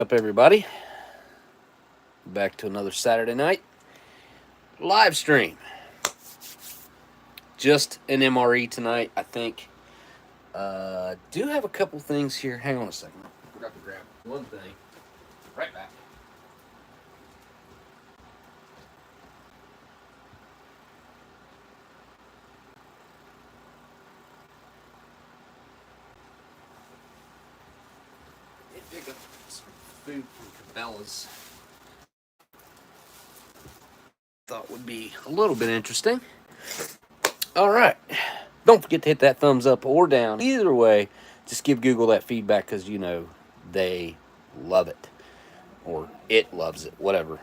Up, everybody? Back to another Saturday night live stream. Just an MRE tonight, I think. Do have a couple things here. Hang on a second. I forgot to grab one thing. Right back. Pick up some food from Cabela's. Thought would be a little bit interesting. All right. Don't forget to hit that thumbs up or down. Either way, just give Google that feedback because, you know, they love it. Or it loves it. Whatever.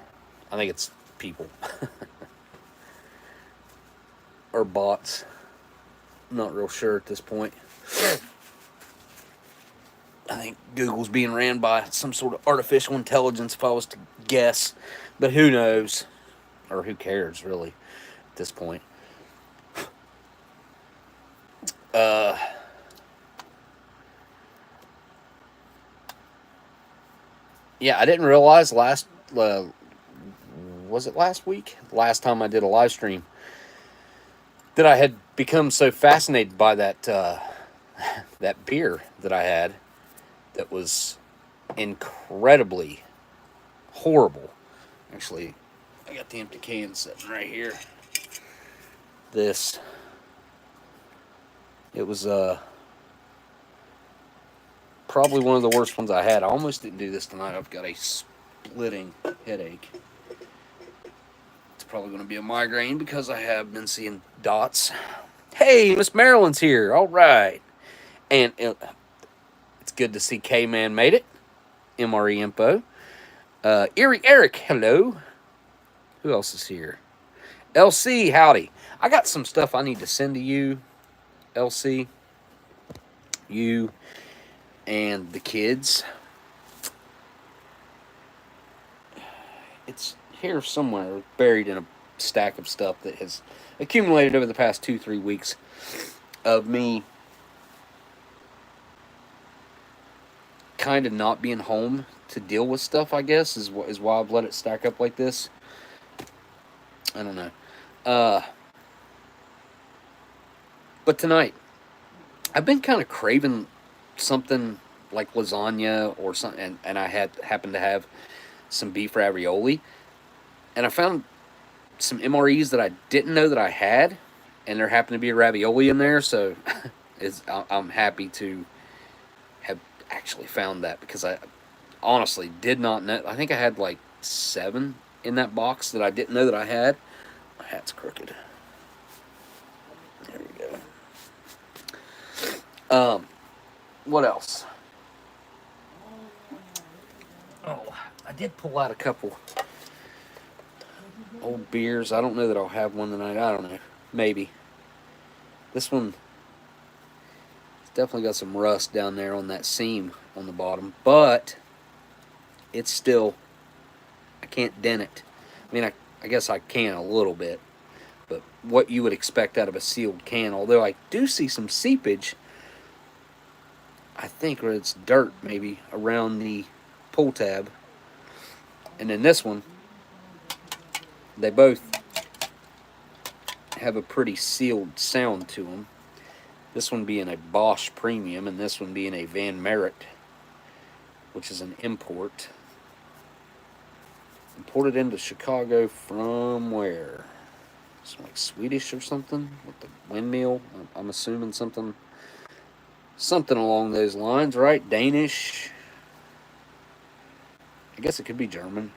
I think it's people. Or bots. I'm not real sure at this point. I think Google's being ran by some sort of artificial intelligence, if I was to guess. But who knows? Or who cares, really, at this point. Yeah, I didn't realize was it last week? Last time I did a live stream, that I had become so fascinated by that that beer that I had that was incredibly horrible. Actually, I got the empty can sitting right here. It was probably one of the worst ones I had. I almost didn't do this tonight. I've got a splitting headache. It's probably going to be a migraine because I have been seeing dots. Hey, Miss Marilyn's here. All right. And it's good to see K-Man made it. MRE info. Erie Eric, hello. Who else is here? LC, howdy. I got some stuff I need to send to you, LC. You and the kids. It's here somewhere, buried in a stack of stuff that has accumulated over the past 2-3 weeks of me kind of not being home to deal with stuff, I guess, is why I've let it stack up like this. I don't know. But tonight, I've been kind of craving something like lasagna or something, and I happened to have some beef ravioli, and I found some MREs that I didn't know that I had, and there happened to be a ravioli in there, so I'm happy to have actually found that, because I honestly did not know. I think I had like 7 in that box that I didn't know that I had. My hat's crooked. There we go. What else? Oh, I did pull out a couple old beers. I don't know that I'll have one tonight. I don't know. Maybe. This one, it's definitely got some rust down there on that seam on the bottom, but it's still, I can't dent it. I mean, I guess I can a little bit, but what you would expect out of a sealed can, although I do see some seepage, I think, or it's dirt maybe, around the pull tab. And then this one, they both have a pretty sealed sound to them. This one being a Bosch Premium, and this one being a Van Merit, which is an import. Imported into Chicago from where? It's like Swedish or something, with the windmill. I'm assuming something along those lines, right? Danish. I guess it could be German.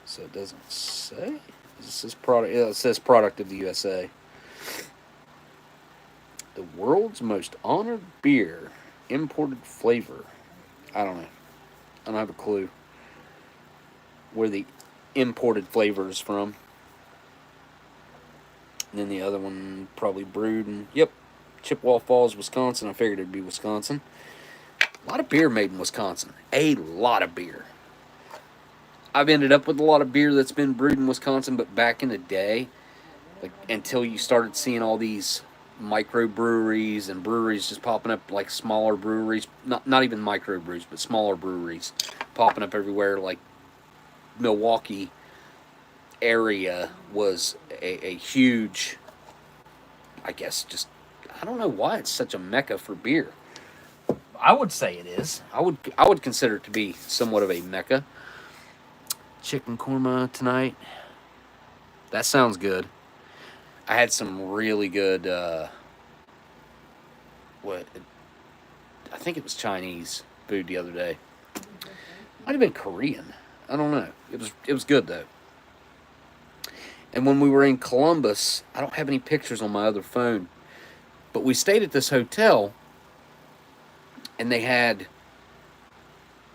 So it doesn't say. This is product. Yeah, it says product of the USA. The world's most honored beer, imported flavor. I don't know. I don't have a clue where the imported flavor is from. And then the other one probably brewed in, yep, Chippewa Falls, Wisconsin. I figured it'd be Wisconsin. A lot of beer made in Wisconsin. A lot of beer. I've ended up with a lot of beer that's been brewed in Wisconsin, but back in the day, like until you started seeing all these microbreweries and breweries just popping up, like smaller breweries, not even microbreweries, but smaller breweries popping up everywhere. Like Milwaukee area was a huge, I guess, just, I don't know why it's such a mecca for beer. I would say it is. I would consider it to be somewhat of a mecca. Chicken korma tonight. That sounds good. I had some really good, I think it was Chinese food the other day. Might have been Korean. I don't know. It was good though. And when we were in Columbus, I don't have any pictures on my other phone, but we stayed at this hotel, and they had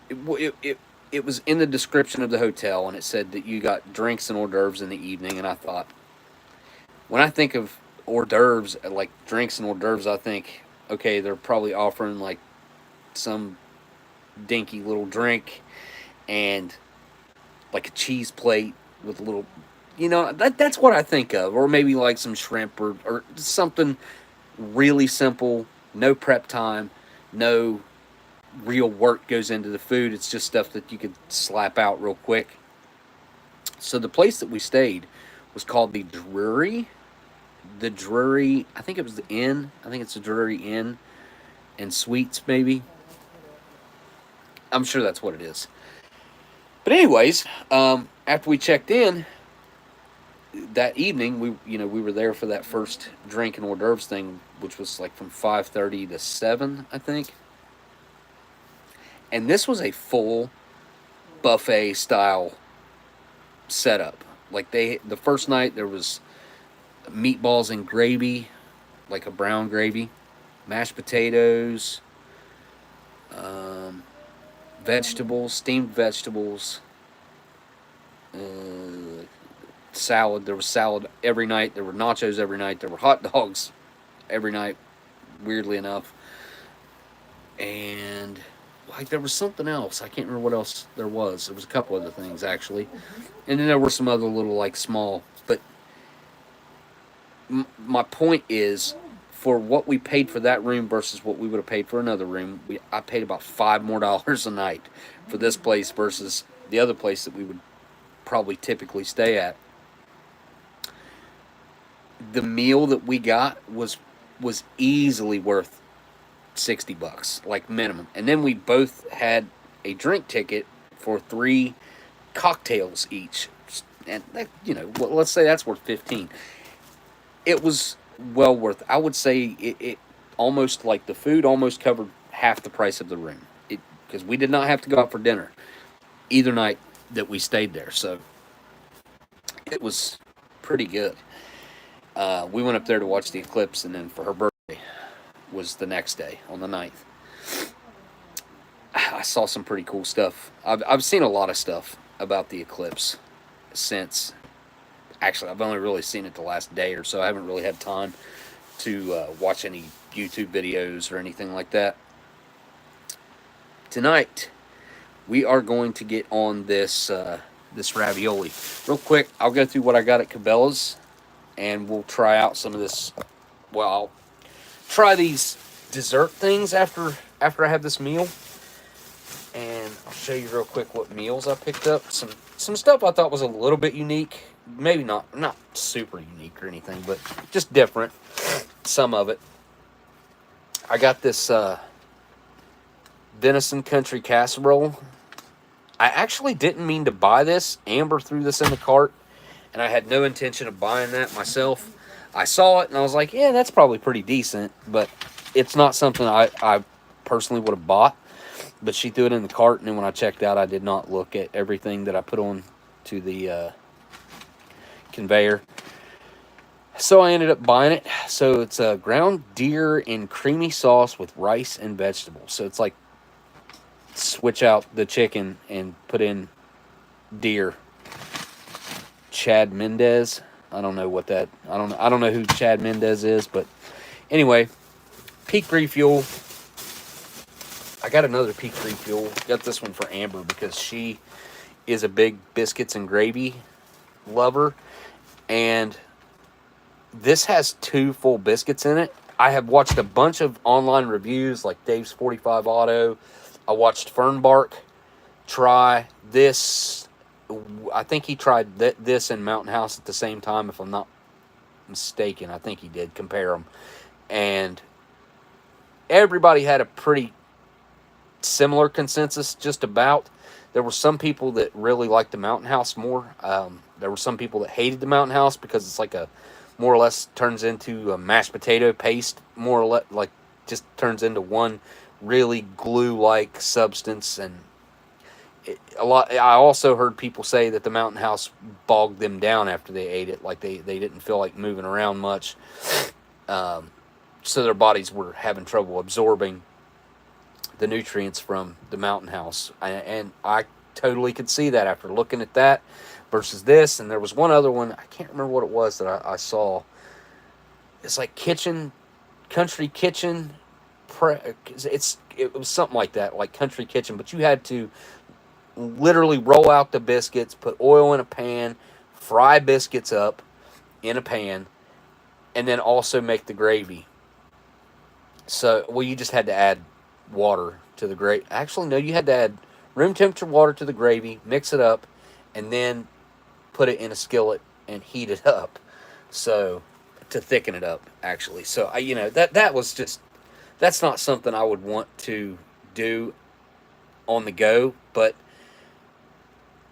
it was in the description of the hotel, and it said that you got drinks and hors d'oeuvres in the evening. And I thought, when I think of hors d'oeuvres, like drinks and hors d'oeuvres, I think, okay, they're probably offering like some dinky little drink and like a cheese plate with a little, that's what I think of. Or maybe like some shrimp or something really simple, no prep time, no real work goes into the food. It's just stuff that you could slap out real quick. So the place that we stayed was called the Drury, I think it was the Inn. I think it's the Drury Inn and Suites, maybe. I'm sure that's what it is. But anyways, after we checked in that evening, we were there for that first drink and hors d'oeuvres thing, which was like from 5:30 to 7, I think. And this was a full buffet style setup. Like the first night there was meatballs and gravy, like a brown gravy, mashed potatoes, vegetables, steamed vegetables, salad. There was salad every night. There were nachos every night. There were hot dogs every night, weirdly enough. And like there was something else. I can't remember what else there was. There was a couple other things actually. And then there were some other little like small, but my point is, for what we paid for that room versus what we would have paid for another room, I paid about $5 more a night for this place versus the other place that we would probably typically stay at. The meal that we got was easily worth $60, like minimum. And then we both had a drink ticket for 3 cocktails each, and that, let's say that's worth 15. It was well worth. I would say it almost, like, the food almost covered half the price of the room, because we did not have to go out for dinner either night that we stayed there. So it was pretty good. We went up there to watch the eclipse, and then for her birthday was the next day on the 9th. I saw some pretty cool stuff. I've seen a lot of stuff about the eclipse since. Actually, I've only really seen it the last day or so. I haven't really had time to watch any YouTube videos or anything like that. Tonight, we are going to get on this ravioli. Real quick, I'll go through what I got at Cabela's, and we'll try out some of this. Well, I'll try these dessert things after I have this meal. And I'll show you real quick what meals I picked up. Some stuff I thought was a little bit unique. Maybe not super unique or anything, but just different. Some of it. I got this venison country casserole. I actually didn't mean to buy this. Amber threw this in the cart, and I had no intention of buying that myself. I saw it, and I was like, yeah, that's probably pretty decent, but it's not something I personally would have bought. But she threw it in the cart, and then when I checked out, I did not look at everything that I put on to the conveyor. So I ended up buying it. So it's a ground deer in creamy sauce with rice and vegetables. So it's like switch out the chicken and put in deer. Chad Mendez. I don't know what that. I don't know who Chad Mendez is, but anyway, Peak Refuel. I got another Peak Refuel. Got this one for Amber because she is a big biscuits and gravy lover, and This has 2 full biscuits in it. I have watched a bunch of online reviews like Dave's 45 Auto. I watched Fernbark try this. I think he tried this and Mountain House at the same time, if I'm not mistaken. I think he did compare them. And everybody had a pretty similar consensus just about. There were some people that really liked the Mountain House more. There were some people that hated the Mountain House because it's like a more or less turns into a mashed potato paste, more or less like just turns into one really glue-like substance. And I also heard people say that the Mountain House bogged them down after they ate it, like they didn't feel like moving around much, so their bodies were having trouble absorbing the nutrients from the Mountain House. And I totally could see that after looking at that versus this. And there was one other one, I can't remember what it was that I saw. It's like Country Kitchen. It was something like that, like Country Kitchen, but you had to literally roll out the biscuits, put oil in a pan, fry biscuits up in a pan, and then also make the gravy. So, well, you just had to add water to the gravy. Actually, no, you had to add room temperature water to the gravy, mix it up, and then put it in a skillet and heat it up. So, to thicken it up, actually. So, that was just, that's not something I would want to do on the go, but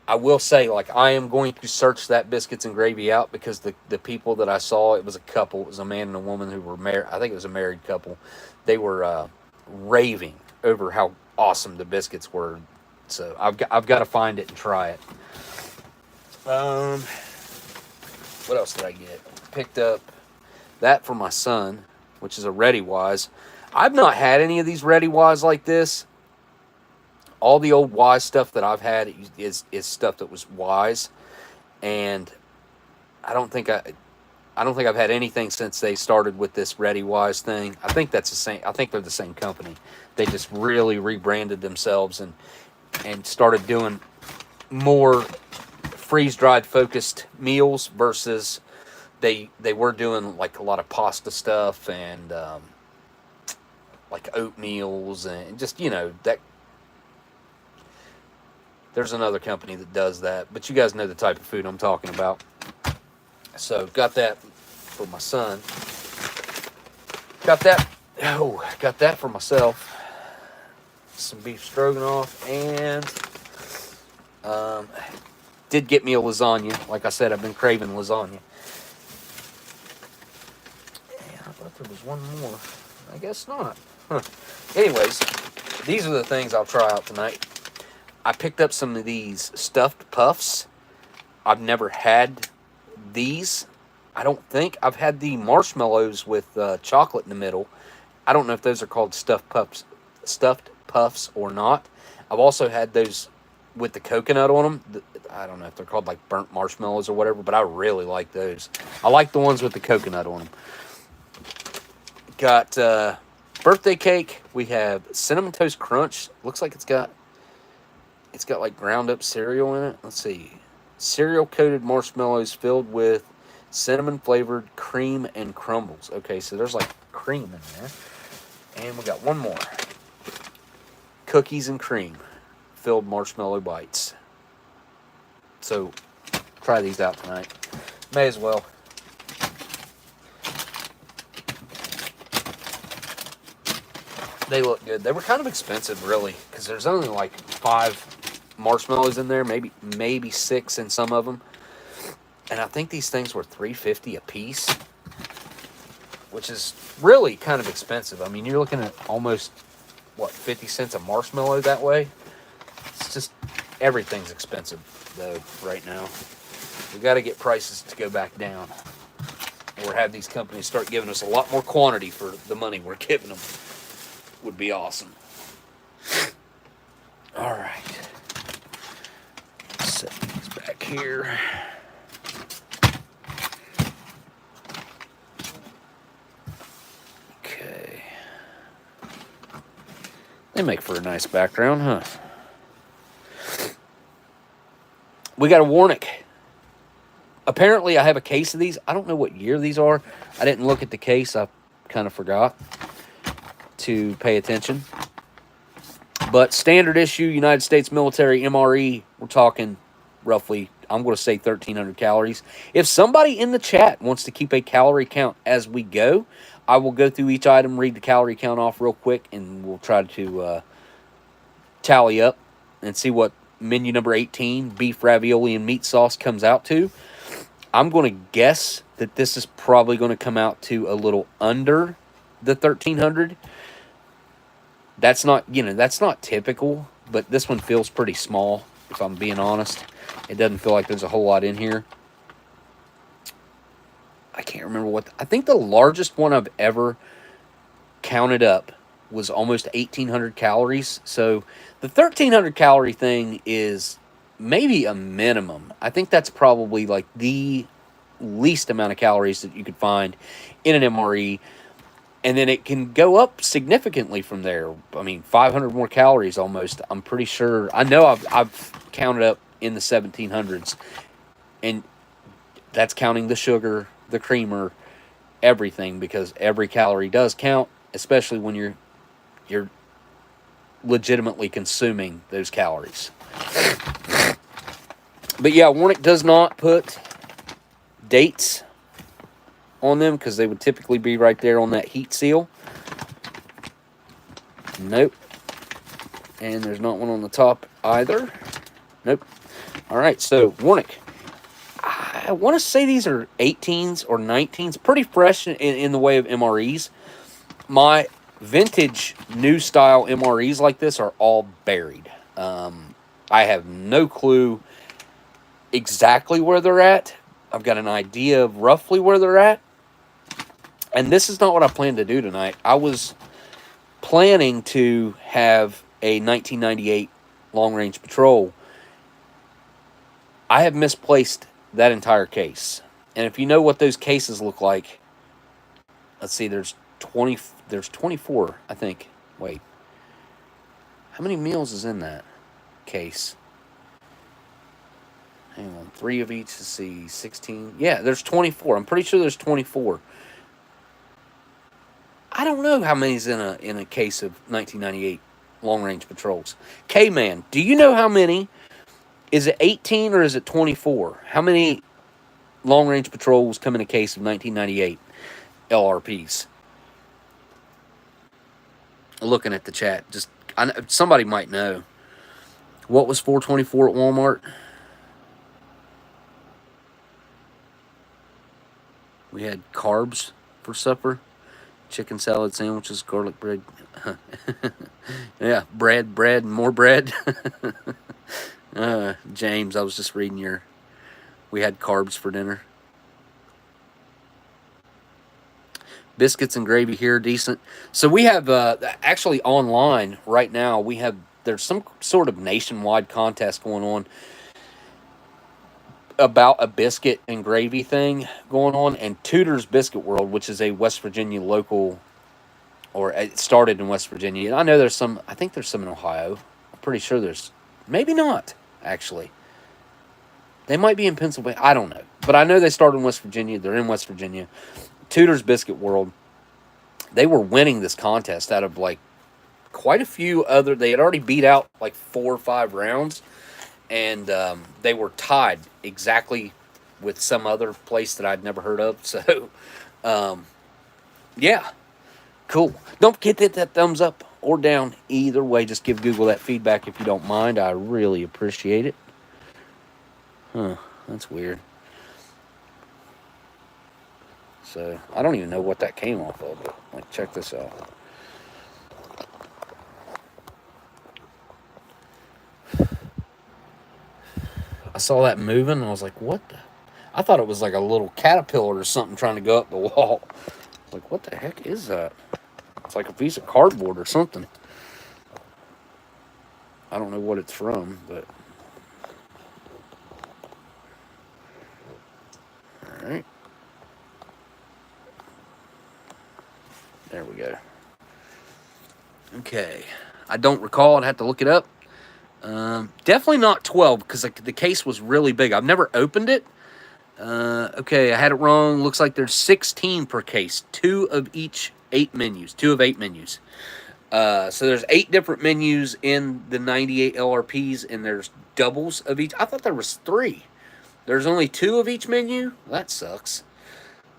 I will say, like, I am going to search that biscuits and gravy out because the people that I saw, it was a couple, it was a man and a woman who were married. I think it was a married couple. They were raving over how awesome the biscuits were. So I've got to find it and try it. What else did I get? Picked up that for my son, which is a Ready Wise. I've not had any of these Ready Wise like this. All the old Wise stuff that I've had is stuff that was Wise, and I don't think I've had anything since they started with this Ready Wise thing. I think that's the same. I think they're the same company. They just really rebranded themselves and started doing more freeze-dried focused meals versus they were doing like a lot of pasta stuff and like oatmeals and just that. There's another company that does that, but you guys know the type of food I'm talking about. So got that for my son. Got that for myself. Some beef stroganoff and did get me a lasagna. Like I said, I've been craving lasagna. Yeah, I thought there was one more. I guess not. Huh. Anyways, these are the things I'll try out tonight. I picked up some of these stuffed puffs. I've never had these. I don't think. I've had the marshmallows with chocolate in the middle. I don't know if those are called stuffed puffs or not. I've also had those with the coconut on them. I don't know if they're called like burnt marshmallows or whatever, but I really like those. I like the ones with the coconut on them. Got birthday cake. We have Cinnamon Toast Crunch. Looks like it's got like ground up cereal in it. Let's see. Cereal coated marshmallows filled with cinnamon flavored cream and crumbles. Okay, so there's like cream in there. And we got one more. Cookies and cream filled marshmallow bites. So try these out tonight. May as well. They look good. They were kind of expensive, really, because there's only like 5 marshmallows in there, maybe 6 in some of them, and I think these things were $3.50 a piece, which is really kind of expensive. I mean, you're looking at almost 50 cents a marshmallow that way. It's just everything's expensive though right now. We got to get prices to go back down, or have these companies start giving us a lot more quantity for the money we're giving them. Would be awesome. All right. Set these back here. Okay. They make for a nice background, huh? We got a Apparently, I have a case of these. I don't know what year these are. I didn't look at the case. I kind of forgot to pay attention. But standard issue, United States military MRE, we're talking roughly, I'm going to say 1,300 calories. If somebody in the chat wants to keep a calorie count as we go, I will go through each item, read the calorie count off real quick, and we'll try to tally up and see what menu number 18, beef ravioli and meat sauce, comes out to. I'm going to guess that this is probably going to come out to a little under the 1,300. That's not, that's not typical, but this one feels pretty small, if I'm being honest. It doesn't feel like there's a whole lot in here. I can't remember I think the largest one I've ever counted up was almost 1,800 calories. So the 1,300 calorie thing is maybe a minimum. I think that's probably like the least amount of calories that you could find in an MRE. And then it can go up significantly from there. I mean, 500 more calories almost. I'm pretty sure. I know I've counted up in the 1,700s. And that's counting the sugar, the creamer, everything, because every calorie does count, especially when you're legitimately consuming those calories. But yeah, Warnick does not put dates on them because they would typically be right there on that heat seal. Nope. And there's not one on the top either. Nope. All right, so Warnick, I want to say these are 18s or 19s, pretty fresh in the way of MREs. My vintage new style MREs like this are all buried. I have no clue exactly where they're at. I've got an idea of roughly where they're at. And this is not what I planned to do tonight. I was planning to have a 1998 long-range patrol. I have misplaced that entire case. And if you know what those cases look like, let's see, there's 24, I think. Wait. How many meals is in that case? Hang on, 3 of each, let's see, 16. Yeah, there's 24. I'm pretty sure there's 24. I don't know how many's in a case of 1998 long-range patrols. K-Man, do you know how many? Is it 18 or is it 24? How many long-range patrols come in a case of 1998 LRPs? Looking at the chat, somebody might know. What was $4.24 at Walmart? We had carbs for supper. Chicken salad sandwiches, garlic bread. Yeah, bread, and more bread. James, I was just reading we had carbs for dinner. Biscuits and gravy here, decent. So we have, actually online right now, there's some sort of nationwide contest going on about a biscuit and gravy thing going on, and Tudor's Biscuit World, which is a West Virginia local, or it started in West Virginia. And I know I think there's some in Ohio. I'm pretty sure maybe not, actually. They might be in Pennsylvania. I don't know. But I know they started in West Virginia. They're in West Virginia. Tudor's Biscuit World, they were winning this contest out of like quite a few other. They had already beat out like 4 or 5 rounds. And they were tied exactly with some other place that I'd never heard of. So, yeah, cool. Don't forget to hit that thumbs up or down. Either way, just give Google that feedback if you don't mind. I really appreciate it. Huh, that's weird. So, I don't even know what that came off of. But, like, check this out. I saw that moving, and I was like, what the? I thought it was like a little caterpillar or something trying to go up the wall. Like, what the heck is that? It's like a piece of cardboard or something. I don't know what it's from, but... Alright. There we go. Okay. I don't recall. I'd have to look it up. Definitely not 12, because the case was really big. I've never opened it, Okay, I had it wrong. Looks like there's 16 per case. 2 of each 8 menus. 2 of 8 menus. So there's 8 different menus in the 98 LRPs, and there's doubles of each. I thought there was 3. There's only 2 of each menu? That sucks.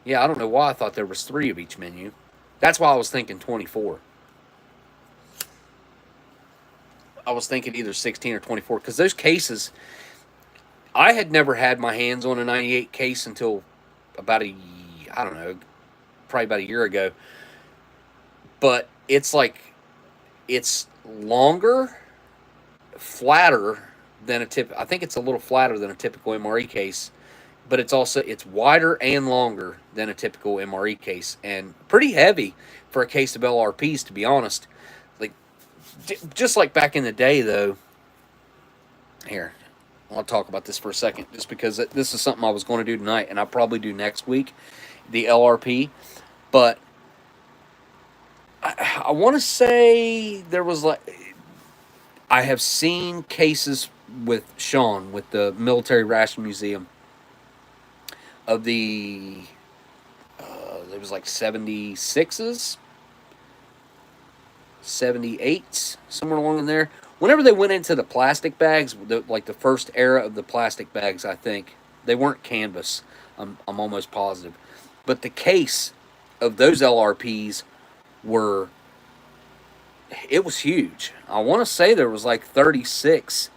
Yeah, I don't know why I thought there was 3 of each menu. That's why I was thinking 24. I was thinking either 16 or 24, because those cases, I had never had my hands on a 98 case until about I don't know, probably about a year ago. But it's like, it's longer, flatter than a tip. I think it's a little flatter than a typical MRE case, but it's wider and longer than a typical MRE case, and pretty heavy for a case of LRPs, to be honest. Like, just like back in the day, though. Here, I'll talk about this for a second, just because this is something I was going to do tonight, and I'll probably do next week, the LRP. But I want to say there was I have seen cases with Sean with the Military Ration Museum of it was like 76s, 78s, somewhere along in there. Whenever they went into the plastic bags, like the first era of the plastic bags, I think they weren't canvas. I'm almost positive, but the case of those LRPs were it was huge. I want to say there was like 36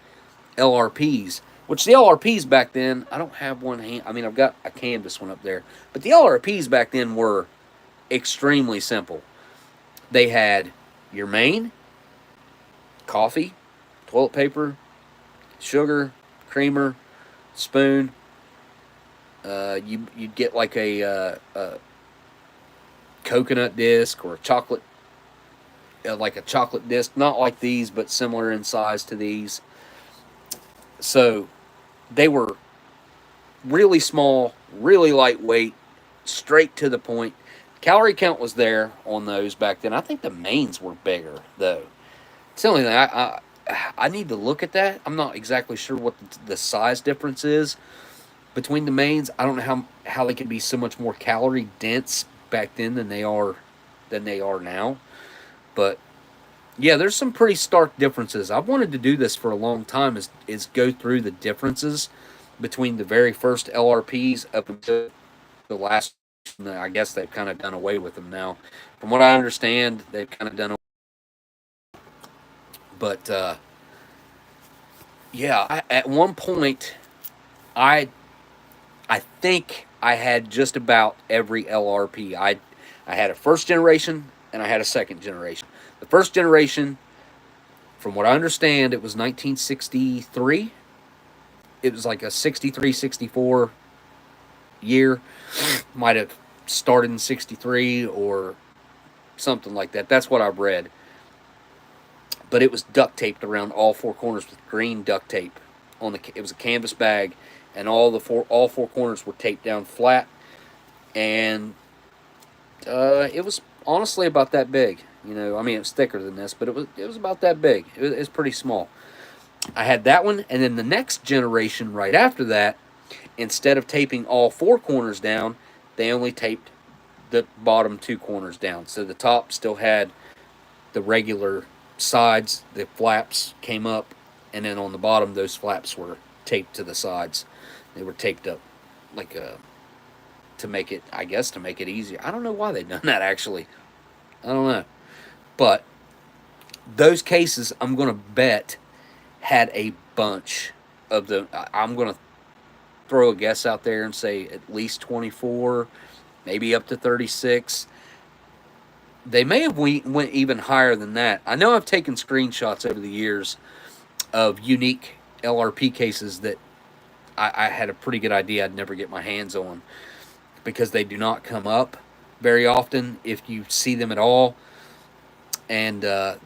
LRPs, which the LRPs back then, I don't have one hand. I mean, I've got a canvas one up there, but the LRPs back then were extremely simple. They had your main, coffee, toilet paper, sugar, creamer, spoon. You'd get like a coconut disc or a chocolate, like a chocolate disc, not like these, but similar in size to these. So they were really small, really lightweight, straight to the point. Calorie count was there on those back then. I think the mains were bigger, though. It's the only thing I need to look at that. I'm not exactly sure what the size difference is between the mains. I don't know how they can be so much more calorie dense back then than they are now. But yeah, there's some pretty stark differences. I've wanted to do this for a long time, is go through the differences between the very first LRPs up until the last. I guess they've kind of done away with them now. From what I understand, they've kind of done away. But yeah, at one point, I I think I had just about every LRP. I had a first generation and I had a second generation. The first generation, from what I understand, it was 1963. It was like a 63, 64 year. Might have started in 63 or something like that. That's what I've read. But it was duct taped around all 4 corners with green duct tape. It was a canvas bag, and all 4 corners were taped down flat, and it was honestly about that big. You know, I mean, it was thicker than this, but it was about that big. It was pretty small. I had that one, and then the next generation right after that, instead of taping all 4 corners down, they only taped the bottom 2 corners down. So the top still had the regular sides, the flaps came up, and then on the bottom, those flaps were taped to the sides. They were taped up like to make it, I guess, to make it easier. I don't know why they've done that, actually. I don't know. But those cases, I'm going to bet, had a bunch of the. I'm going to throw a guess out there and say at least 24, maybe up to 36. They may have went even higher than that. I know I've taken screenshots over the years of unique LRP cases that I had a pretty good idea I'd never get my hands on, because they do not come up very often, if you see them at all. And I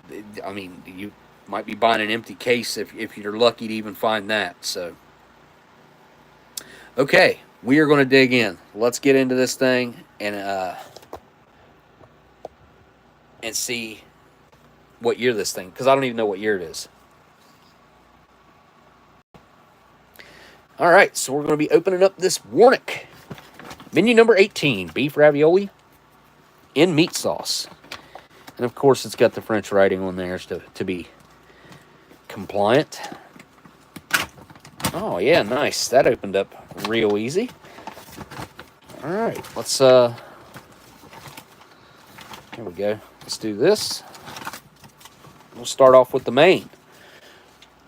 mean, you might be buying an empty case if you're lucky to even find that. So, okay, we are going to dig in. Let's get into this thing and see what year this thing, because I don't even know what year it is. All right, so we're going to be opening up this Warnick. Menu number 18, beef ravioli in meat sauce. And of course, it's got the French writing on there to be compliant. Oh, yeah, nice. That opened up real easy. All right, let's, here we go. Let's do this. We'll start off with the main.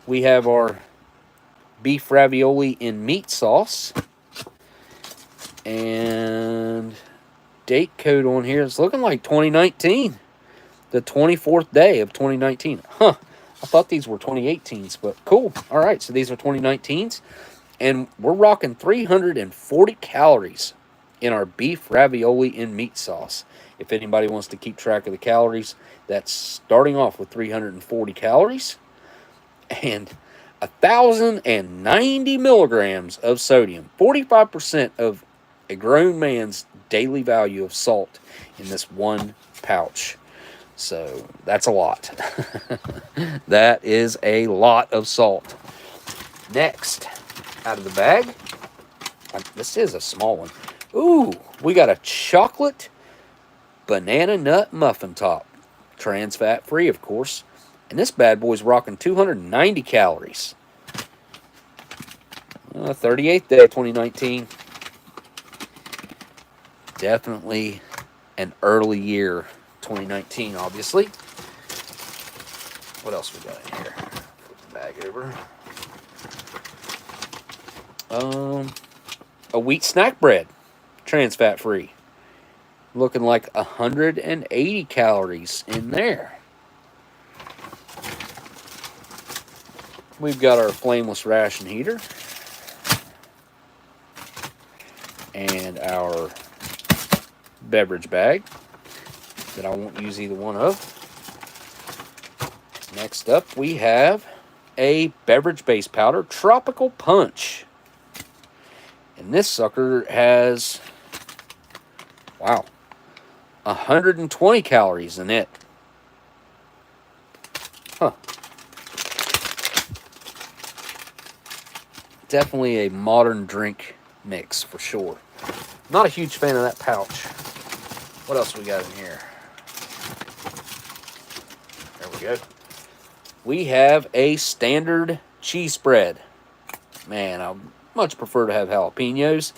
We have our beef ravioli in meat sauce. And date code on here, it's looking like 2019. The 24th day of 2019. Huh. I thought these were 2018s, but cool. All right, so these are 2019s. And we're rocking 340 calories in our beef ravioli in meat sauce. If anybody wants to keep track of the calories, that's starting off with 340 calories and 1,090 milligrams of sodium. 45% of a grown man's daily value of salt in this one pouch. So that's a lot. That is a lot of salt. Next, out of the bag, this is a small one. Ooh, we got a chocolate banana nut muffin top. Trans fat free, of course. And this bad boy's rocking 290 calories. 38th day of 2019. Definitely an early year, 2019, obviously. What else we got in here? Flip the bag over. A wheat snack bread, trans fat free. Looking like 180 calories in there. We've got our flameless ration heater. And our beverage bag that I won't use either one of. Next up, we have a beverage base powder, Tropical Punch. And this sucker has, wow, 120 calories in it. Huh. Definitely a modern drink mix for sure. Not a huge fan of that pouch. What else we got in here? There we go. We have a standard cheese spread. Man, I much prefer to have jalapenos.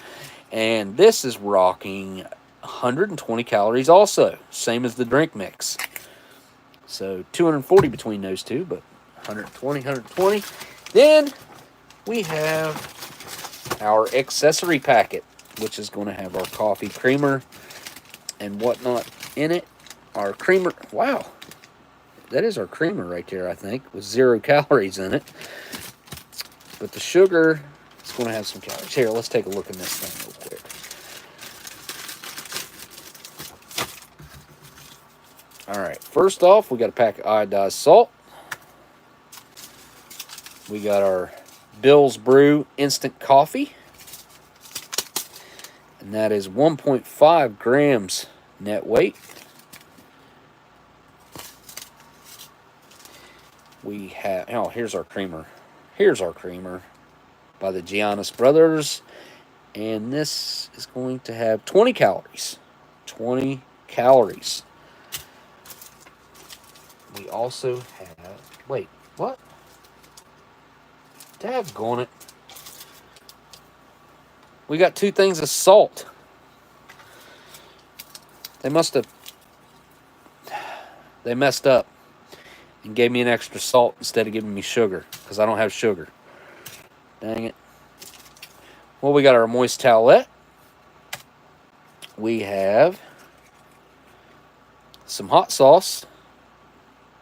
And this is rocking 120 calories also. Same as the drink mix. So 240 between those two, but 120, 120. Then we have our accessory packet, which is going to have our coffee creamer and whatnot in it. Our creamer, wow, that is our creamer right there, I think, with 0 calories in it. But the sugar is going to have some calories. Here, let's take a look at this thing real quick. All right, first off, we got a pack of iodized salt. We got our Bill's Brew instant coffee. And that is 1.5 grams net weight. We have, oh, here's our creamer. Here's our creamer by the Giannis Brothers. And this is going to have 20 calories. 20 calories. We also have, wait, what? Daggone it. We got 2 things of salt. They messed up and gave me an extra salt instead of giving me sugar, because I don't have sugar. Dang it. Well, we got our moist towelette. We have some hot sauce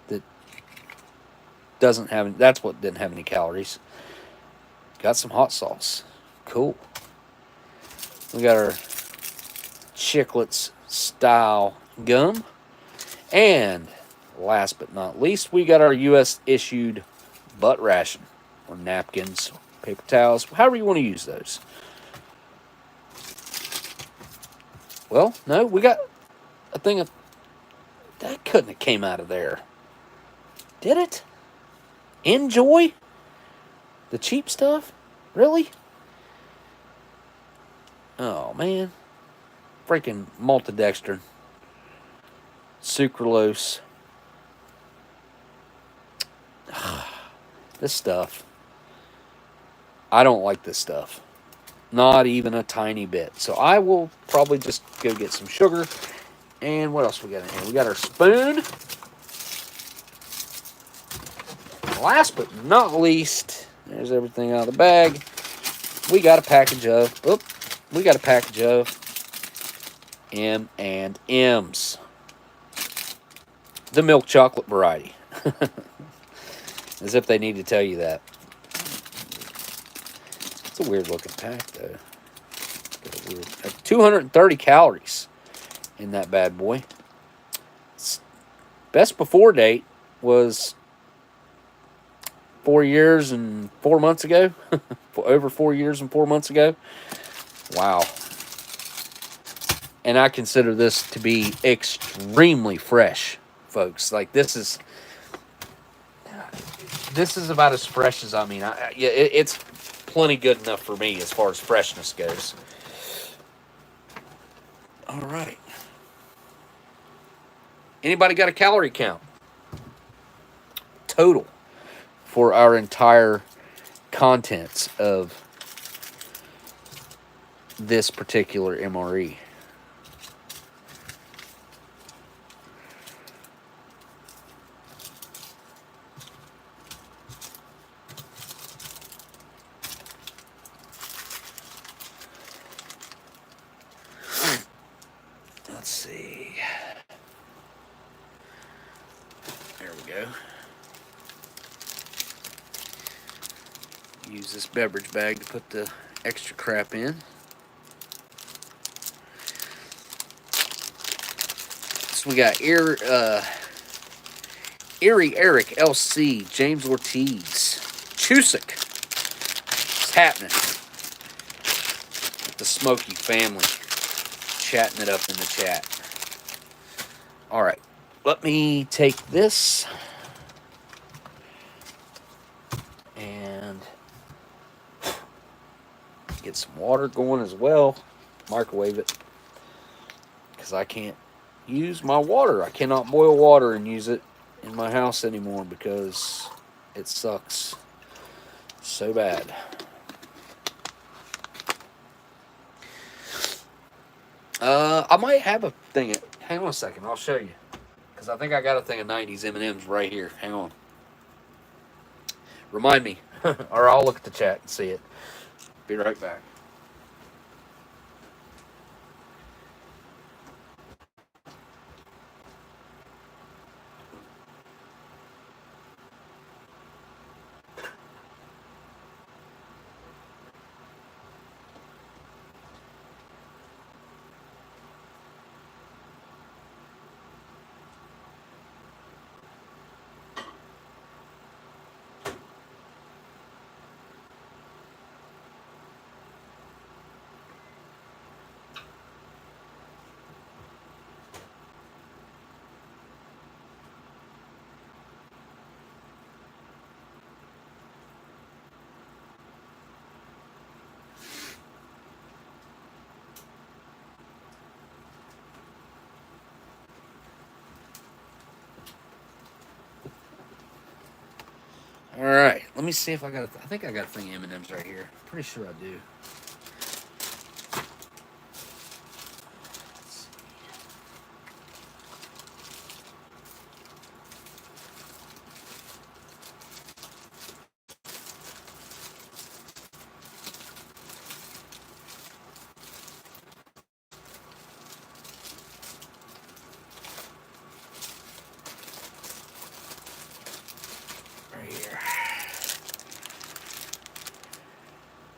that doesn't have, that's what didn't have any calories. Got some hot sauce. Cool. We got our Chiclets style gum. And last but not least, we got our U.S. issued butt ration, or napkins, paper towels, however you want to use those. Well, no, we got a thing of, that couldn't have came out of there. Did it? Enjoy? The cheap stuff? Really? Oh, man. Freaking maltodextrin. Sucralose. This stuff. I don't like this stuff. Not even a tiny bit. So I will probably just go get some sugar. And what else we got in here? We got our spoon. Last but not least, there's everything out of the bag. We got a package of, M&M's. The milk chocolate variety. As if they need to tell you that. It's a weird looking pack though. Got a weird, 230 calories in that bad boy. Best before date was 4 years and 4 months ago. Over 4 years and 4 months ago. Wow. And I consider this to be extremely fresh, folks. Like, this is about as fresh as, I mean, it's plenty good enough for me as far as freshness goes. All right. Anybody got a calorie count? Total for our entire contents of this particular MRE. Let's see. There we go. Use this beverage bag to put the extra crap in. So we got Erie Eric LC, James Ortiz, Chusick. What's happening? The Smokey family chatting it up in the chat. All right, let me take this and get some water going as well. Microwave it because I can't use my water. I cannot boil water and use it in my house anymore because it sucks so bad. I might have a thing. Hang on a second. I'll show you. Because I think I got a thing of 90s M&Ms right here. Hang on. Remind me. Or I'll look at the chat and see it. Be right back. All right, let me see if I got. I think I got a thing of M&Ms right here. Pretty sure I do.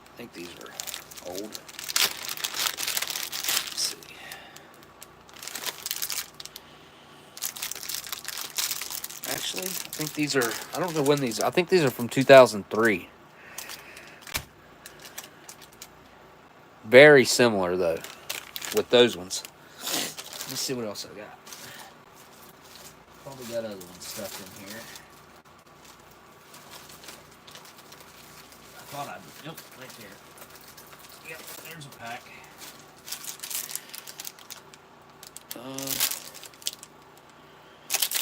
I think these are old. Let's see. Actually, I think these are, I don't know when these, I think these are from 2003. Very similar, though, with those ones. Let's see what else I got. Probably got other ones stuffed in here. I thought I'd, yep, right there. Yep, there's a pack.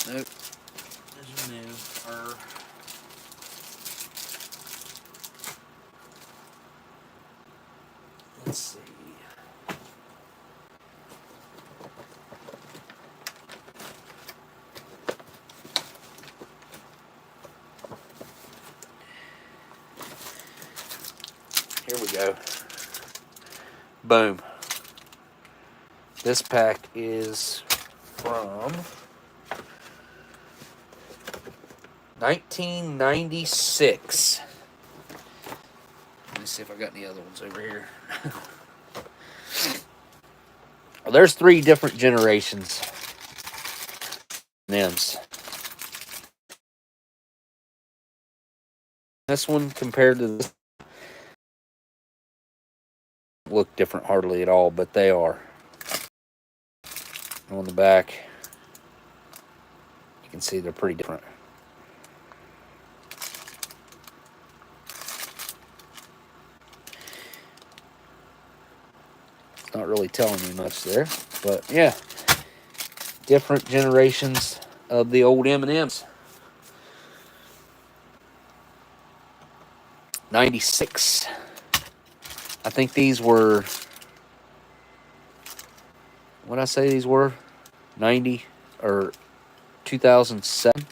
Nope. There's a new. Let's see. Here we go. Boom. This pack is from 1996. Let me see if I got any other ones over here. Well, there's 3 different generations. Names. This one compared to this look different hardly at all, but they are. On the back, you can see they're pretty different. It's not really telling me much there, but yeah, different generations of the old M&Ms. 96. I think these were, what did I say these were? 90 or 2007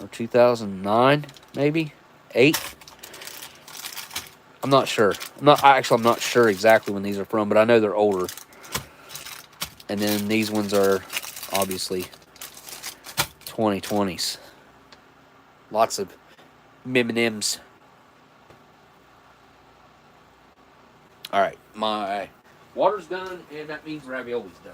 or 2009, maybe 8. I'm not sure. I'm not sure exactly when these are from, but I know they're older. And then these ones are obviously 2020s. Lots of M&Ms. All right, my water's done, and that means ravioli's done.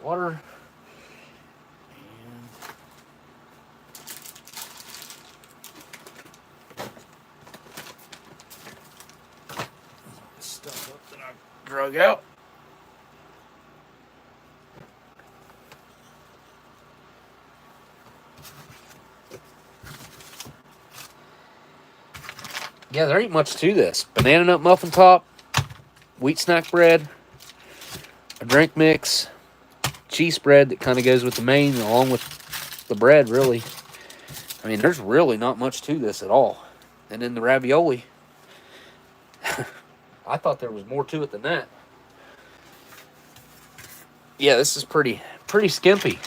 Water. And stuff up that I drug out. Yeah, there ain't much to this. Banana nut muffin top, wheat snack bread, a drink mix, cheese spread that kind of goes with the main along with the bread, really. I mean, there's really not much to this at all. And then the ravioli. I thought there was more to it than that. Yeah, this is pretty skimpy.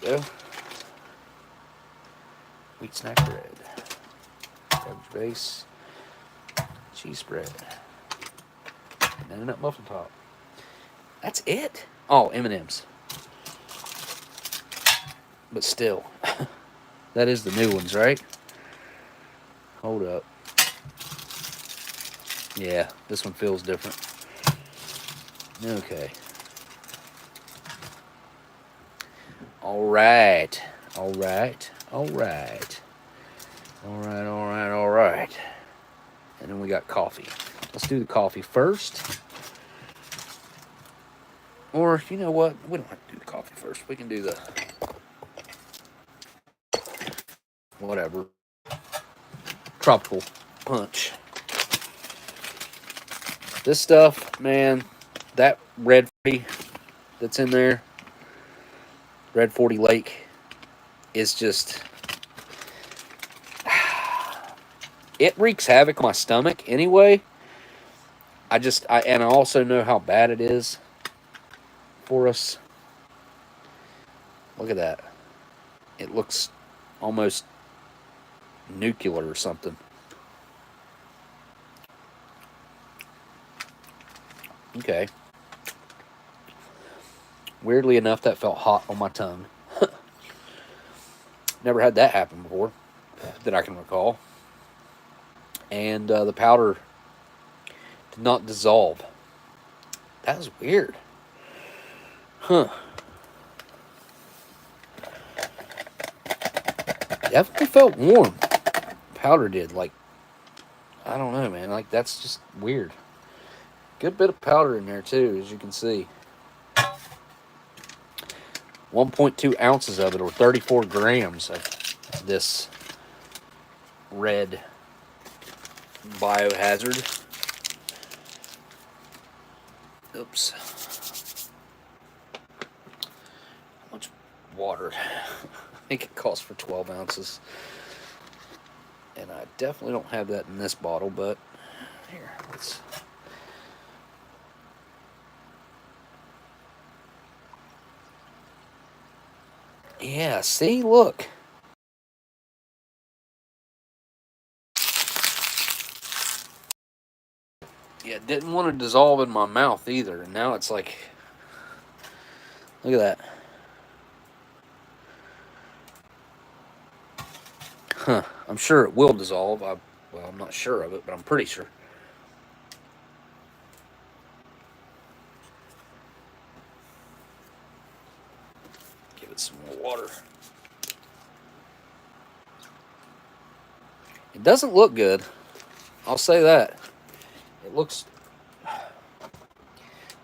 There we go. Wheat snack bread, cabbage base, cheese spread, banana nut muffin top. That's it. Oh, M&Ms. But still, that is the new ones, right? Hold up. Yeah, this one feels different. Okay. All right. All right. All right, all right, all right. And then we got coffee. Let's do the coffee first. Or, you know what? We don't have to do the coffee first. We can do the... whatever. Tropical punch. This stuff, man, that red 40 that's in there, red 40 Lake, is just... it wreaks havoc on my stomach anyway. And I also know how bad it is for us. Look at that. It looks almost nuclear or something. Okay. Weirdly enough, that felt hot on my tongue. Never had that happen before that I can recall. And the powder did not dissolve. That was weird. Huh. Definitely felt warm. Powder did. Like, I don't know, man. Like, that's just weird. Good bit of powder in there, too, as you can see. 1.2 ounces of it, or 34 grams of this red biohazard. Oops. How much water? I think it calls for 12 ounces. And I definitely don't have that in this bottle, but here, let's... yeah, see, look. Yeah, it didn't want to dissolve in my mouth either. And now it's like, look at that. Huh. I'm sure it will dissolve. Well, I'm not sure of it, but I'm pretty sure. Give it some more water. It doesn't look good. I'll say that. It looks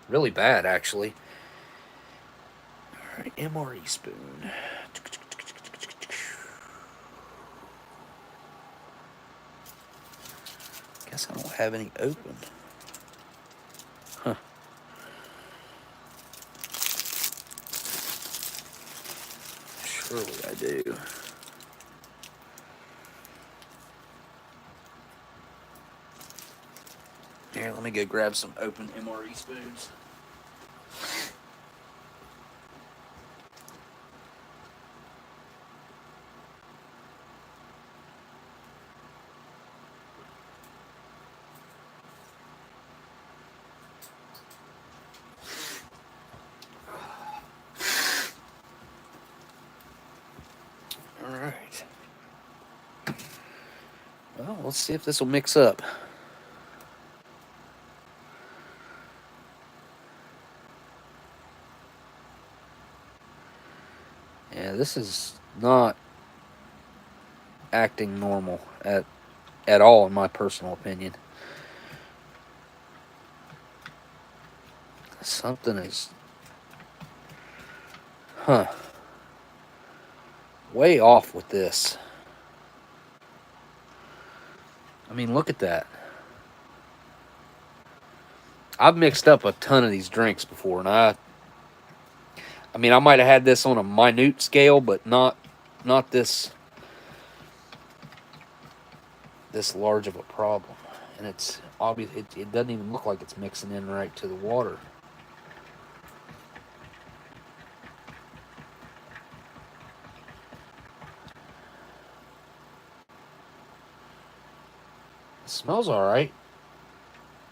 really bad, actually. All right, MRE spoon. Guess I don't have any open. Huh. Surely I do. Here, let me go grab some open MRE spoons. All right. Well, let's see if this will mix up. Yeah, this is not acting normal at all, in my personal opinion. Something is, way off with this. I mean, look at that. I've mixed up a ton of these drinks before, and I mean, I might have had this on a minute scale, but not this large of a problem. And it's obvious. It doesn't even look like it's mixing in right to the water. It smells all right.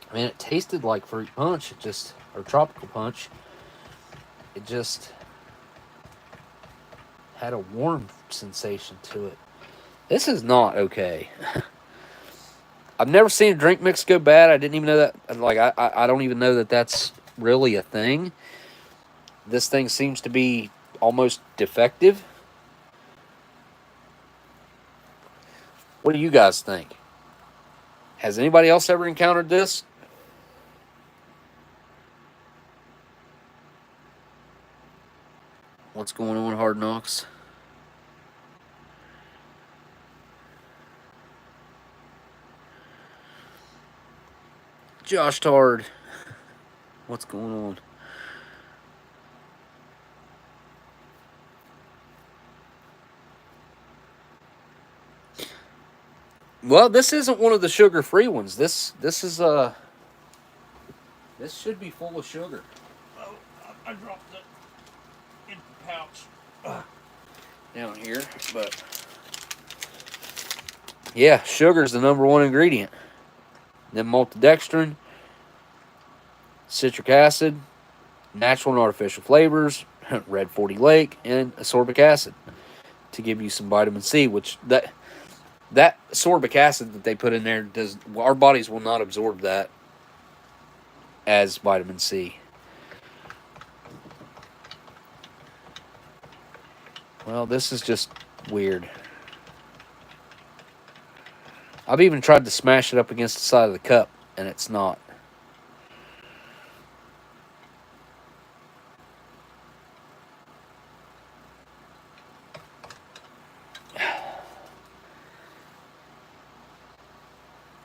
I mean, it tasted like fruit punch. Or tropical punch. It just had a warm sensation to it. This is not okay. I've never seen a drink mix go bad. I didn't even know that. Like, I don't even know that that's really a thing. This thing seems to be almost defective. What do you guys think? Has anybody else ever encountered this? What's going on, Hard Knocks? Josh Tard. What's going on? Well, this isn't one of the sugar-free ones. This is this should be full of sugar. Oh, I dropped it in the pouch down here, but yeah, sugar's the #1 ingredient. Then maltodextrin, citric acid, natural and artificial flavors, red 40 lake, and ascorbic acid to give you some vitamin C, which that ascorbic acid that they put in there our bodies will not absorb that as vitamin C. Well, this is just weird. I've even tried to smash it up against the side of the cup, and it's not.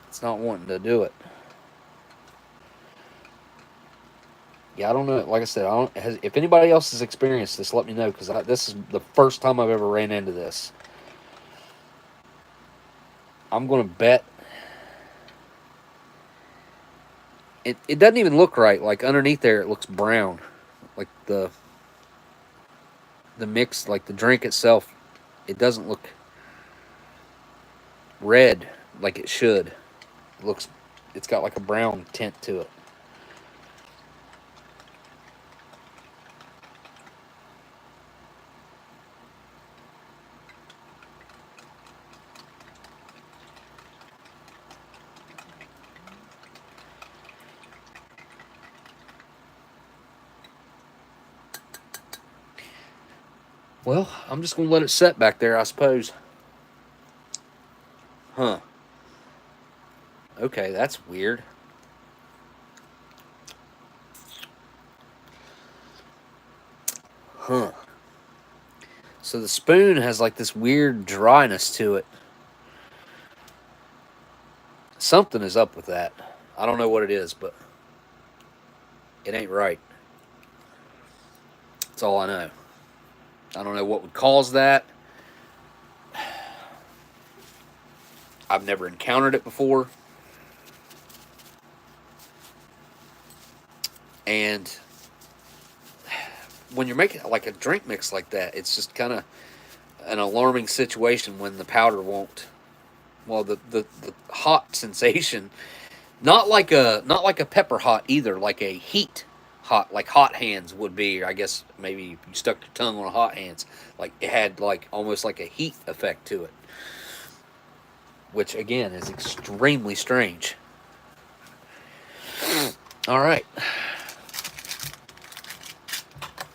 It's not wanting to do it. Yeah, I don't know. Like I said, if anybody else has experienced this, let me know, because this is the first time I've ever ran into this. I'm going to bet it doesn't even look right. Like underneath there, it looks brown. Like the mix, like the drink itself, it doesn't look red like it should. It's got like a brown tint to it. Well, I'm just going to let it set back there, I suppose. Huh. Okay, that's weird. Huh. So the spoon has like this weird dryness to it. Something is up with that. I don't know what it is, but it ain't right. That's all I know. I don't know what would cause that. I've never encountered it before. And when you're making like a drink mix like that, it's just kind of an alarming situation when the powder won't. Well, the hot sensation, not like a pepper hot either, like a heat hot, like hot hands would be. I guess maybe you stuck your tongue on a hot hands, like it had like almost like a heat effect to it, which again is extremely strange. All right,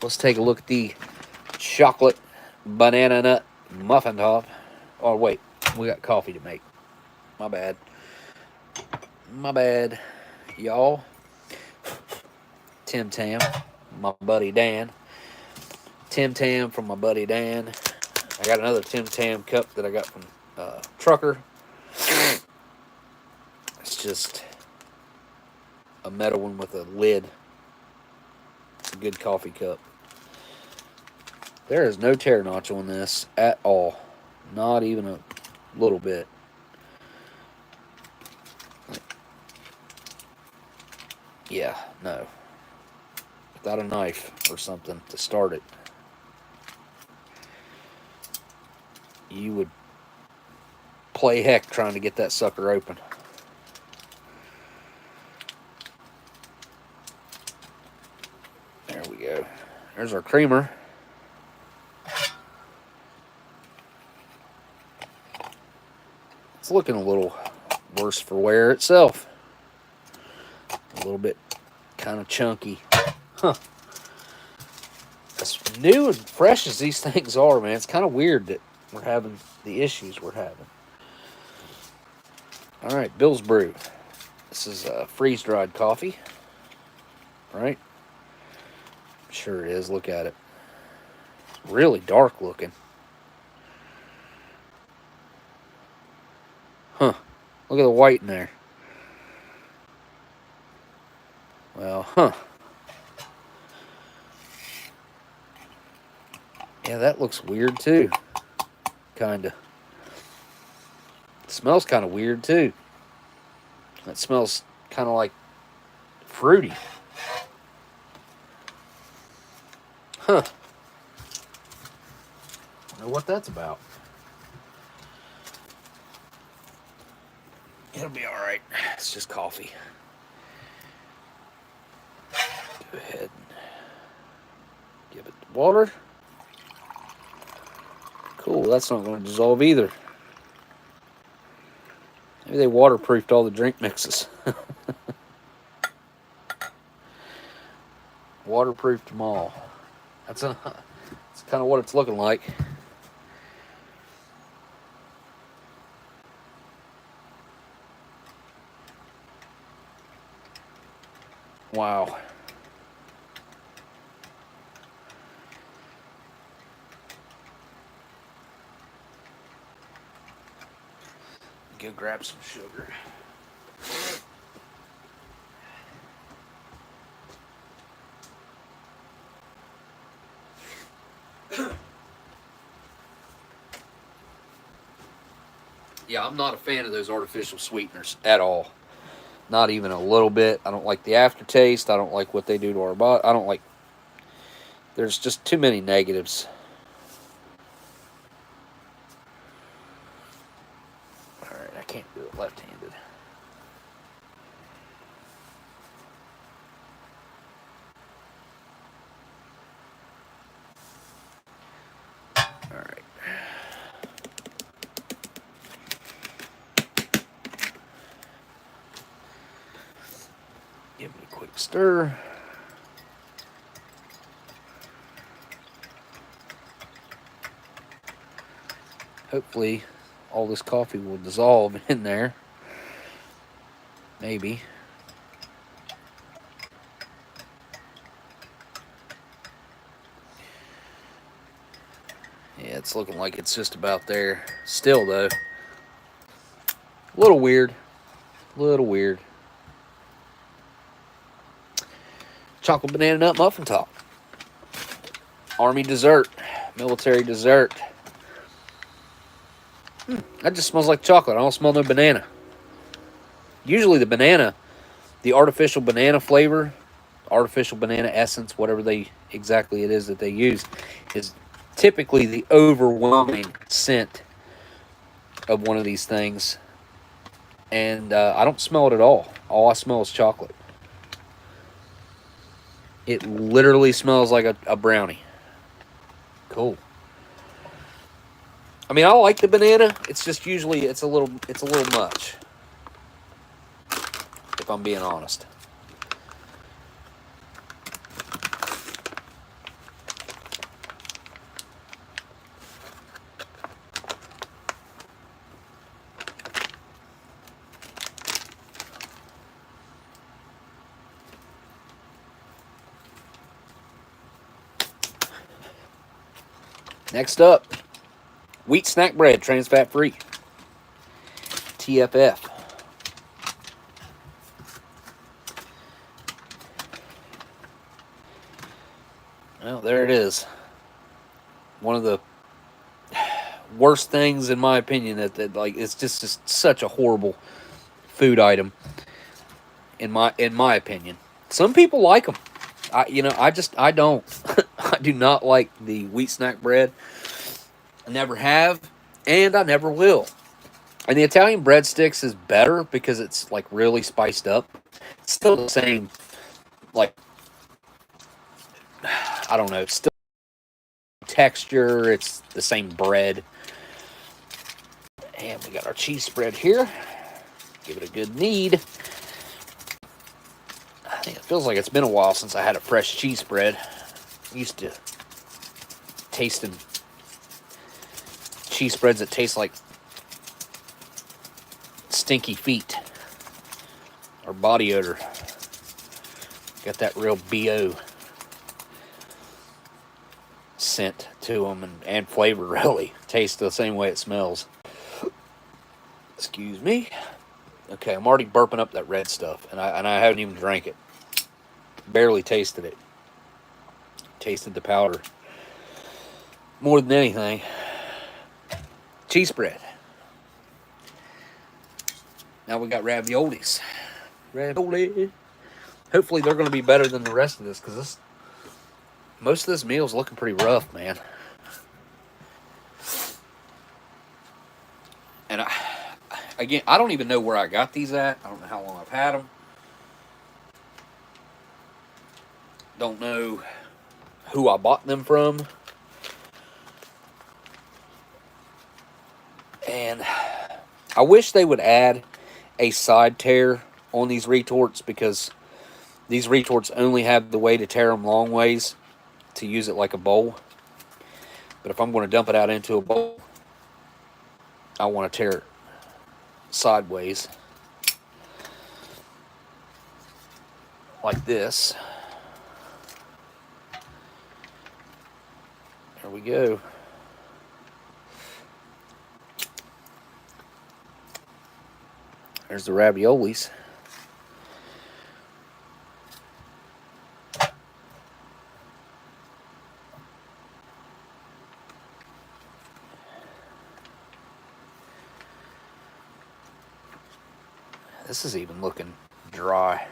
let's take a look at the chocolate banana nut muffin top. Oh wait, we got coffee to make. My bad. My bad, y'all. Tim Tam, my buddy Dan. Tim Tam from my buddy Dan. I got another Tim Tam cup that I got from Trucker. It's just a metal one with a lid. It's a good coffee cup. There is no tear notch on this at all. Not even a little bit. Yeah, no. Without a knife or something to start it, you would play heck trying to get that sucker open. There we go. There's our creamer. It's looking a little worse for wear itself. A little bit kind of chunky. Huh. As new and fresh as these things are, man, it's kind of weird that we're having the issues we're having. All right, Bill's Brew. This is freeze-dried coffee, right? Sure it is. Look at it. Really dark looking. Huh. Look at the white in there. Well, huh. Yeah, that looks weird too. Kinda. It smells kind of weird too. It smells kind of like fruity. Huh. I don't know what that's about. It'll be alright. It's just coffee. Go ahead and give it the water. Cool, that's not going to dissolve either. Maybe they waterproofed all the drink mixes. Waterproofed them all. That's kind of what it's looking like. Wow. Go grab some sugar. Yeah, I'm not a fan of those artificial sweeteners at all. Not even a little bit. I don't like the aftertaste. I don't like what they do to our body. I don't like... There's just too many negatives. Alright, I can't do it left-handed. Alright. Give it a quick stir. Hopefully, all this coffee will dissolve in there. Maybe. Yeah, it's looking like it's just about there. Still, though, a little weird. A little weird. Chocolate banana nut muffin top. Army dessert. Military dessert. That just smells like chocolate. I don't smell no banana. Usually the banana, the artificial banana flavor, artificial banana essence, whatever exactly it is that they use, is typically the overwhelming scent of one of these things. And I don't smell it at all. All I smell is chocolate. It literally smells like a brownie. Cool. I mean, I like the banana. It's just usually it's a little much, if I'm being honest. Next up, wheat snack bread, trans fat free. TFF. Well, there it is. One of the worst things, in my opinion, that like it's just such a horrible food item. In my opinion, some people like them. I don't. I do not like the wheat snack bread. I never have, and I never will. And the Italian breadsticks is better because it's like really spiced up. It's still the same, like, I don't know, it's still texture, it's the same bread. And we got our cheese spread here. Give it a good knead. I think it feels like it's been a while since I had a fresh cheese spread. I'm used to tasting cheese spreads that taste like stinky feet or body odor. Got that real BO scent to them and flavor, really. Tastes the same way it smells. Excuse me. Okay, I'm already burping up that red stuff, and I haven't even drank it. Barely tasted it. Tasted the powder. More than anything. Cheese spread. Now we got raviolis. Ravioli. Hopefully they're going to be better than the rest of this, because most of this meal is looking pretty rough, man. And again, I don't even know where I got these at. I don't know how long I've had them. Don't know who I bought them from. And I wish they would add a side tear on these retorts, because these retorts only have the way to tear them long ways to use it like a bowl. But if I'm going to dump it out into a bowl, I want to tear it sideways like this. There we go. There's the raviolis. This is even looking dry.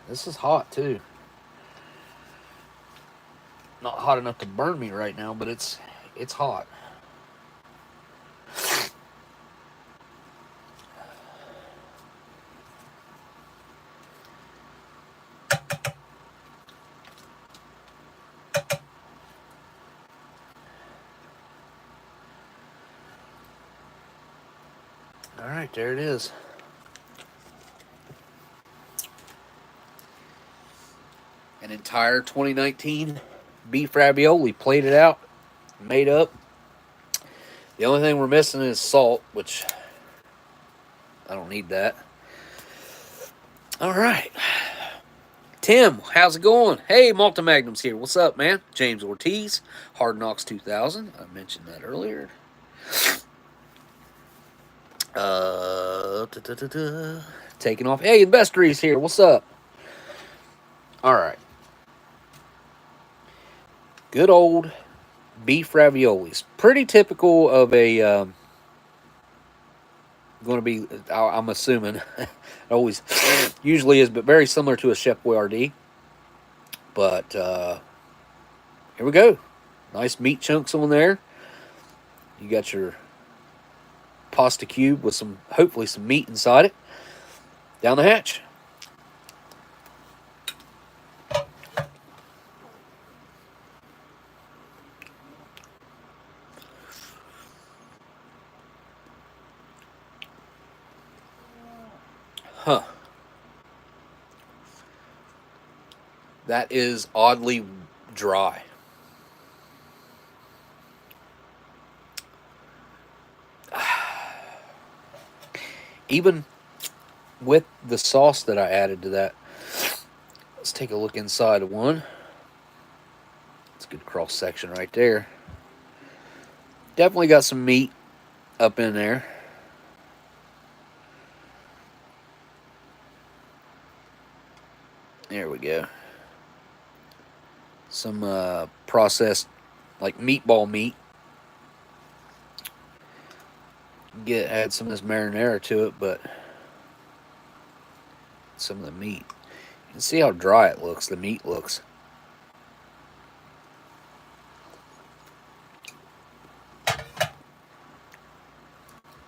This is hot too. Not hot enough to burn me right now, but it's hot. All right, there it is. An entire 2019 beef ravioli plated out, made up. The only thing we're missing is salt, which I don't need that. All right. Tim, how's it going? Hey, Multimagnum's here. What's up, man? James Ortiz, Hard Knocks 2000. I mentioned that earlier. Taking off. Hey, Investory's here. What's up? All right. Good old beef raviolis. Pretty typical of a, going to be, I'm assuming, always, usually is, but very similar to a Chef Boyardee. But, here we go. Nice meat chunks on there. You got your pasta cube with some, hopefully some meat inside it. Down the hatch. Huh. That is oddly dry. Even with the sauce that I added to that. Let's take a look inside of one. It's a good cross section right there. Definitely got some meat up in there. There we go. Some processed, like meatball meat. Add some of this marinara to it, but some of the meat. You can see how dry it looks, the meat looks.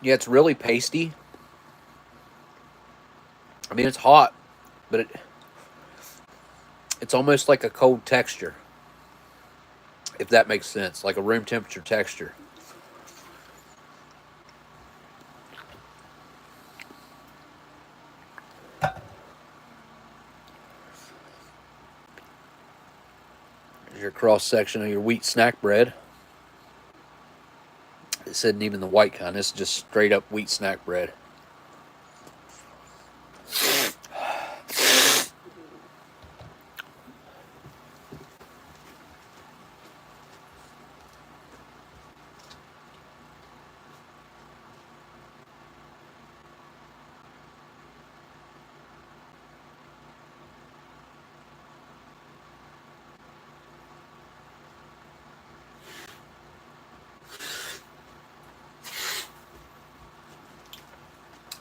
Yeah, it's really pasty. I mean, it's hot, but it's almost like a cold texture, if that makes sense, like a room temperature texture. Here's your cross section of your wheat snack bread. This isn't even the white kind. This is just straight up wheat snack bread.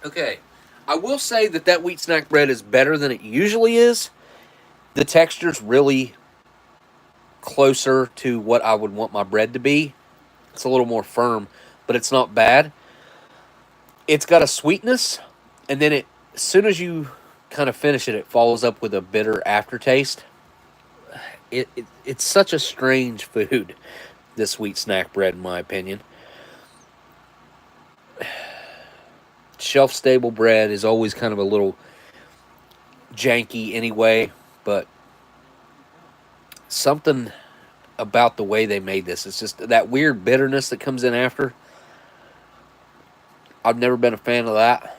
Okay, I will say that wheat snack bread is better than it usually is. The texture's really closer to what I would want my bread to be. It's a little more firm, but it's not bad. It's got a sweetness, and then as soon as you kind of finish it, it follows up with a bitter aftertaste. It's such a strange food, this wheat snack bread, in my opinion. Shelf-stable bread is always kind of a little janky anyway, but something about the way they made this, it's just that weird bitterness that comes in after. I've never been a fan of that.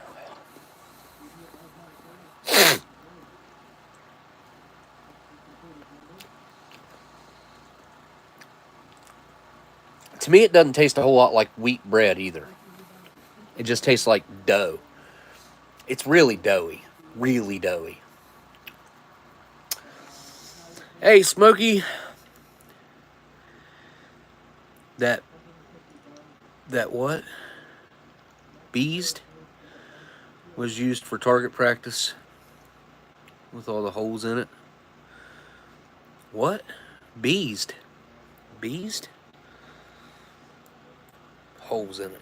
To me, it doesn't taste a whole lot like wheat bread either. It just tastes like dough. It's really doughy. Really doughy. Hey, Smokey. That what? Beezed was used for target practice with all the holes in it. What? Beezed? Beezed? Holes in it.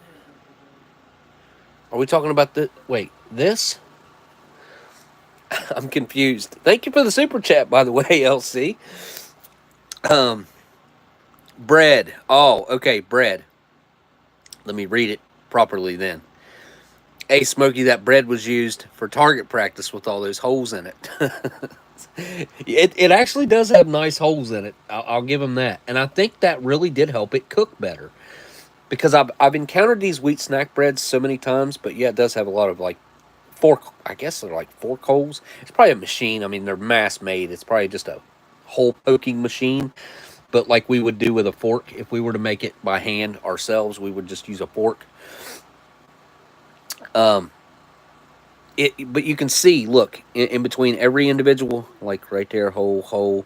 Are we talking about the... Wait, this? I'm confused. Thank you for the super chat, by the way, LC. Bread. Oh, okay, bread. Let me read it properly then. Hey, Smokey, that bread was used for target practice with all those holes in it. It actually does have nice holes in it. I'll give them that. And I think that really did help it cook better. Because I've encountered these wheat snack breads so many times, but yeah, it does have a lot of like fork. I guess they're like fork holes. It's probably a machine. I mean, they're mass made. It's probably just a hole poking machine. But like we would do with a fork, if we were to make it by hand ourselves, we would just use a fork. But you can see, look, in between every individual, like right there, hole.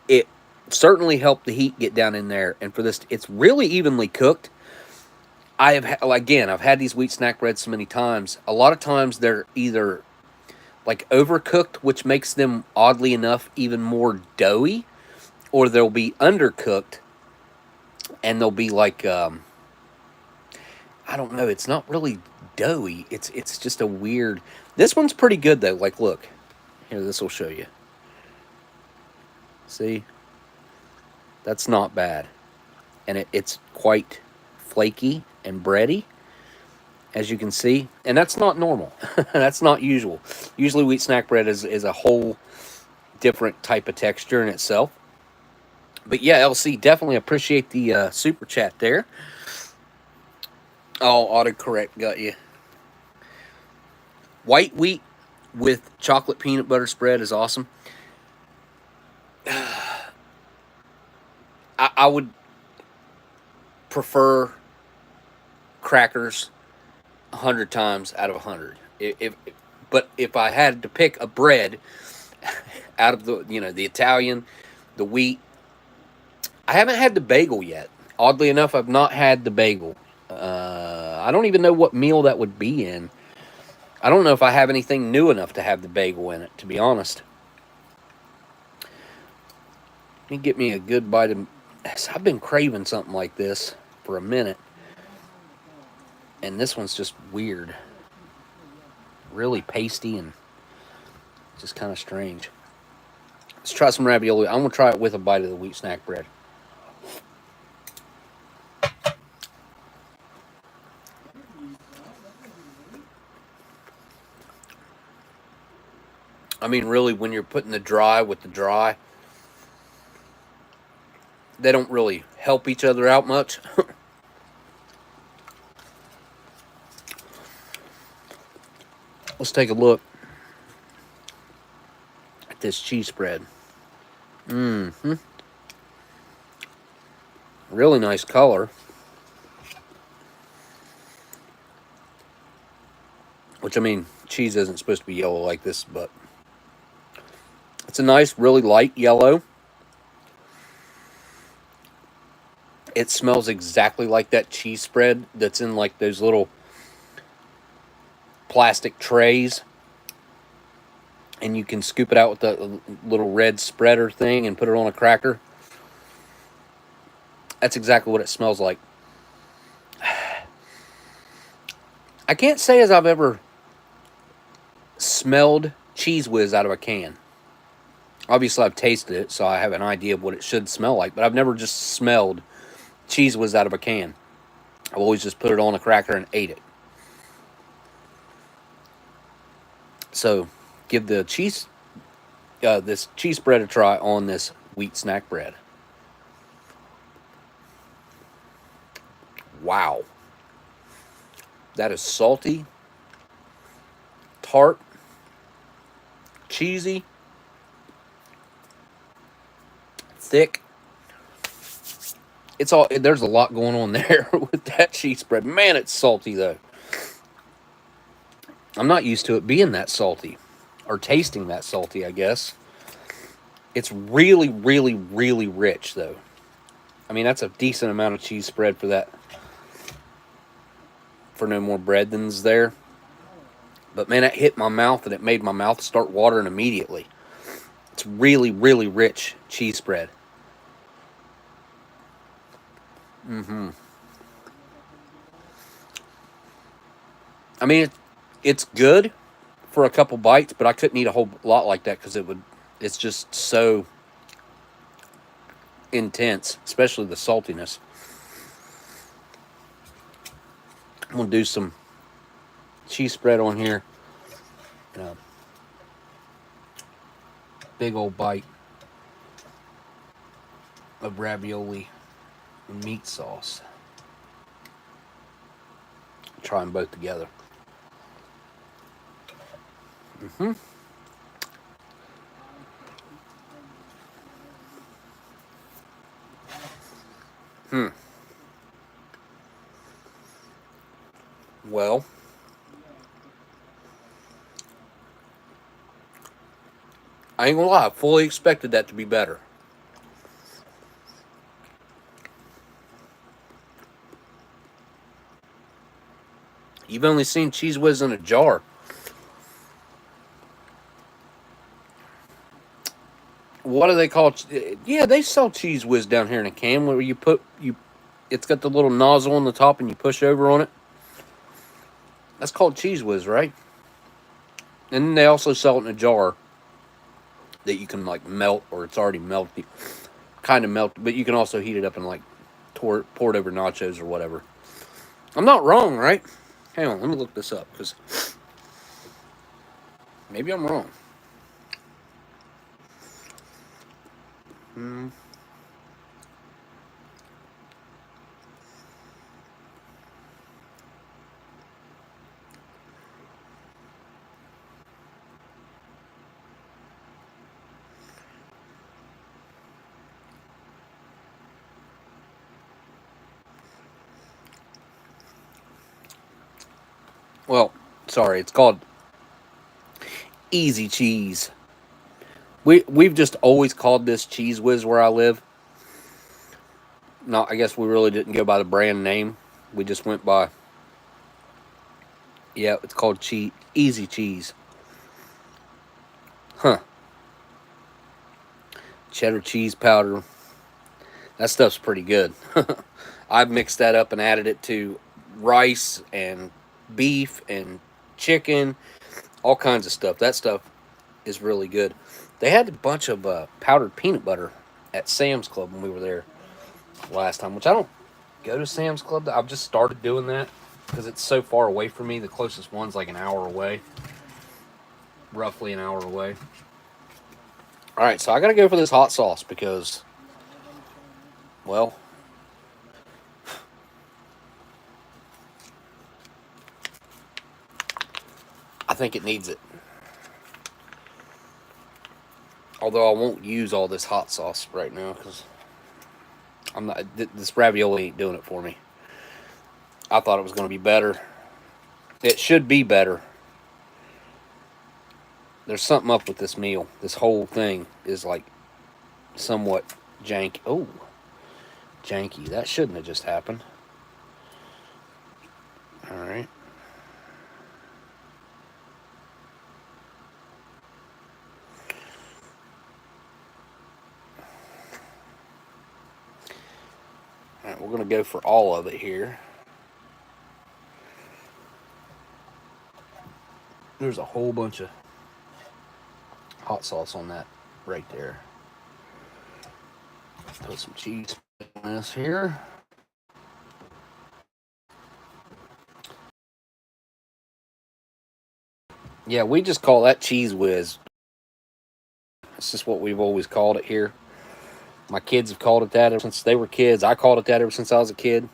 It certainly helped the heat get down in there, and for this, it's really evenly cooked. I've had these wheat snack breads so many times. A lot of times they're either like overcooked, which makes them oddly enough even more doughy, or they'll be undercooked and they'll be like I don't know, it's not really doughy. It's just a weird. This one's pretty good though. Like, look here, this will show you. See, that's not bad, and it's quite flaky and bready, as you can see, and that's not normal. That's not usual. Usually wheat snack bread is a whole different type of texture in itself. But yeah, LC, definitely appreciate the super chat there. Oh, autocorrect got you. White wheat with chocolate peanut butter spread is awesome. I would prefer crackers 100 times out of 100. But if I had to pick a bread out of the Italian, the wheat, I haven't had the bagel yet. Oddly enough, I've not had the bagel. I don't even know what meal that would be in. I don't know if I have anything new enough to have the bagel in it, to be honest. Let me get me a good bite of... I've been craving something like this for a minute. And this one's just weird. Really pasty and just kind of strange. Let's try some ravioli. I'm going to try it with a bite of the wheat snack bread. I mean, really, when you're putting the dry with the dry, they don't really help each other out much. Let's take a look at this cheese spread. Really nice color. Which, I mean, cheese isn't supposed to be yellow like this, but it's a nice, really light yellow. It smells exactly like that cheese spread that's in like those little plastic trays. And you can scoop it out with the little red spreader thing and put it on a cracker. That's exactly what it smells like. I can't say as I've ever smelled Cheese Whiz out of a can. Obviously, I've tasted it, so I have an idea of what it should smell like. But I've never just smelled Cheese Whiz out of a can. I've always just put it on a cracker and ate it. So, give the cheese, this cheese spread a try on this wheat snack bread. Wow. That is salty, tart, cheesy, thick. It's all, there's a lot going on there with that cheese spread. Man, it's salty though. I'm not used to it being that salty, or tasting that salty, I guess. It's really, really, really rich though. I mean, that's a decent amount of cheese spread for that. For no more bread than's there. But man, it hit my mouth and it made my mouth start watering immediately. It's really, really rich cheese spread. I mean, it's good for a couple bites, but I couldn't eat a whole lot like that because it's just so intense, especially the saltiness. I'm going to do some cheese spread on here. Big old bite of ravioli and meat sauce. Try them both together. Well, I ain't gonna lie, I fully expected that to be better. You've only seen Cheese Whiz in a jar. What do they call? Yeah, they sell Cheese Whiz down here in a can where it's got the little nozzle on the top and you push over on it. That's called Cheese Whiz, right? And then they also sell it in a jar that you can like melt, or it's already melted, kind of melted, but you can also heat it up and like pour it over nachos or whatever. I'm not wrong, right? Hang on, let me look this up because maybe I'm wrong. Well, sorry, it's called Easy Cheese. We've just always called this Cheese Whiz where I live. No, I guess we really didn't go by the brand name. We just went by, yeah, it's called Easy Cheese. Huh. Cheddar cheese powder. That stuff's pretty good. I've mixed that up and added it to rice and beef and chicken, all kinds of stuff. That stuff is really good. They had a bunch of powdered peanut butter at Sam's Club when we were there last time, which I don't go to Sam's Club. I've just started doing that because it's so far away from me. The closest one's like an hour away. roughly an hour away. All right, so I got to go for this hot sauce because, well, I think it needs it. Although I won't use all this hot sauce right now because I'm not. This ravioli ain't doing it for me. I thought it was going to be better. It should be better. There's something up with this meal. This whole thing is like somewhat janky. Oh, janky. That shouldn't have just happened. All right. All right, we're going to go for all of it here. There's a whole bunch of hot sauce on that right there. Put some cheese on this here. Yeah, we just call that cheese whiz. It's just what we've always called it here. My kids have called it that ever since they were kids. I called it that ever since I was a kid.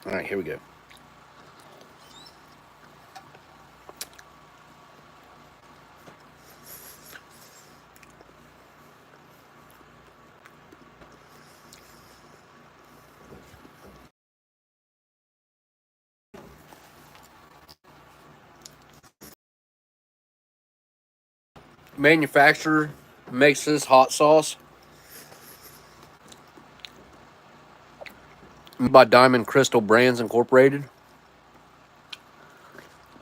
All right, here we go. Manufacturer makes this hot sauce by Diamond Crystal Brands Incorporated.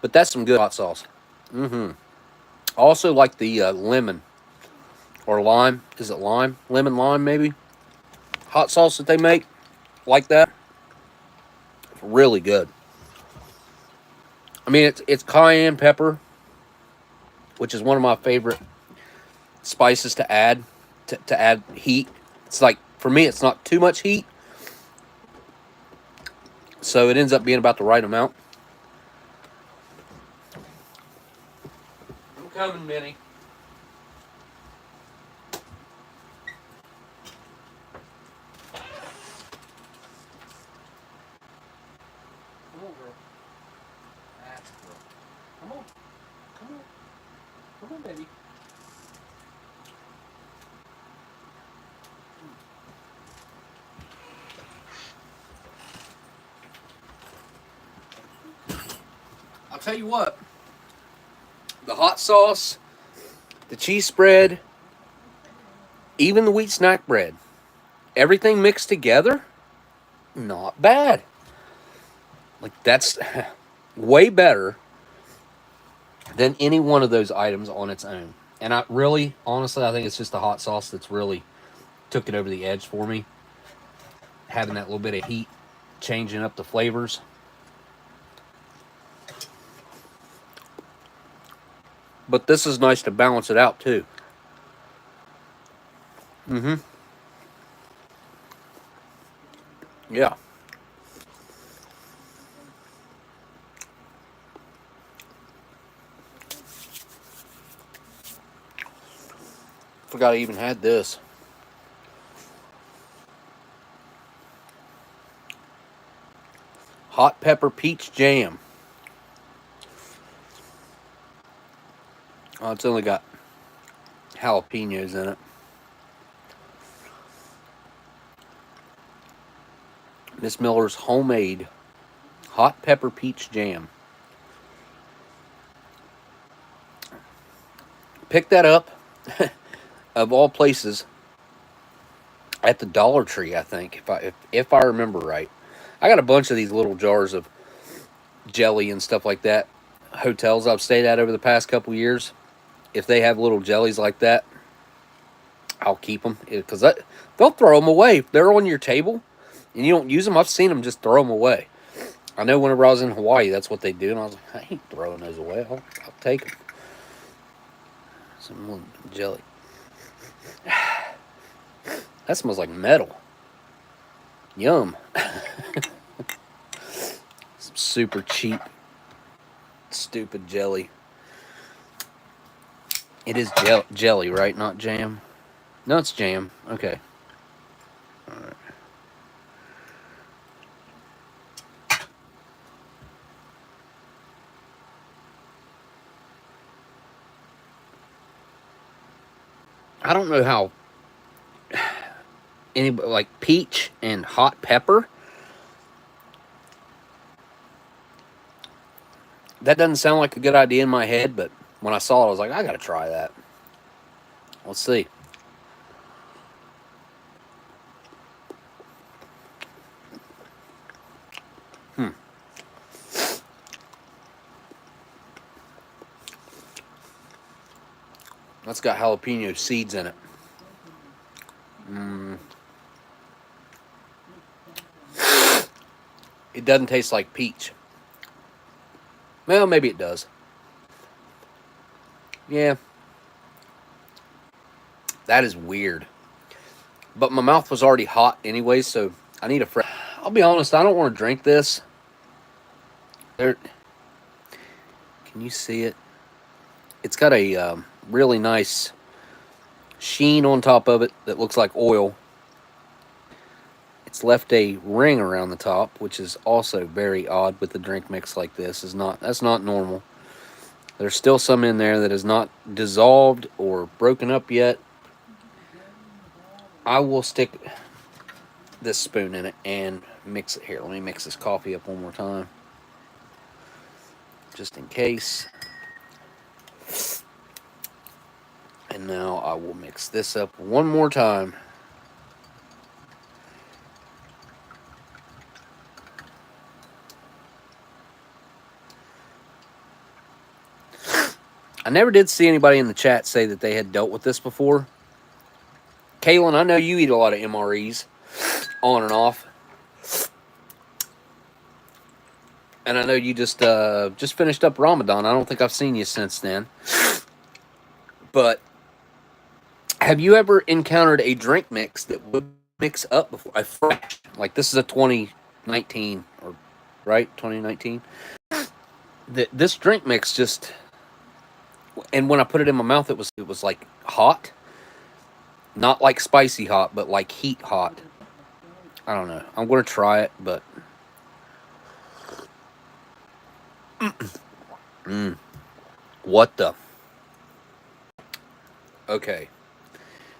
But that's some good hot sauce. Also like the lemon or lime. Is it lime? Lemon lime maybe? Hot sauce that they make like that. It's really good. I mean, it's cayenne pepper, which is one of my favorite spices to add to add heat. It's like, for me, it's not too much heat, so it ends up being about the right amount. I'm coming, Minnie. Come on, girl. That's girl. Come on. Come on. Come on, baby. I'll tell you what. The hot sauce, the cheese spread, even the wheat snack bread, everything mixed together, not bad. Like, that's way better than any one of those items on its own. And I really, honestly, I think it's just the hot sauce that's really took it over the edge for me. Having that little bit of heat, changing up the flavors. But this is nice to balance it out, too. Yeah. Forgot I even had this. Hot pepper peach jam. Oh, it's only got jalapenos in it. Miss Miller's homemade hot pepper peach jam. Pick that up, of all places, at the Dollar Tree, I think, if I remember right. I got a bunch of these little jars of jelly and stuff like that. Hotels I've stayed at over the past couple years, if they have little jellies like that, I'll keep them, because they'll throw them away. If they're on your table and you don't use them, I've seen them just throw them away. I know whenever I was in Hawaii, that's what they do, and I was like, I ain't throwing those away. I'll take them. Some jelly. That smells like metal. Yum. Some super cheap, stupid jelly. It is jelly, right? Not jam. No, it's jam. Okay. All right. I don't know how anybody like peach and hot pepper. That doesn't sound like a good idea in my head, but when I saw it, I was like, I gotta try that. Let's see. That's got jalapeno seeds in it. It doesn't taste like peach. Well, maybe it does. Yeah. That is weird. But my mouth was already hot anyway, so I need a fresh. I'll be honest, I don't want to drink this. There. Can you see it? It's got a really nice sheen on top of it that looks like oil. It's left a ring around the top, which is also very odd with the drink mix like this. That's not normal. There's still some in there that is not dissolved or broken up yet. I will stick this spoon in it and mix it here. Let me mix this coffee up one more time, just in case. And now I will mix this up one more time. I never did see anybody in the chat say that they had dealt with this before. Kaylin, I know you eat a lot of MREs on and off. And I know you just finished up Ramadan. I don't think I've seen you since then. But have you ever encountered a drink mix that would mix up before? A fresh, like this is a 2019, or right, 2019. This drink mix just, and when I put it in my mouth, it was like hot, not like spicy hot, but like heat hot. I don't know. I'm gonna try it, but what the? Okay.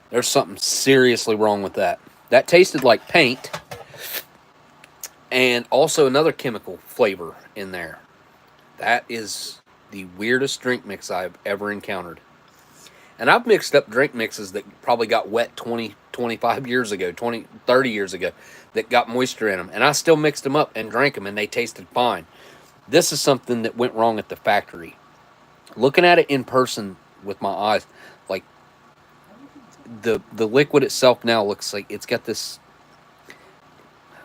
There's something seriously wrong with that. That tasted like paint and also another chemical flavor in there. That is the weirdest drink mix I've ever encountered. And I've mixed up drink mixes that probably got wet 20, 25 years ago, 20, 30 years ago, that got moisture in them. And I still mixed them up and drank them, and they tasted fine. This is something that went wrong at the factory. Looking at it in person with my eyes, like, the liquid itself now looks like it's got this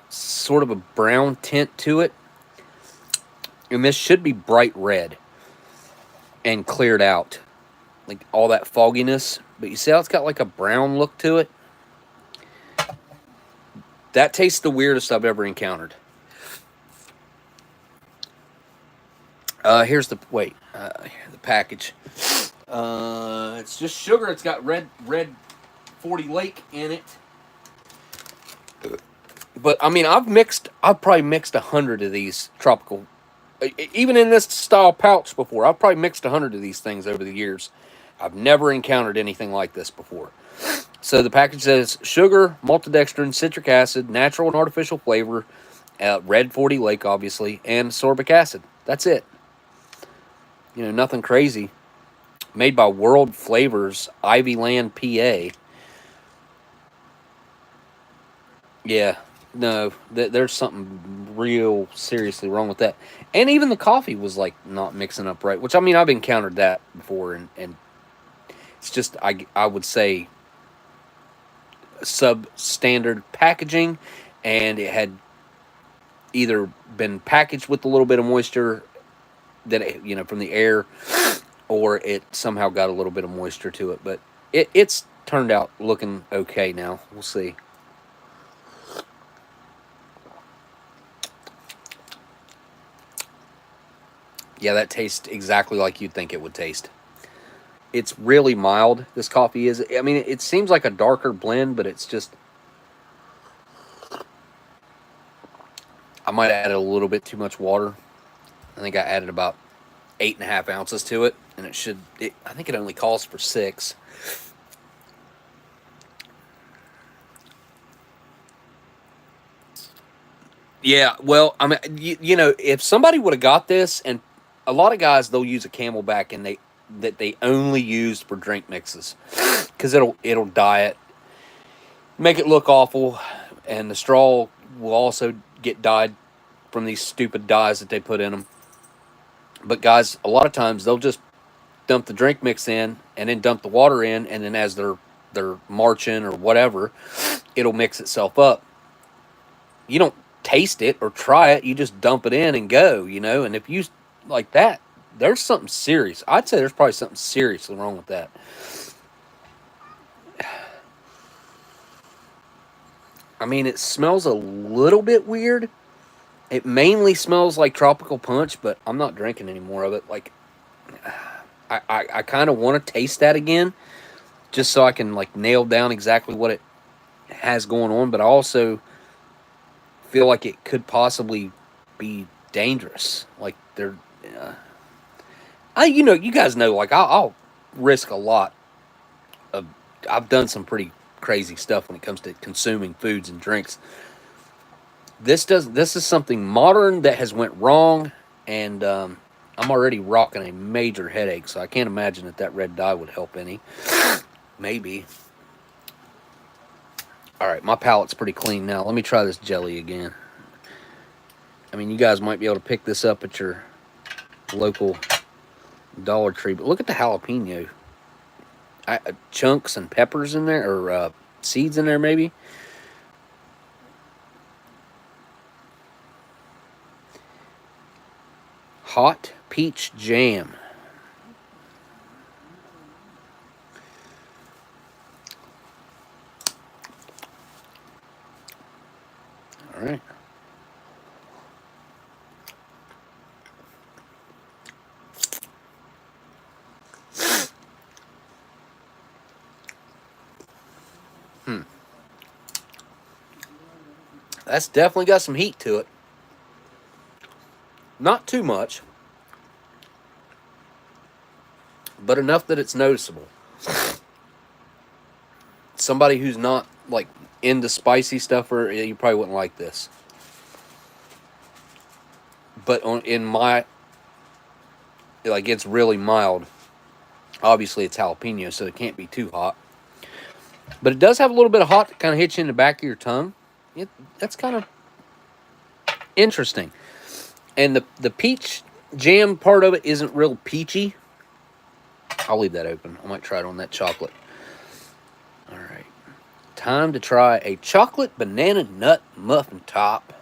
sort of a brown tint to it. And this should be bright red and cleared out. Like all that fogginess. But you see how it's got like a brown look to it? That tastes the weirdest I've ever encountered. Here's the the package. It's just sugar. It's got red 40 Lake in it. But I mean, I've probably mixed 100 of these tropical, even in this style pouch before. I've probably mixed 100 of these things over the years. I've never encountered anything like this before. So the package says sugar, maltodextrin, citric acid, natural and artificial flavor, red 40 Lake, obviously, and sorbic acid. That's it. You know, nothing crazy. Made by World Flavors, Ivyland, PA. Yeah, no, there's something real seriously wrong with that. And even the coffee was like not mixing up right, which I mean, I've encountered that before, and it's just, I would say, substandard packaging, and it had either been packaged with a little bit of moisture that from the air, or it somehow got a little bit of moisture to it. But it's turned out looking okay now. We'll see. Yeah, that tastes exactly like you'd think it would taste. It's really mild, this coffee is. I mean, it seems like a darker blend, but it's just... I might have added a little bit too much water. I think I added about 8.5 ounces to it, and I think it only calls for 6. Yeah, well, I mean, you know, if somebody would have got this, and a lot of guys, they'll use a Camelback, and they only use for drink mixes, because it'll dye it, make it look awful, and the straw will also get dyed from these stupid dyes that they put in them. But guys, a lot of times they'll just dump the drink mix in and then dump the water in, and then as they're marching or whatever, it'll mix itself up. You don't taste it or try it, you just dump it in and go, you know. And if you like that, there's something serious. I'd say there's probably something seriously wrong with that. I mean, it smells a little bit weird. It mainly smells like tropical punch, but I'm not drinking any more of it. Like, I kind of want to taste that again, just so I can like nail down exactly what it has going on. But I also feel like it could possibly be dangerous. Like you know, you guys know, like I'll risk a lot of. I've done some pretty crazy stuff when it comes to consuming foods and drinks. This is something modern that has went wrong, and I'm already rocking a major headache, so I can't imagine that red dye would help any. Maybe. All right, my palate's pretty clean now. Let me try this jelly again. I mean, you guys might be able to pick this up at your local Dollar Tree, but look at the jalapeno. Chunks and peppers in there, or seeds in there maybe. Hot peach jam. All right. That's definitely got some heat to it. Not too much, but enough that it's noticeable. Somebody who's not like into spicy stuff, or you probably wouldn't like this. But in my, like, it's really mild. Obviously, it's jalapeno, so it can't be too hot. But it does have a little bit of hot that kind of hits you in the back of your tongue. That's kind of interesting. And the peach jam part of it isn't real peachy. I'll leave that open. I might try it on that chocolate. All right. Time to try a chocolate banana nut muffin top.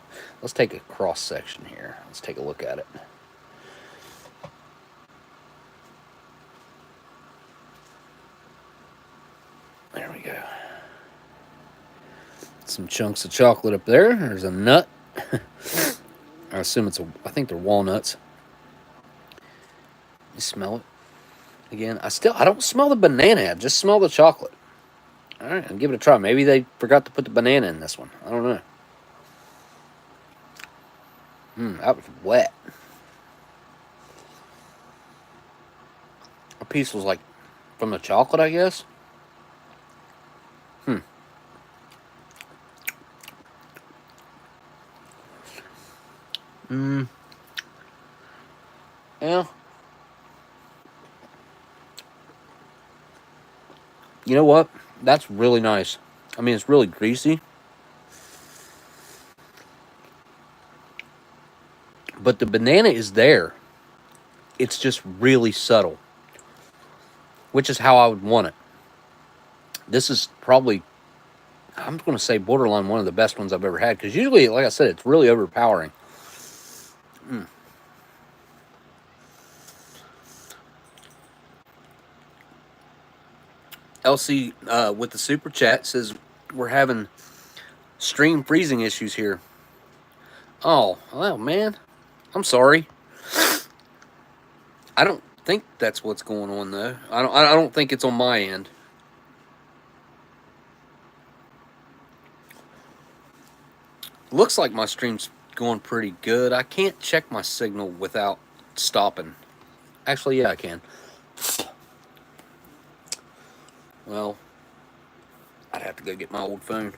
Let's take a cross section here. Let's take a look at it. There we go. Some chunks of chocolate up there. There's a nut. I assume I think they're walnuts. You smell it? Again, I don't smell the banana. I just smell the chocolate. All right, I'll give it a try. Maybe they forgot to put the banana in this one. I don't know. That was wet. A piece was like from the chocolate, I guess. Yeah. You know what? That's really nice. I mean, it's really greasy. But the banana is there. It's just really subtle. Which is how I would want it. This is probably, I'm going to say, borderline one of the best ones I've ever had. Because usually, like I said, it's really overpowering. LC with the super chat says we're having stream freezing issues here. Oh, well, man, I'm sorry. think that's what's going on though. I don't think it's on my end. Looks like my stream's going pretty good. I can't check my signal without stopping. Actually, yeah, I can. Well, I'd have to go get my old phone.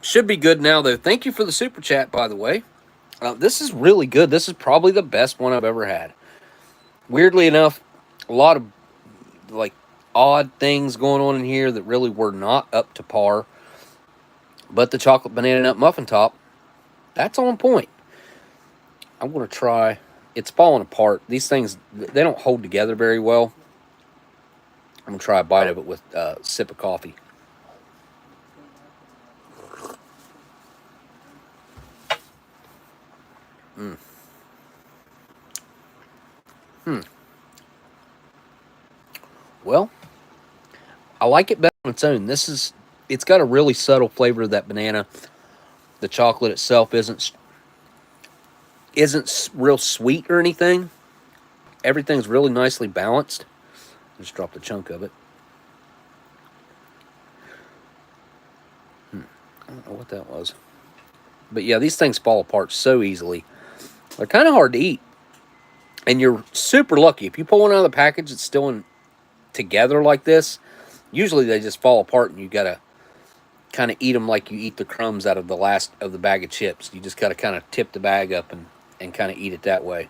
Should be good now, though. Thank you for the super chat, by the way. This is really good. This is probably the best one I've ever had. Weirdly enough, a lot of like odd things going on in here that really were not up to par. But the chocolate banana nut muffin top, that's on point. I'm going to try. It's falling apart. These things, they don't hold together very well. I'm going to try a bite of it with a sip of coffee. Well, I like it better on its own. It's got a really subtle flavor of that banana. The chocolate itself isn't real sweet or anything. Everything's really nicely balanced. Just dropped a chunk of it. I don't know what that was. But yeah, these things fall apart so easily. They're kind of hard to eat. And you're super lucky. If you pull one out of the package that's still together like this, usually they just fall apart and you got to kind of eat them like you eat the crumbs out of the last of the bag of chips. You just got to kind of tip the bag up and kind of eat it that way.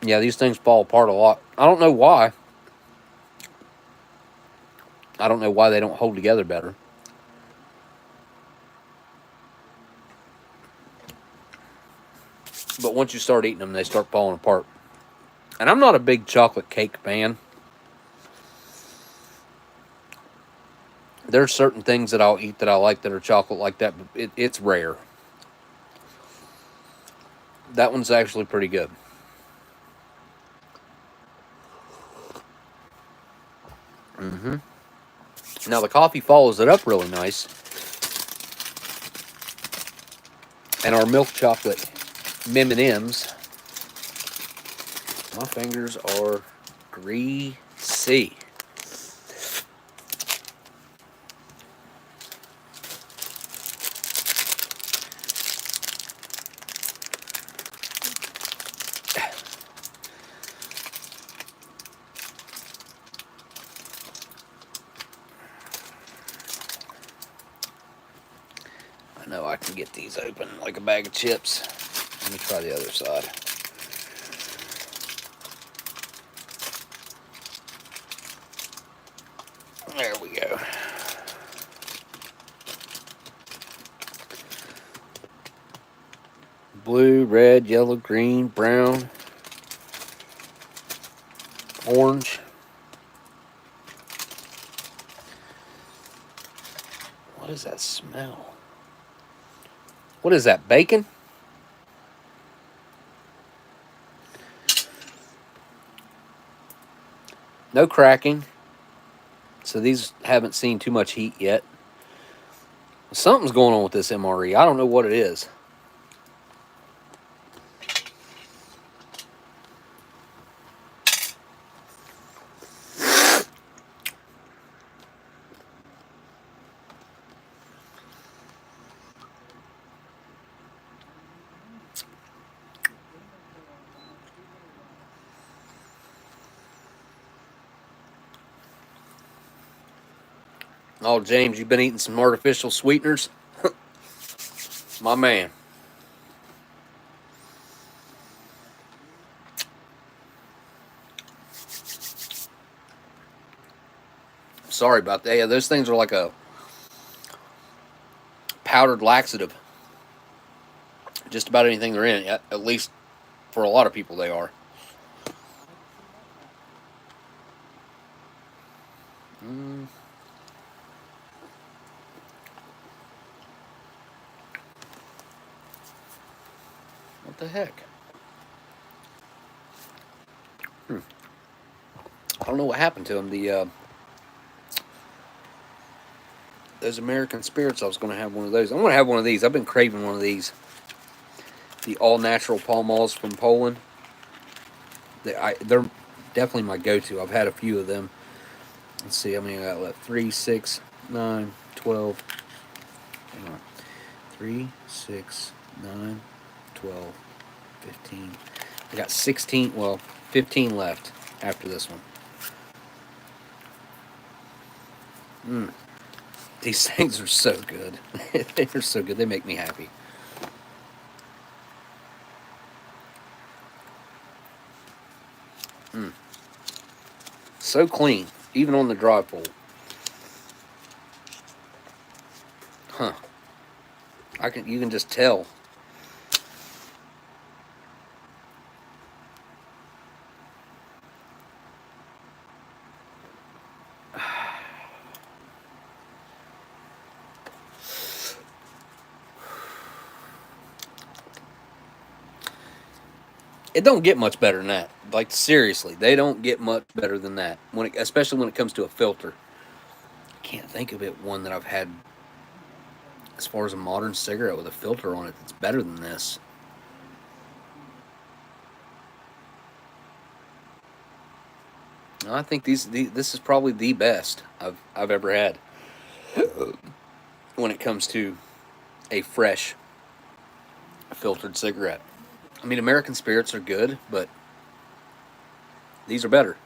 Yeah, these things fall apart a lot. I don't know why. I don't know why they don't hold together better. But once you start eating them, they start falling apart. And I'm not a big chocolate cake fan. There's certain things that I'll eat that I like that are chocolate like that, but it's rare. That one's actually pretty good. Now the coffee follows it up really nice. And our milk chocolate M&Ms. My fingers are greasy. I know I can get these open like a bag of chips. Let me try the other side. There we go. Blue, red, yellow, green, brown, orange. What is that smell? What is that, bacon? No cracking. So these haven't seen too much heat yet. Something's going on with this MRE. I don't know what it is. Oh, James, you've been eating some artificial sweeteners? My man. Sorry about that. Yeah, those things are like a powdered laxative. Just about anything they're in, at least for a lot of people they are. What the heck? I don't know what happened to them. Those American Spirits, I was going to have one of those. I'm going to have one of these. I've been craving one of these the all-natural Pall Malls from Poland. They're definitely my go-to. I've had a few of them. Let's see how many I got left. 3, 6, 9, 12. Hang on. 3, 6, 9, 12, 15. I got 16, well, 15 left after this one. These things are so good. They're so good. They make me happy. So clean, even on the dry pull. Huh. You can just tell. It don't get much better than that. Like, seriously, they don't get much better than that. Especially when it comes to a filter. I can't think of one that I've had as far as a modern cigarette with a filter on it that's better than this. I think this is probably the best I've ever had when it comes to a fresh filtered cigarette. I mean, American Spirits are good, but these are better.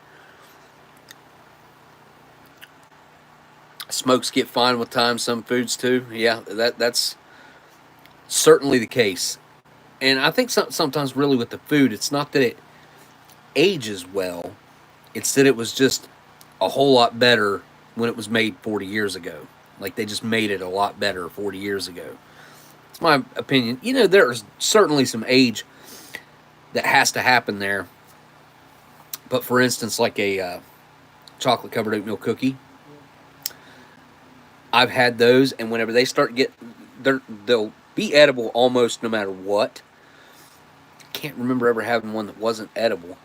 Smokes get fine with time, some foods too. Yeah, that's certainly the case. And I think sometimes really with the food, it's not that it ages well, it's that it was just a whole lot better when it was made 40 years ago. Like, they just made it a lot better 40 years ago. It's my opinion. You know, there's certainly some age that has to happen there. But for instance, like a chocolate covered oatmeal cookie, I've had those, and whenever they start they'll be edible almost no matter what. Can't remember ever having one that wasn't edible.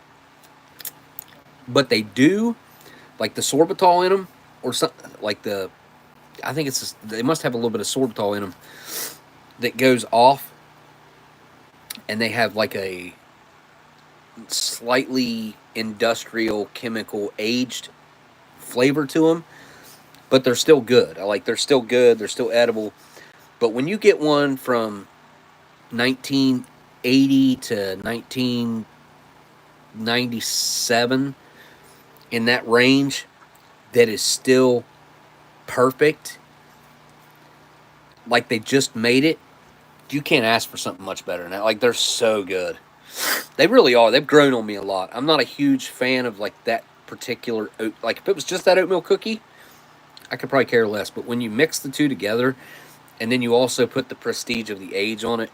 But they do, like the sorbitol in them, or something like I think they must have a little bit of sorbitol in them that goes off, and they have like a slightly industrial chemical aged flavor to them, but they're still good. They're still good, they're still edible. But when you get one from 1980 to 1997, in that range, that is still perfect, like they just made it, you can't ask for something much better than that. Like, they're so good. They really are. They've grown on me a lot. I'm not a huge fan of like that particular like, if it was just that oatmeal cookie, I could probably care less. But when you mix the two together, and then you also put the prestige of the age on it,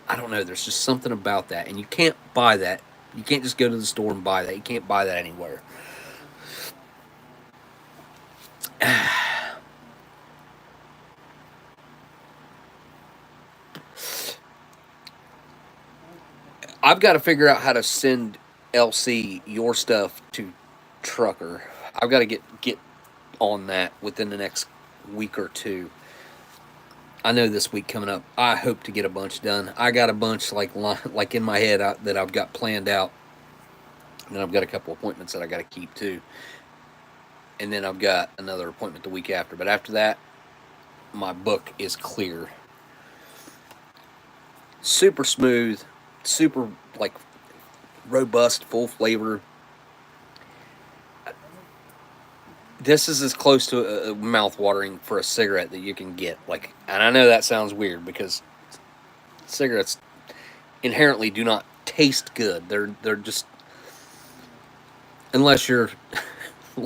I don't know. There's just something about that, and you can't buy that. You can't just go to the store and buy that. You can't buy that anywhere. I've got to figure out how to send LC your stuff to Trucker. I've got to get on that within the next week or two. I know this week coming up, I hope to get a bunch done. I got a bunch like in my head that I've got planned out. And then I've got a couple appointments that I got to keep too. And then I've got another appointment the week after. But after that, my book is clear. Super smooth, super like robust, full flavor. This is as close to a mouth-watering for a cigarette that you can get. Like, and I know that sounds weird because cigarettes inherently do not taste good. They're just, unless you're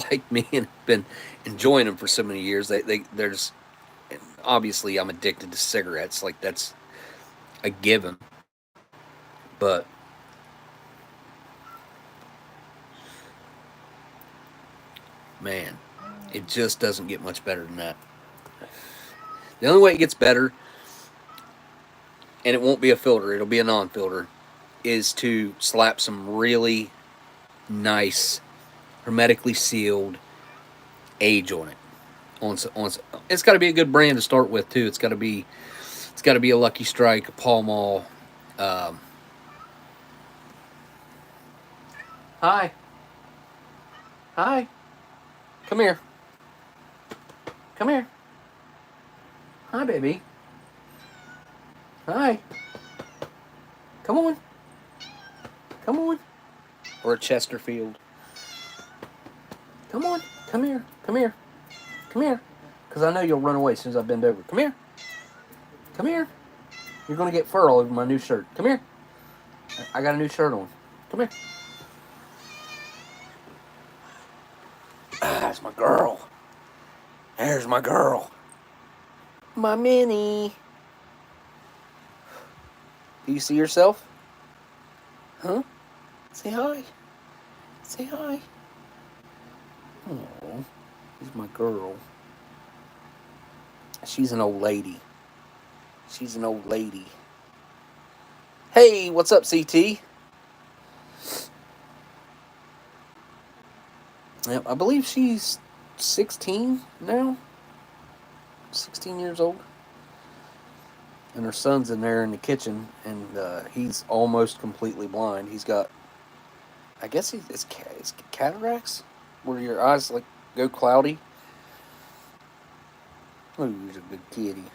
like me and been enjoying them for so many years, they're just, obviously I'm addicted to cigarettes. Like, that's a given. But man, it just doesn't get much better than that. The only way it gets better, and it won't be a filter, it'll be a non-filter, is to slap some really nice, hermetically sealed age on it. It's got to be a good brand to start with too. It's got to be a Lucky Strike, a Pall Mall, Um, Hi. Hi. Come here. Come here. Hi, baby. Hi. Come on. Come on. Or a Chesterfield. Come on. Come here. Come here. Come here. Because I know you'll run away as soon as I bend over. Come here. Come here. You're going to get fur all over my new shirt. Come here. I got a new shirt on. Come here. Ah, that's my girl. There's my girl. My Minnie. Do you see yourself? Huh? Say hi. Say hi. Oh, she's my girl. She's an old lady. She's an old lady. Hey, what's up, CT? I believe she's 16 now. 16 years old. And her son's in there in the kitchen, and he's almost completely blind. He's got, I guess it's cataracts, where your eyes like go cloudy. Oh, she's a good kitty.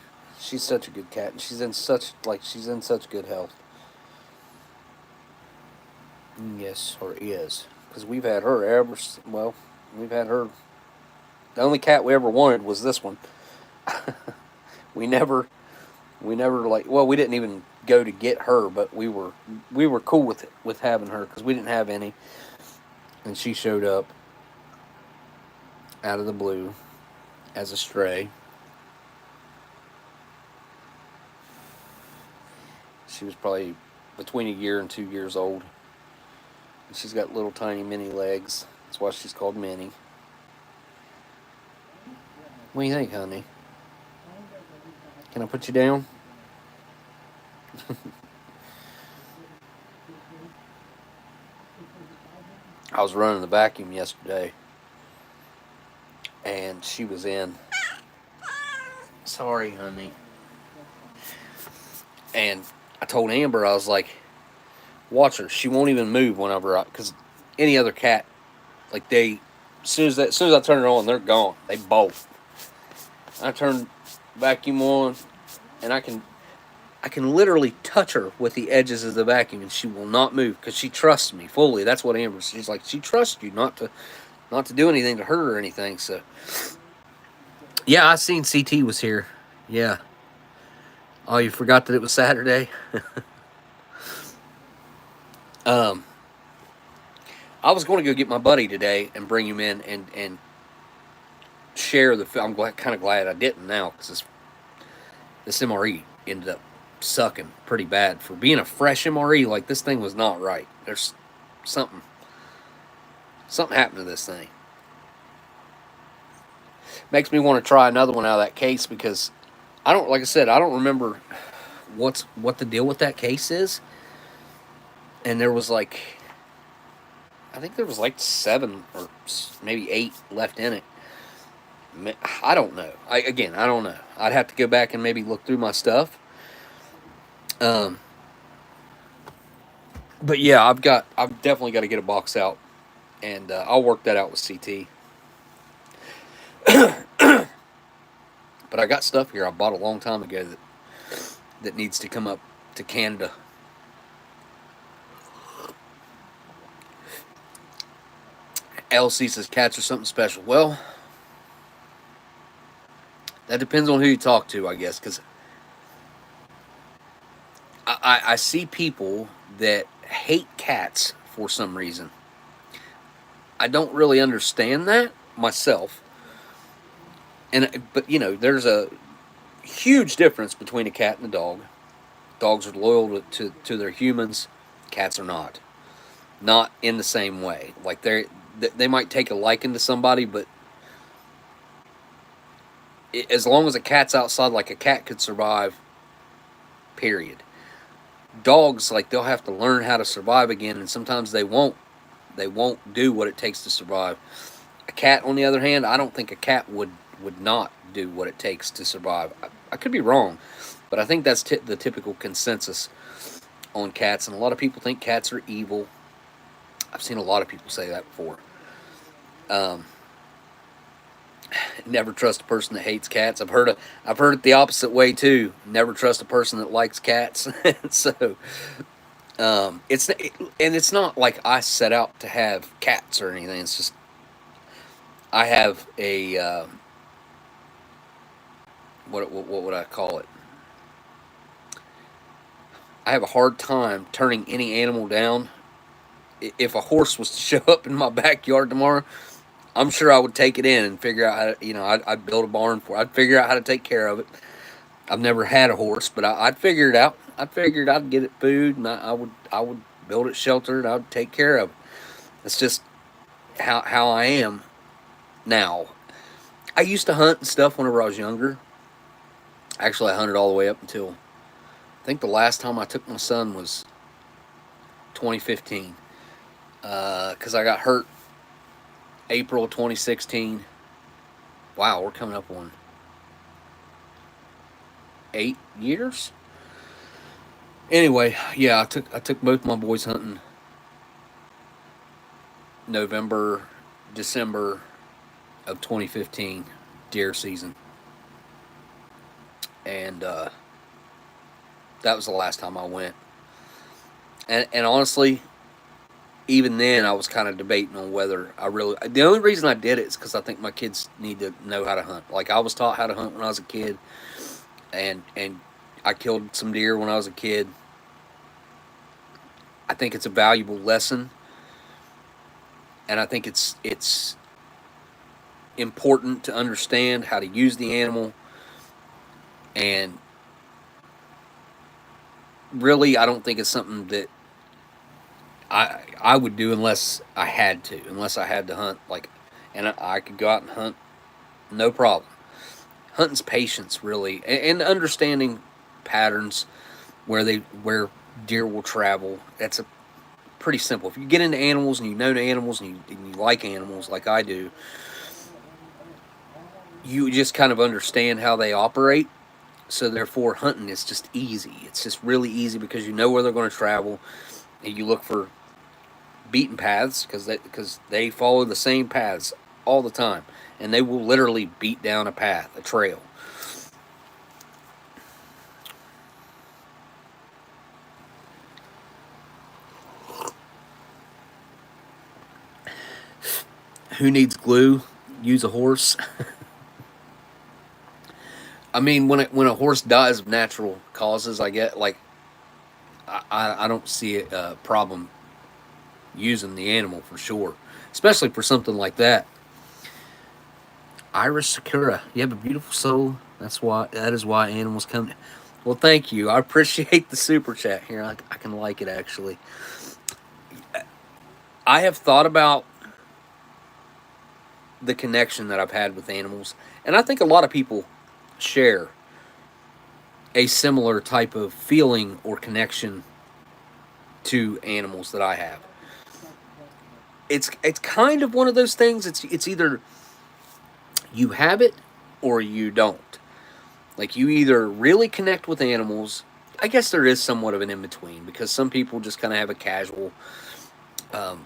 She's such a good cat, and she's in such good health. Yes, or is, because we've had her we've had her. The only cat we ever wanted was this one. we never we didn't even go to get her, but we were cool with having her because we didn't have any, and she showed up out of the blue as a stray. She was probably between a year and 2 years old. And she's got little tiny mini legs. That's why she's called Minnie. What do you think, honey? Can I put you down? I was running the vacuum yesterday, and she was in. Sorry, honey. And I told Amber, I was like, watch her. She won't even move whenever because any other cat, like as soon as I turn it on, they're gone. They bolt. I turn vacuum on, and I can literally touch her with the edges of the vacuum, and she will not move because she trusts me fully. That's what Amber. She's like, she trusts you not to do anything to her or anything. So, yeah, I seen CT was here. Yeah. Oh, you forgot that it was Saturday? I was going to go get my buddy today and bring him in and share the film. I'm kind of glad I didn't now because this MRE ended up sucking pretty bad. For being a fresh MRE, like, this thing was not right. There's something happened to this thing. Makes me want to try another one out of that case because like I said, I don't remember what the deal with that case is. And there was like, I think there was like 7 or maybe 8 left in it. I don't know. I don't know. I'd have to go back and maybe look through my stuff. But yeah, I've definitely got to get a box out, and I'll work that out with CT. But I got stuff here I bought a long time ago that needs to come up to Canada. LC says cats are something special. Well, that depends on who you talk to, I guess, because I see people that hate cats for some reason. I don't really understand that myself. But there's a huge difference between a cat and a dog. Dogs are loyal to their humans. Cats are not. Not in the same way. Like they might take a liking to somebody, but as long as a cat's outside, like, a cat could survive, period. Dogs, like, they'll have to learn how to survive again, and sometimes they won't do what it takes to survive. A cat, on the other hand, I don't think a cat would not do what it takes to survive. I could be wrong, but I think that's the typical consensus on cats, and a lot of people think cats are evil. I've seen a lot of people say that before. Um, Never trust a person that hates cats. I've heard it the opposite way too. Never trust a person that likes cats. So it's not like I set out to have cats or anything. It's just I have a what would I call it? I have a hard time turning any animal down. If a horse was to show up in my backyard tomorrow, I'm sure I would take it in and figure out how to, I'd build a barn for it. I'd figure out how to take care of it. I've never had a horse, but I'd figure it out. I figured I'd get it food, and I would build it shelter, and I'd take care of it. It's just how I am now. I used to hunt and stuff whenever I was younger. Actually, I hunted all the way up until I think the last time I took my son was 2015, because I got hurt April 2016. Wow, we're coming up on 8 years. Anyway, yeah, I took both my boys hunting November, December of 2015, deer season, and that was the last time I went. And honestly, even then, I was kind of debating on whether I really. The only reason I did it is because I think my kids need to know how to hunt. Like, I was taught how to hunt when I was a kid, and I killed some deer when I was a kid. I think it's a valuable lesson, and I think it's important to understand how to use the animal. And really, I don't think it's something that I would do unless I had to, unless I had to hunt. Like, and I could go out and hunt, no problem. Hunting's patience, really, and understanding patterns where deer will travel. That's a pretty simple. If you get into animals and you know the animals and you like animals like I do, you just kind of understand how they operate. So therefore, hunting is just easy. It's just really easy because you know where they're going to travel, and you look for beaten paths because they follow the same paths all the time, and they will literally beat down a path, a trail. Who needs glue? Use a horse. I mean, when a horse dies of natural causes, I get like I don't see a problem using the animal for sure, especially for something like that. Iris Sakura, you have a beautiful soul. That is why animals come. Well, thank you. I appreciate the super chat here. I can like it actually. I have thought about the connection that I've had with animals, and I think a lot of people share a similar type of feeling or connection to animals that I have. It's kind of one of those things. It's either you have it or you don't. Like, you either really connect with animals. I guess there is somewhat of an in between because some people just kind of have a casual, um,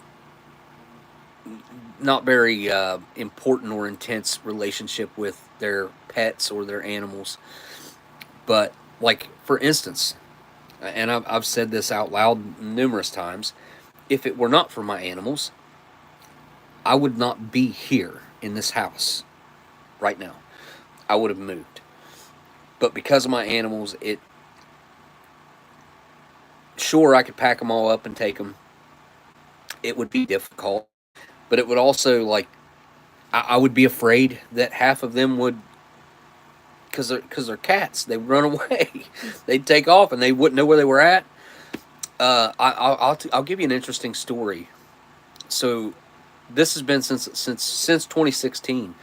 not very important or intense relationship with their pets or their animals. But, like, for instance, and I've said this out loud numerous times, if it were not for my animals, I would not be here in this house right now. I would have moved. But because of my animals, sure, I could pack them all up and take them. It would be difficult, but it would also, like, I would be afraid that half of them would, because they're cats, they would run away. They'd take off and they wouldn't know where they were at. I'll give you an interesting story. So this has been since 2016.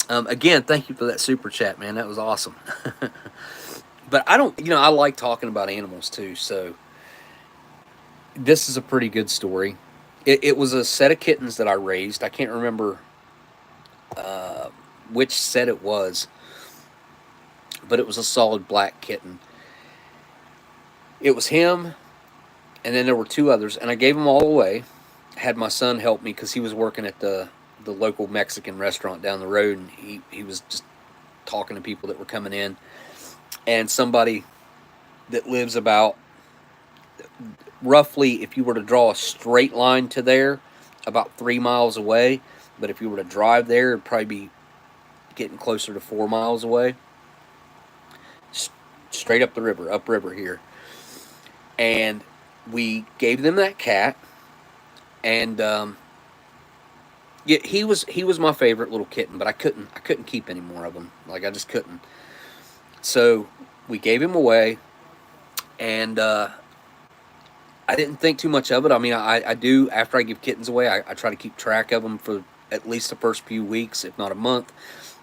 Again, thank you for that super chat, man. That was awesome. But I don't, I like talking about animals too. So this is a pretty good story. It was a set of kittens that I raised. I can't remember which set it was, but it was a solid black kitten. It was him and then there were 2 others, and I gave them all away. Had my son help me because he was working at the local Mexican restaurant down the road, and he was just talking to people that were coming in, and somebody that lives about, roughly, if you were to draw a straight line to there, about 3 miles away, but if you were to drive there, it'd probably be getting closer to 4 miles away, straight up the river, upriver here. And we gave them that cat, and yeah, he was my favorite little kitten, but I couldn't keep any more of them. Like, I just couldn't. So we gave him away, and I didn't think too much of it. I mean, I do, after I give kittens away, I try to keep track of them for at least the first few weeks, if not a month,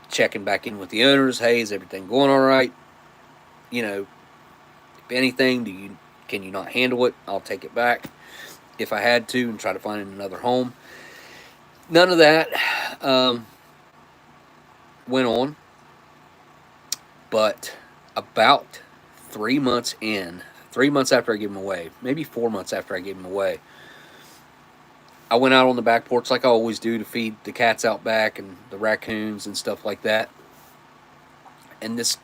checking back in with the owners. Hey, is everything going all right? You know, if anything, can you not handle it? I'll take it back if I had to and try to find another home. None of that went on, but about 3 months in, 3 months after I gave him away, maybe 4 months after I gave him away, I went out on the back porch like I always do to feed the cats out back and the raccoons and stuff like that. And this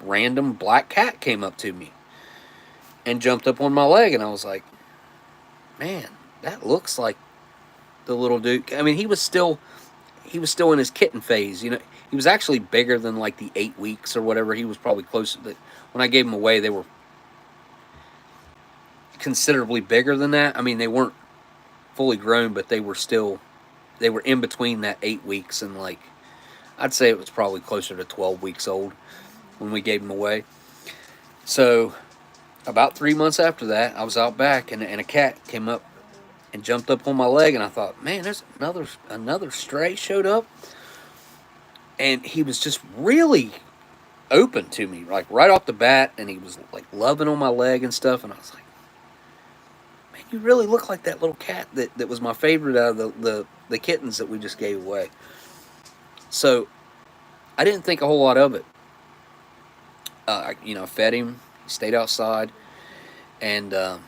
random black cat came up to me and jumped up on my leg, and I was like, man, that looks like the little dude. I mean, he was still in his kitten phase. You know, he was actually bigger than like the 8 weeks or whatever. He was probably closer. When I gave him away, they were considerably bigger than that. I mean, they weren't fully grown, but they were in between that 8 weeks and, like, I'd say it was probably closer to 12 weeks old when we gave him away. So about 3 months after that, I was out back, and a cat came up and jumped up on my leg, and I thought, man, there's another stray showed up, and he was just really open to me, like right off the bat, and he was like loving on my leg and stuff, and I was like, man, you really look like that little cat that was my favorite out of the kittens that we just gave away. So I didn't think a whole lot of it. Fed him, he stayed outside, and then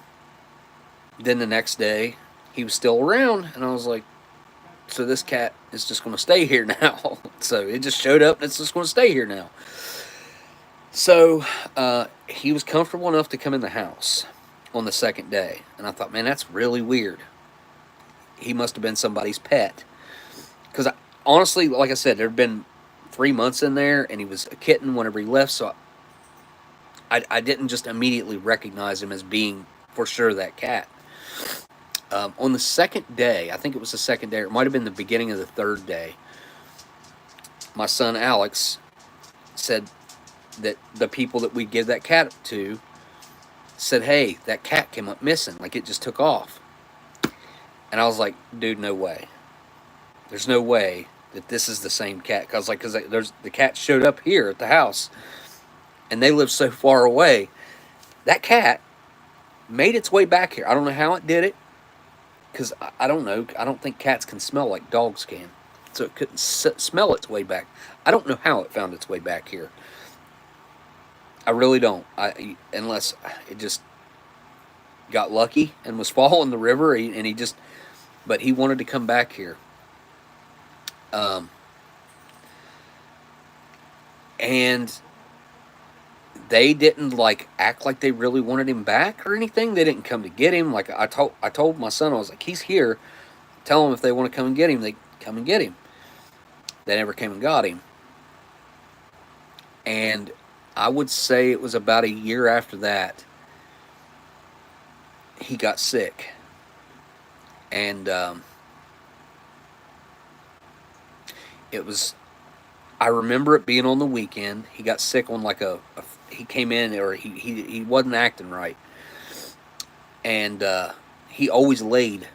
the next day he was still around, and I was like, so this cat is just going to stay here now. So it just showed up, and it's just going to stay here now. So he was comfortable enough to come in the house on the second day, and I thought, man, that's really weird. He must have been somebody's pet, because honestly, like I said, there had been 3 months in there, and he was a kitten whenever he left, so I didn't just immediately recognize him as being for sure that cat. On the second day, I think it was the second day, or it might have been the beginning of the third day, my son Alex said that the people that we give that cat to said, hey, that cat came up missing, like it just took off. And I was like, dude, no way. There's no way that this is the same cat. Because the cat showed up here at the house, and they live so far away. That cat made its way back here. I don't know how it did it, because I don't know. I don't think cats can smell like dogs can. So it couldn't smell its way back. I don't know how it found its way back here. I really don't. Unless it just got lucky and was following the river, but he wanted to come back here. And they didn't like act like they really wanted him back or anything. They didn't come to get him. Like I told my son, I was like, he's here. Tell them if they want to come and get him, they come and get him. They never came and got him. And I would say it was about a year after that he got sick. And I remember it being on the weekend. He got sick on he came in, or he wasn't acting right. And he always laid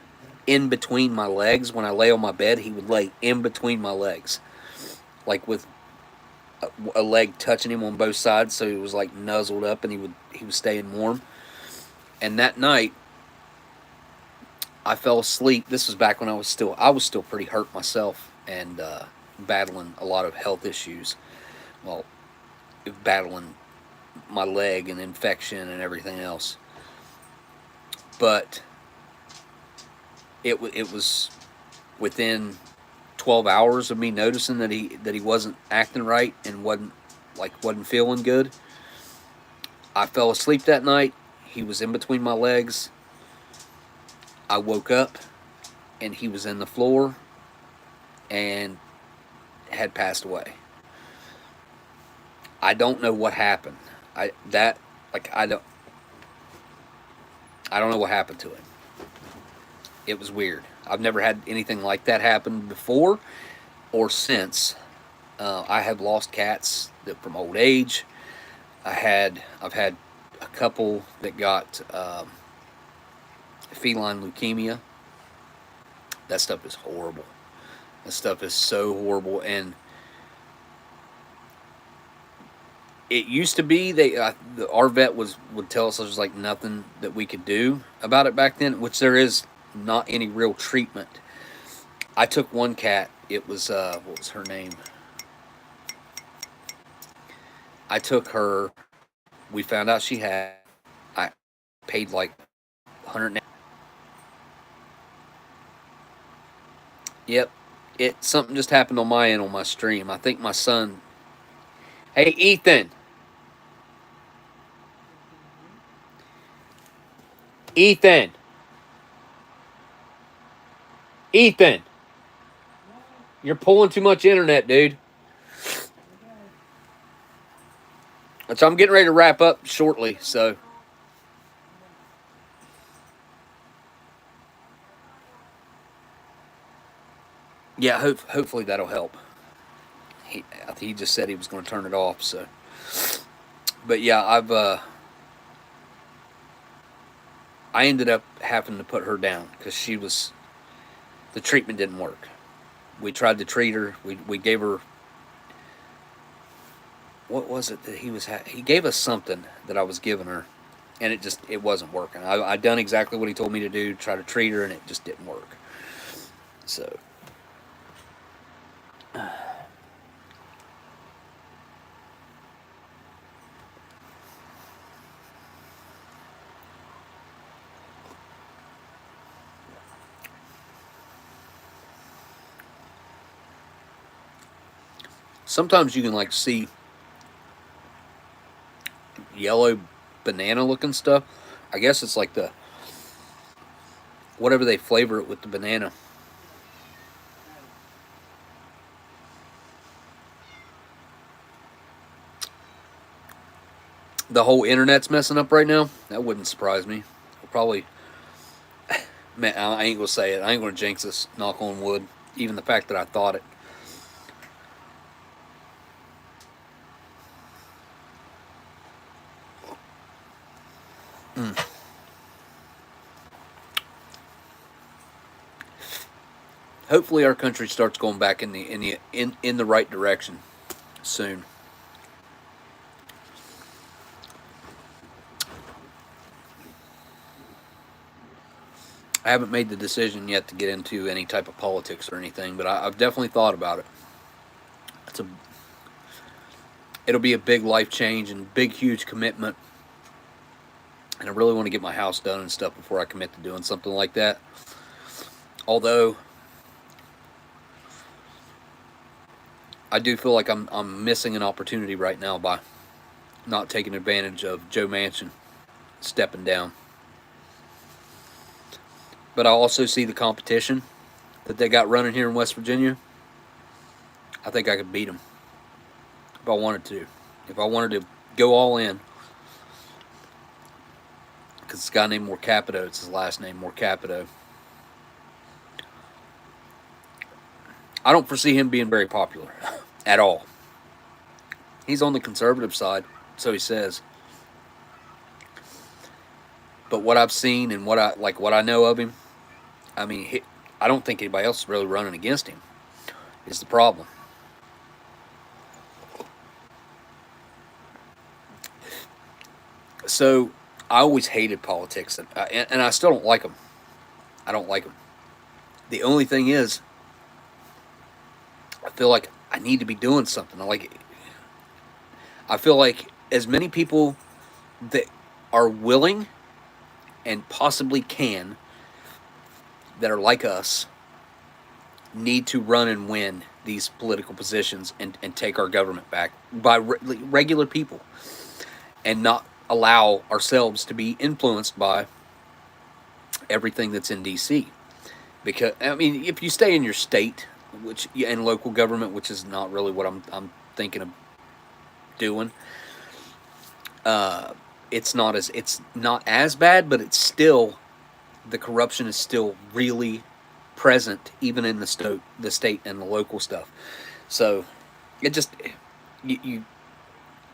in between my legs. When I lay on my bed, he would lay in between my legs, like with a leg touching him on both sides, so he was like nuzzled up, and he was staying warm. And that night, I fell asleep. This was back when I was still pretty hurt myself, and battling a lot of health issues. Well, battling my leg and infection and everything else. but it was within 12 hours of me noticing that he wasn't acting right and wasn't feeling good. I fell asleep that night. He was in between my legs. I woke up and he was in the floor and had passed away. I don't know what happened. I don't know what happened to him. It was weird. I've never had anything like that happen before or since. I have lost cats from old age. I've had a couple that got feline leukemia. That stuff is horrible. That stuff is so horrible. And it used to be our vet would tell us there's like nothing that we could do about it back then, which there is not any real treatment. I took one cat. It was what was her name? I took her. We found out she had. I paid like 100. Yep, something just happened on my end on my stream. I think my son. Hey, Ethan. Ethan. Ethan. You're pulling too much internet, dude. So I'm getting ready to wrap up shortly, so. Yeah, hopefully that'll help. He just said he was going to turn it off, so. But yeah, I ended up having to put her down because the treatment didn't work. We tried to treat her. We gave her, what was it that he gave us something that I was giving her, and it wasn't working. I done exactly what he told me to do, try to treat her, and it just didn't work. So. Sometimes you can like see yellow banana looking stuff. I guess it's like whatever they flavor it with the banana. The whole internet's messing up right now. That wouldn't surprise me. Probably, man, I ain't gonna say it. I ain't gonna jinx this. Knock on wood. Even the fact that I thought it. Hopefully, our country starts going back in the right direction soon. I haven't made the decision yet to get into any type of politics or anything, but I've definitely thought about it. It'll be a big life change and big, huge commitment. And I really want to get my house done and stuff before I commit to doing something like that. Although, I do feel like I'm missing an opportunity right now by not taking advantage of Joe Manchin stepping down. But I also see the competition that they got running here in West Virginia. I think I could beat them if I wanted to. If I wanted to go all in. Because this guy named Morcapito, it's his last name, Morcapito. I don't foresee him being very popular at all. He's on the conservative side, so he says. But what I've seen and what I know of him, I mean, I don't think anybody else is really running against him. Is the problem. So I always hated politics, and I still don't like them. I don't like them. The only thing is, I feel like I need to be doing something. I feel like as many people that are willing and possibly can, that are like us, need to run and win these political positions and take our government back by regular people, and not allow ourselves to be influenced by everything that's in DC. Because I mean, if you stay in your state, which and local government, which is not really what I'm thinking of doing, it's not as bad, but it's still, the corruption is still really present, even in the state and the local stuff. So it just, you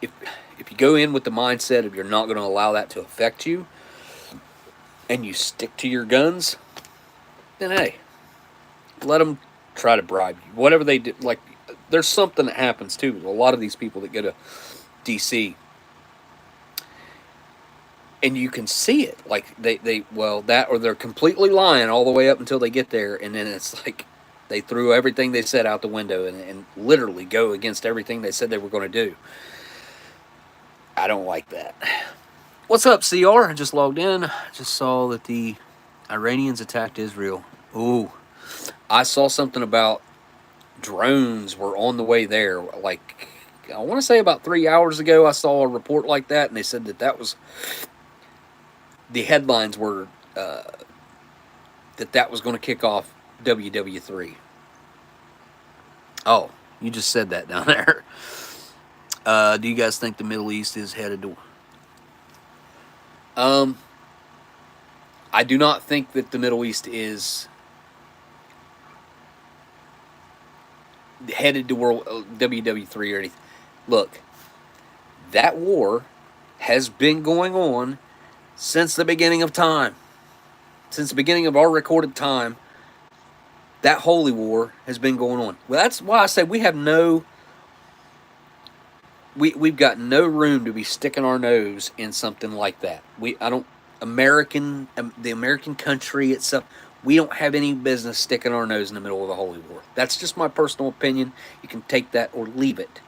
if you go in with the mindset of you're not going to allow that to affect you, and you stick to your guns, then hey, let them try to bribe you. Whatever they do, like, there's something that happens too. A lot of these people that go to DC, and you can see it, like that, or they're completely lying all the way up until they get there, and then it's like they threw everything they said out the window and literally go against everything they said they were going to do. I don't like that. What's up, CR? I just logged in. I just saw that the Iranians attacked Israel. Ooh, I saw something about drones were on the way there. Like, I want to say about 3 hours ago, I saw a report like that, and they said that was, the headlines were that was going to kick off WW3. Oh, you just said that down there. Do you guys think the Middle East is headed to... I do not think that the Middle East is headed to World WW3 or anything. Look, that war has been going on since the beginning of time. Since the beginning of our recorded time, that holy war has been going on. Well, that's why I say we have we've got no room to be sticking our nose in something like that. The American country itself, we don't have any business sticking our nose in the middle of a holy war. That's just my personal opinion. You can take that or leave it.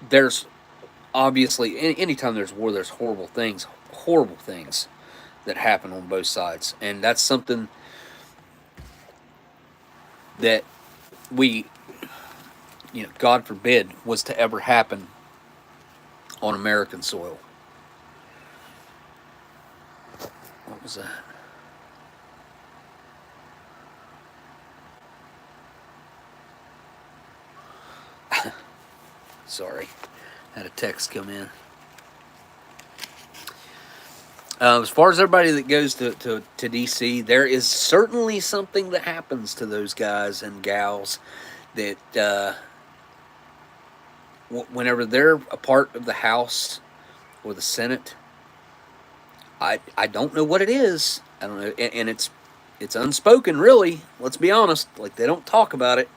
There's obviously, anytime there's war, there's horrible things that happen on both sides. And that's something that we, God forbid, was to ever happen on American soil. What was that? Sorry, had a text come in. As far as everybody that goes to DC, there is certainly something that happens to those guys and gals that whenever they're a part of the House or the Senate, I don't know what it is. I don't know, and it's unspoken, really. Let's be honest. Like, they don't talk about it.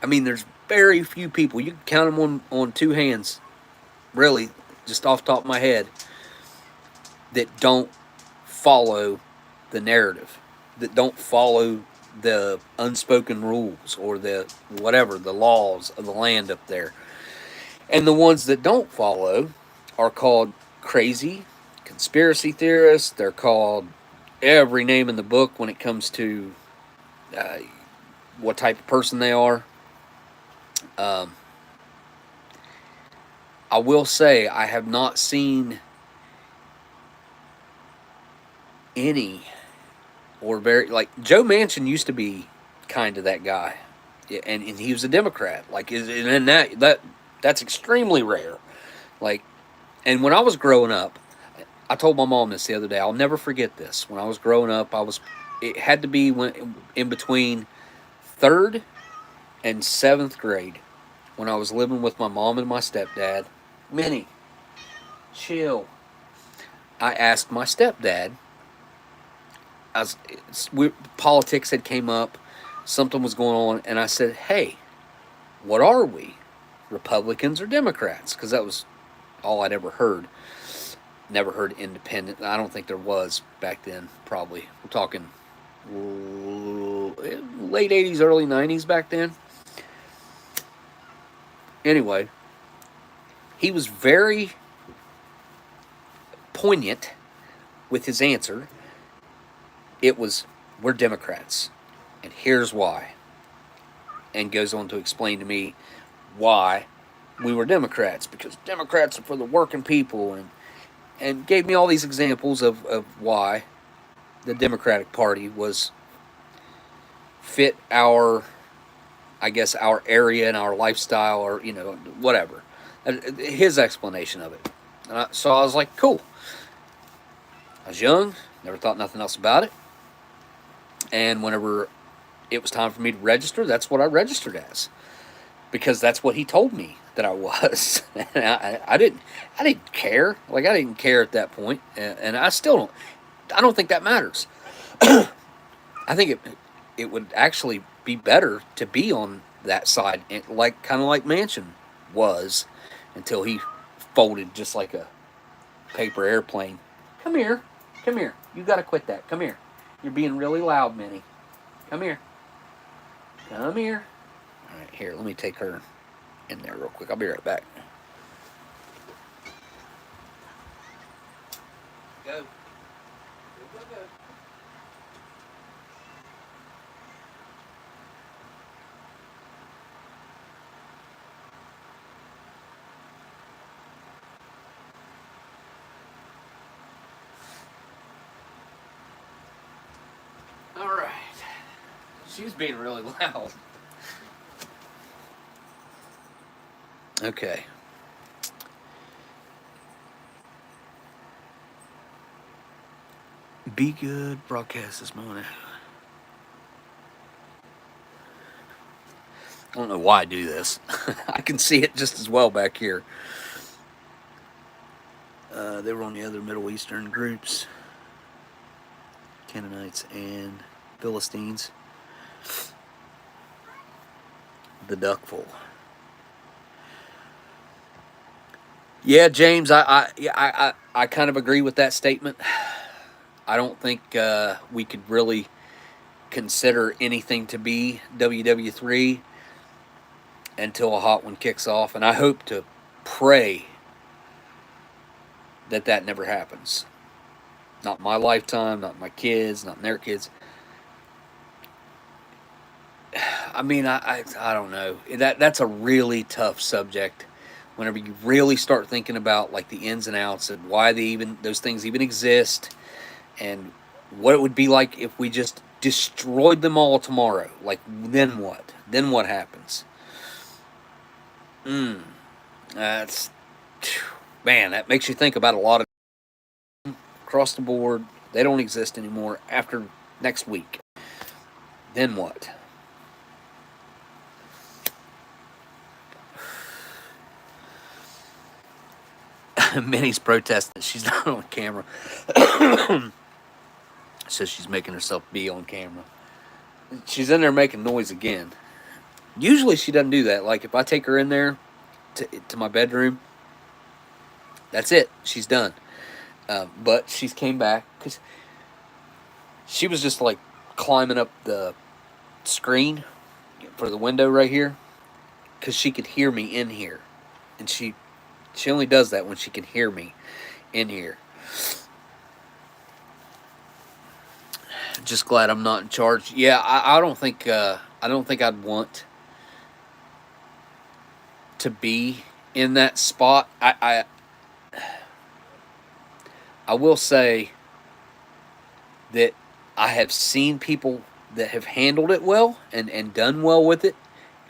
I mean, there's very few people. You can count them on two hands, really, just off the top of my head, that don't follow the narrative, that don't follow the unspoken rules or the laws of the land up there. And the ones that don't follow are called crazy, conspiracy theorists. They're called every name in the book when it comes to what type of person they are. I will say I have not seen any, or very, like, Joe Manchin used to be kind of that guy, and he was a Democrat. Like, and that's extremely rare. Like, and when I was growing up, I told my mom this the other day. I'll never forget this. When I was growing up, it had to be in between 3rd and 7th grade, when I was living with my mom and my stepdad. Minnie, chill. I asked my stepdad, politics had came up, something was going on, and I said, hey, what are we, Republicans or Democrats? Because that was all I'd ever heard. Never heard independent. I don't think there was back then, probably. We're talking late 80s, early 90s back then. Anyway, he was very poignant with his answer. It was, we're Democrats, and here's why. And goes on to explain to me why we were Democrats, because Democrats are for the working people, and gave me all these examples of why the Democratic Party was fit our, I guess, our area and our lifestyle, or, you know, whatever. His explanation of it. So I was like, cool. I was young, never thought nothing else about it. And whenever it was time for me to register, that's what I registered as, because that's what he told me that I was. And I didn't care. Like, I didn't care at that point, and I still don't. I don't think that matters. I think it would actually be better to be on that side, like kind of like Manchin was, until he folded just like a paper airplane. Come here. You got to quit that. Come here. You're being really loud, Minnie. Come here. All right, here, let me take her in there real quick. I'll be right back. Go. Go. All right. She's being really loud. Okay. Be good. Broadcast this morning. I don't know why I do this. I can see it just as well back here. They were on the other Middle Eastern groups. Canaanites and Philistines. The duckful. Yeah, James, I kind of agree with that statement. I don't think we could really consider anything to be WW3 until a hot one kicks off, and I hope to pray that never happens. Not in my lifetime, not my kids, not in their kids. I mean, I don't know. That's a really tough subject. Whenever you really start thinking about like the ins and outs and why those things even exist, and what it would be like if we just destroyed them all tomorrow. Like, then what? Then what happens? That's, man, that makes you think about a lot of across the board. They don't exist anymore after next week. Then what? Minnie's protesting. She's not on camera. Says she's making herself be on camera. She's in there making noise again. Usually she doesn't do that. Like, if I take her in there to my bedroom, that's it. She's done. But she's came back because she was just like climbing up the screen for the window right here because she could hear me in here. And she only does that when she can hear me in here. Just glad I'm not in charge. Yeah, I don't think I'd want to be in that spot. I will say that I have seen people that have handled it well and done well with it,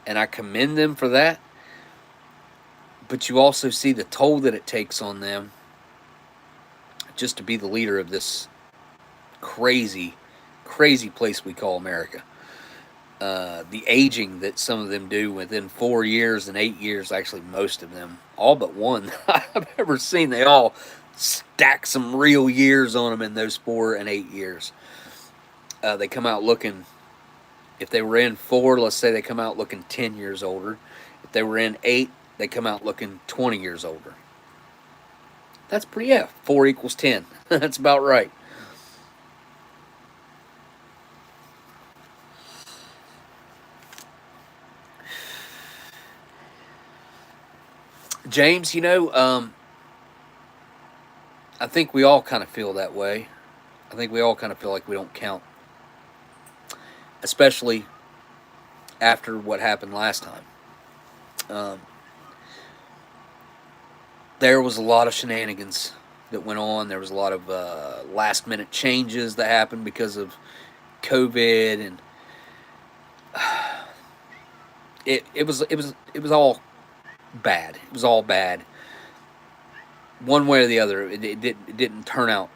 and I commend them for that. But you also see the toll that it takes on them just to be the leader of this crazy place we call America. The aging that some of them do within 4 years and 8 years, actually most of them, all but one I've ever seen, they all stack some real years on them in those 4 and 8 years. They come out looking, if they were in 4, let's say they come out looking 10 years older. If they were in 8, they come out looking 20 years older. That's pretty, 4 equals 10. That's about right. James, I I think we all kind of feel that way. I think we all kind of feel like we don't count, especially after what happened last time. There was a lot of shenanigans that went on. There was a lot of last minute changes that happened because of COVID, and it was all bad. It was all bad. One way or the other, it didn't turn out.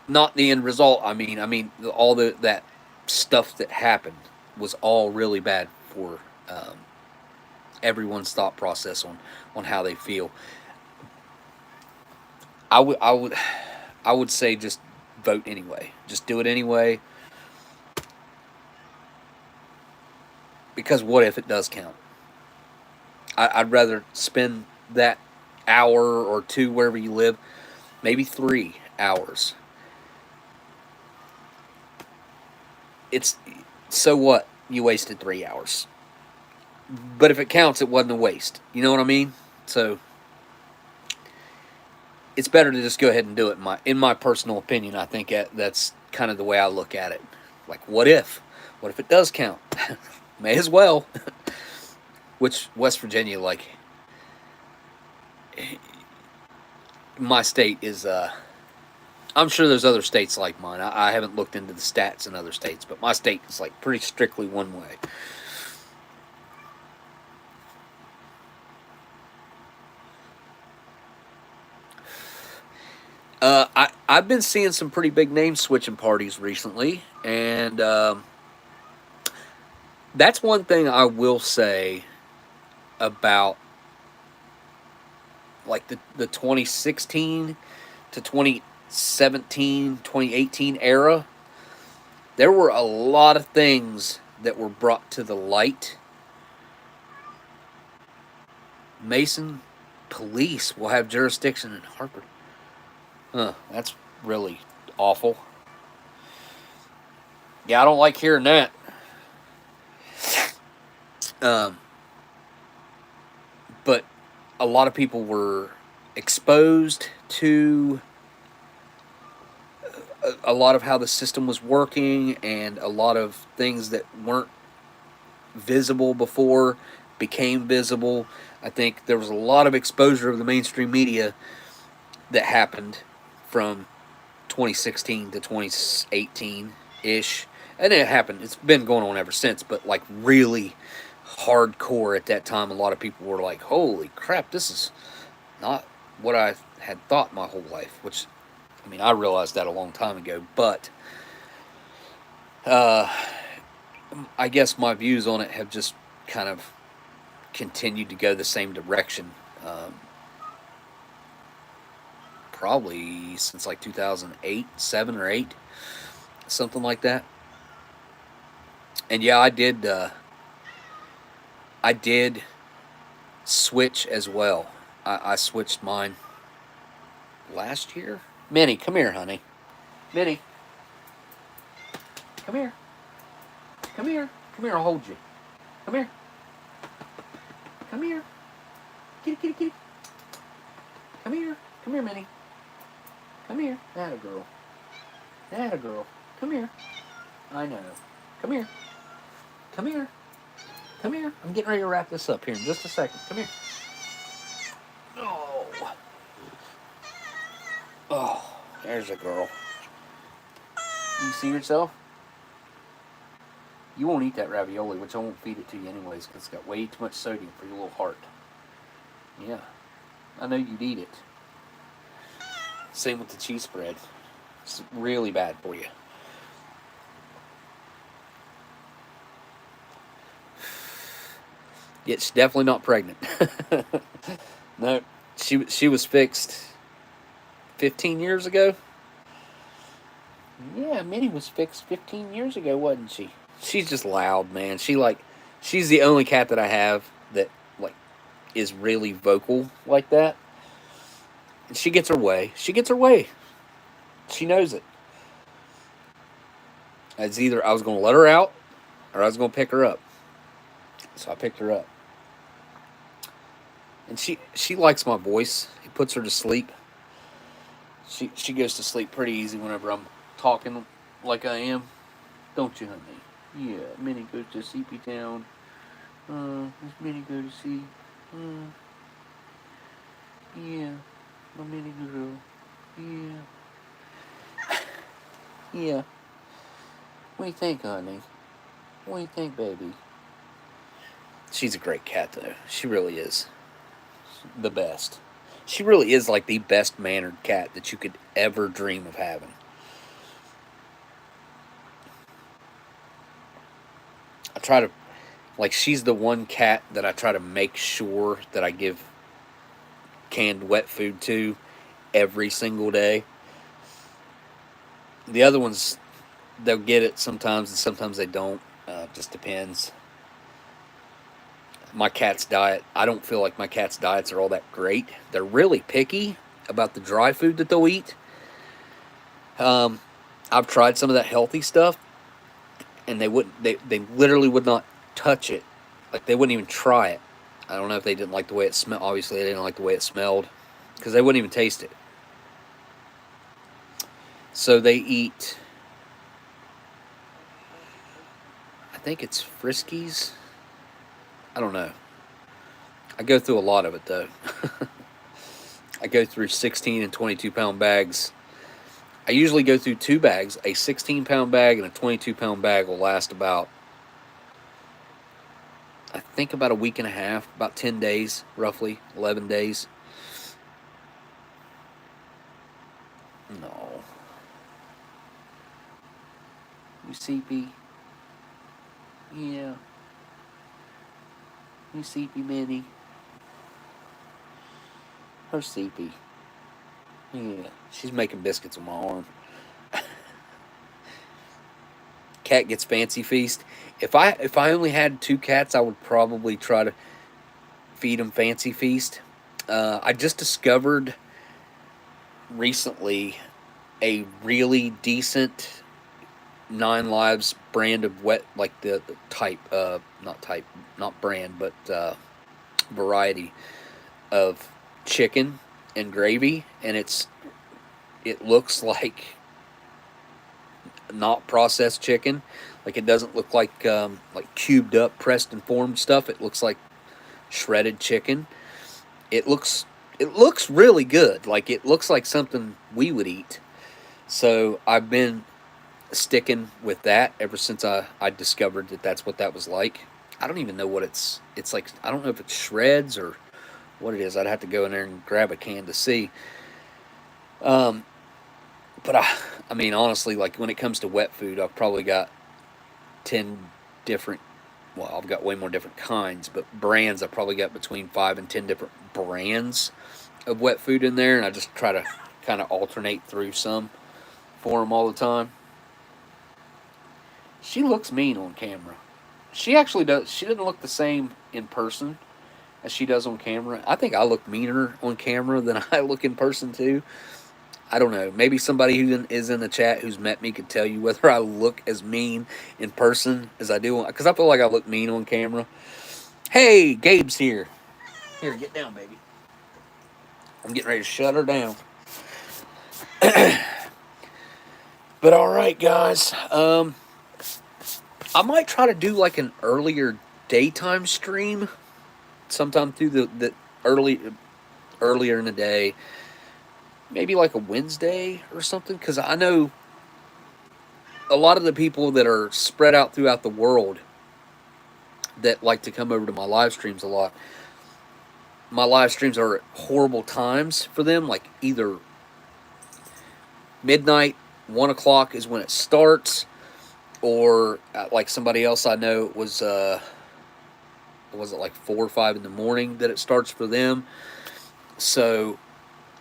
Not the end result. I mean, all that stuff that happened was all really bad for everyone's thought process on how they feel. I would say just vote anyway. Just do it anyway. Because what if it does count? I'd rather spend that hour or two wherever you live, maybe 3 hours. It's so what? You wasted 3 hours. But if it counts, it wasn't a waste. You know what I mean? So it's better to just go ahead and do it. In my personal opinion, I think that's kind of the way I look at it. Like, what if? What if it does count? May as well. Which West Virginia, like, my state is, I'm sure there's other states like mine. I haven't looked into the stats in other states, but my state is like pretty strictly one way. I've been seeing some pretty big name switching parties recently, and that's one thing I will say about like the 2016 to 2017, 2018 era. There were a lot of things that were brought to the light. Mason police will have jurisdiction in Harper. That's really awful. Yeah, I don't like hearing that. But a lot of people were exposed to a lot of how the system was working, and a lot of things that weren't visible before became visible. I think there was a lot of exposure of the mainstream media that happened from 2016 to 2018-ish. And it happened. It's been going on ever since, but like really hardcore at that time. A lot of people were like, holy crap, this is not what I had thought my whole life. Which, I mean, I realized that a long time ago. But I guess my views on it have just kind of continued to go the same direction. Probably since like 2008, 7 or 8, something like that. And yeah, I did switch as well. I switched mine last year. Minnie, come here, honey. Minnie, come here. Come here. Come here, I'll hold you. Come here. Come here. Kitty, kitty, kitty. Come here. Come here, Minnie. Come here. Atta girl. Atta girl. Come here. I know. Come here. Come here. Come here. I'm getting ready to wrap this up here in just a second. Come here. Oh. Oh, there's a girl. You see yourself? You won't eat that ravioli, which I won't feed it to you anyways, because it's got way too much sodium for your little heart. Yeah. I know you'd eat it. Same with the cheese spread. It's really bad for you. Yeah, she's definitely not pregnant. No, she was fixed 15 years ago. Yeah, Minnie was fixed 15 years ago, wasn't she? She's just loud, man. She's the only cat that I have that like is really vocal like that. And she gets her way. She gets her way. She knows it. It's either I was going to let her out or I was going to pick her up. So I picked her up. And she likes my voice. It puts her to sleep. She goes to sleep pretty easy whenever I'm talking like I am. Don't you, honey? Yeah, Minnie goes to CP Town. Does Minnie go to see? Yeah, my Minnie girl. Yeah. Yeah. What do you think, honey? What do you think, baby? She's a great cat, though. She really is. The best. She really is like the best mannered cat that you could ever dream of having. I try to, like, she's the one cat that I try to make sure that I give canned wet food to every single day. The other ones, they'll get it sometimes and sometimes they don't. Just depends. My cat's diet, I don't feel like my cat's diets are all that great. They're really picky about the dry food that they'll eat. I've tried some of that healthy stuff, and they literally would not touch it. Like, they wouldn't even try it. I don't know if they didn't like the way it smelled. Obviously, they didn't like the way it smelled, because they wouldn't even taste it. So they eat, I think it's Friskies. I don't know. I go through a lot of it, though. I go through 16 and 22-pound bags. I usually go through 2 bags. A 16-pound bag and a 22-pound bag will last about, I think, about a week and a half, about 10 days, roughly, 11 days. No. You CP? Yeah. You CP, Minnie? Her CP. Yeah. She's making biscuits on my arm. Cat gets fancy feast. If I only had 2 cats, I would probably try to feed them fancy feast. I just discovered recently a really decent 9 Lives brand of wet, like the not brand, but variety of chicken and gravy, and it looks like not processed chicken. Like, it doesn't look like cubed up, pressed and formed stuff. It looks like shredded chicken. It looks really good. Like, it looks like something we would eat. So I've been sticking with that ever since I discovered that that's what that was like. I don't even know what it's like. I don't know if it's shreds or what it is. I'd have to go in there and grab a can to see. But I mean, honestly, like, when it comes to wet food, I've probably got 10 different, well, I've got way more different kinds, but brands, I've probably got between 5 and 10 different brands of wet food in there, and I just try to kind of alternate through some for them all the time. She looks mean on camera. She actually does. She doesn't look the same in person as she does on camera. I think I look meaner on camera than I look in person, too. I don't know. Maybe somebody who is in the chat who's met me could tell you whether I look as mean in person as I do, because I feel like I look mean on camera. Hey, Gabe's here. Here, get down, baby. I'm getting ready to shut her down. But all right, guys. I might try to do like an earlier daytime stream sometime through the earlier in the day. Maybe like a Wednesday or something, because I know a lot of the people that are spread out throughout the world that like to come over to my live streams a lot. My live streams are at horrible times for them, like either midnight, 1 o'clock is when it starts, or like somebody else I know was it like 4 or 5 in the morning that it starts for them. So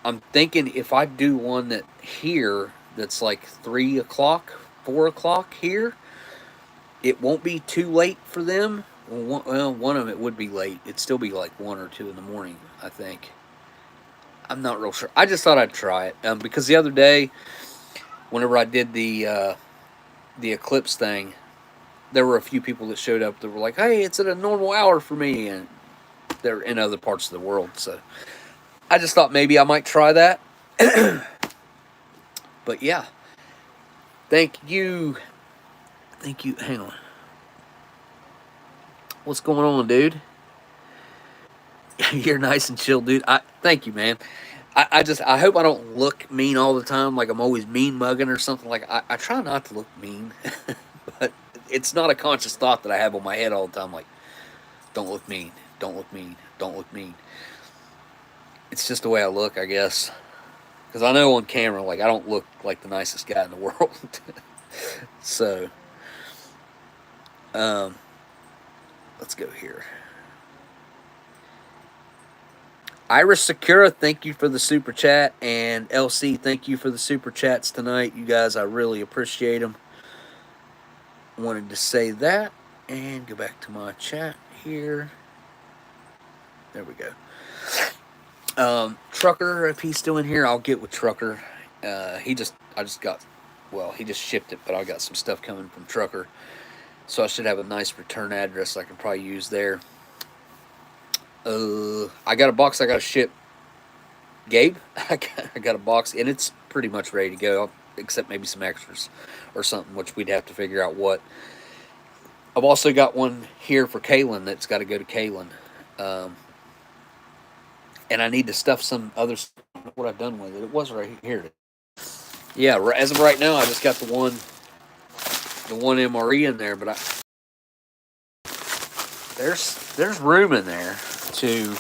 I'm thinking if I do one that here that's like 3 o'clock, 4 o'clock here, it won't be too late for them. Well, one of them it would be late. It'd still be like 1 or 2 in the morning, I think. I'm not real sure. I just thought I'd try it because the other day, whenever I did the eclipse thing, there were a few people that showed up that were like, "Hey, it's at a normal hour for me," and they're in other parts of the world, so I just thought maybe I might try that. But yeah, thank you. Hang on. What's going on, dude? You're nice and chill, dude. Thank you, man. I hope I don't look mean all the time, like I'm always mean mugging or something. Like I try not to look mean, but it's not a conscious thought that I have on my head all the time. Like, don't look mean, don't look mean, don't look mean. It's just the way I look, I guess. Because I know on camera, like, I don't look like the nicest guy in the world. So, let's go here. Iris Sakura, thank you for the super chat. And LC, thank you for the super chats tonight. You guys, I really appreciate them. Wanted to say that. And go back to my chat here. There we go. Trucker, if he's still in here, I'll get with Trucker. He just shipped it, but I got some stuff coming from Trucker. So I should have a nice return address I can probably use there. I got a box I got to ship. Gabe, I got a box, and it's pretty much ready to go, except maybe some extras or something, which we'd have to figure out what. I've also got one here for Kaylin that's got to go to Kaylin. And I need to stuff some other stuff. What I've done with it. It was right here. Yeah, as of right now, I just got the one MRE in there, but there's room in there to.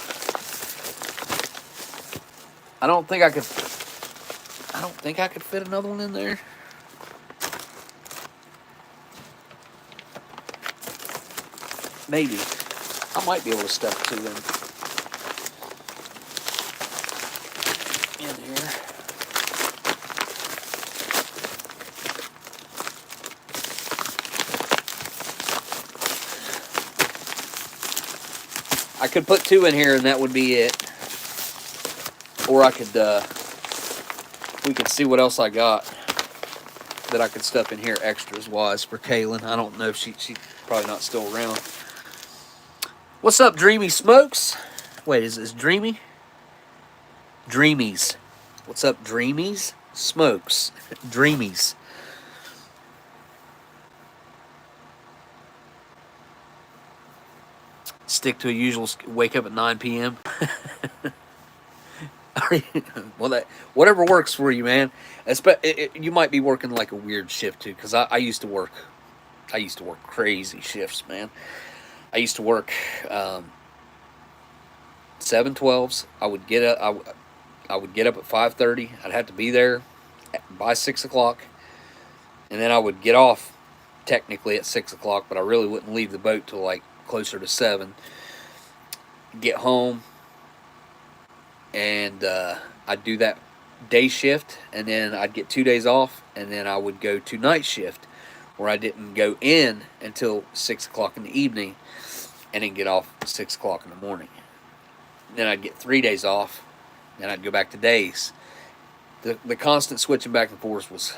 I don't think I could fit another one in there. Maybe. I might be able to stuff two in here. I could put two in here and that would be it. Or I could, we could see what else I got that I could stuff in here extras-wise for Kaylin. I don't know if she's probably not still around. What's up, Dreamy Smokes? Wait, is this Dreamy? Dreamies. What's up, Dreamies? Smokes. Dreamies. Stick to a usual, wake up at 9 p.m. Well, whatever works for you, man. You might be working like a weird shift too, because I used to work crazy shifts, man. I used to work 7/12s. I would get up. I would get up at 5:30. I'd have to be there by 6 o'clock, and then I would get off technically at 6 o'clock, but I really wouldn't leave the boat till like closer to 7. Get home, and I'd do that day shift, and then I'd get 2 days off, and then I would go to night shift, where I didn't go in until 6 o'clock in the evening, and then get off at 6 o'clock in the morning. Then I'd get 3 days off, and I'd go back to days. The constant switching back and forth was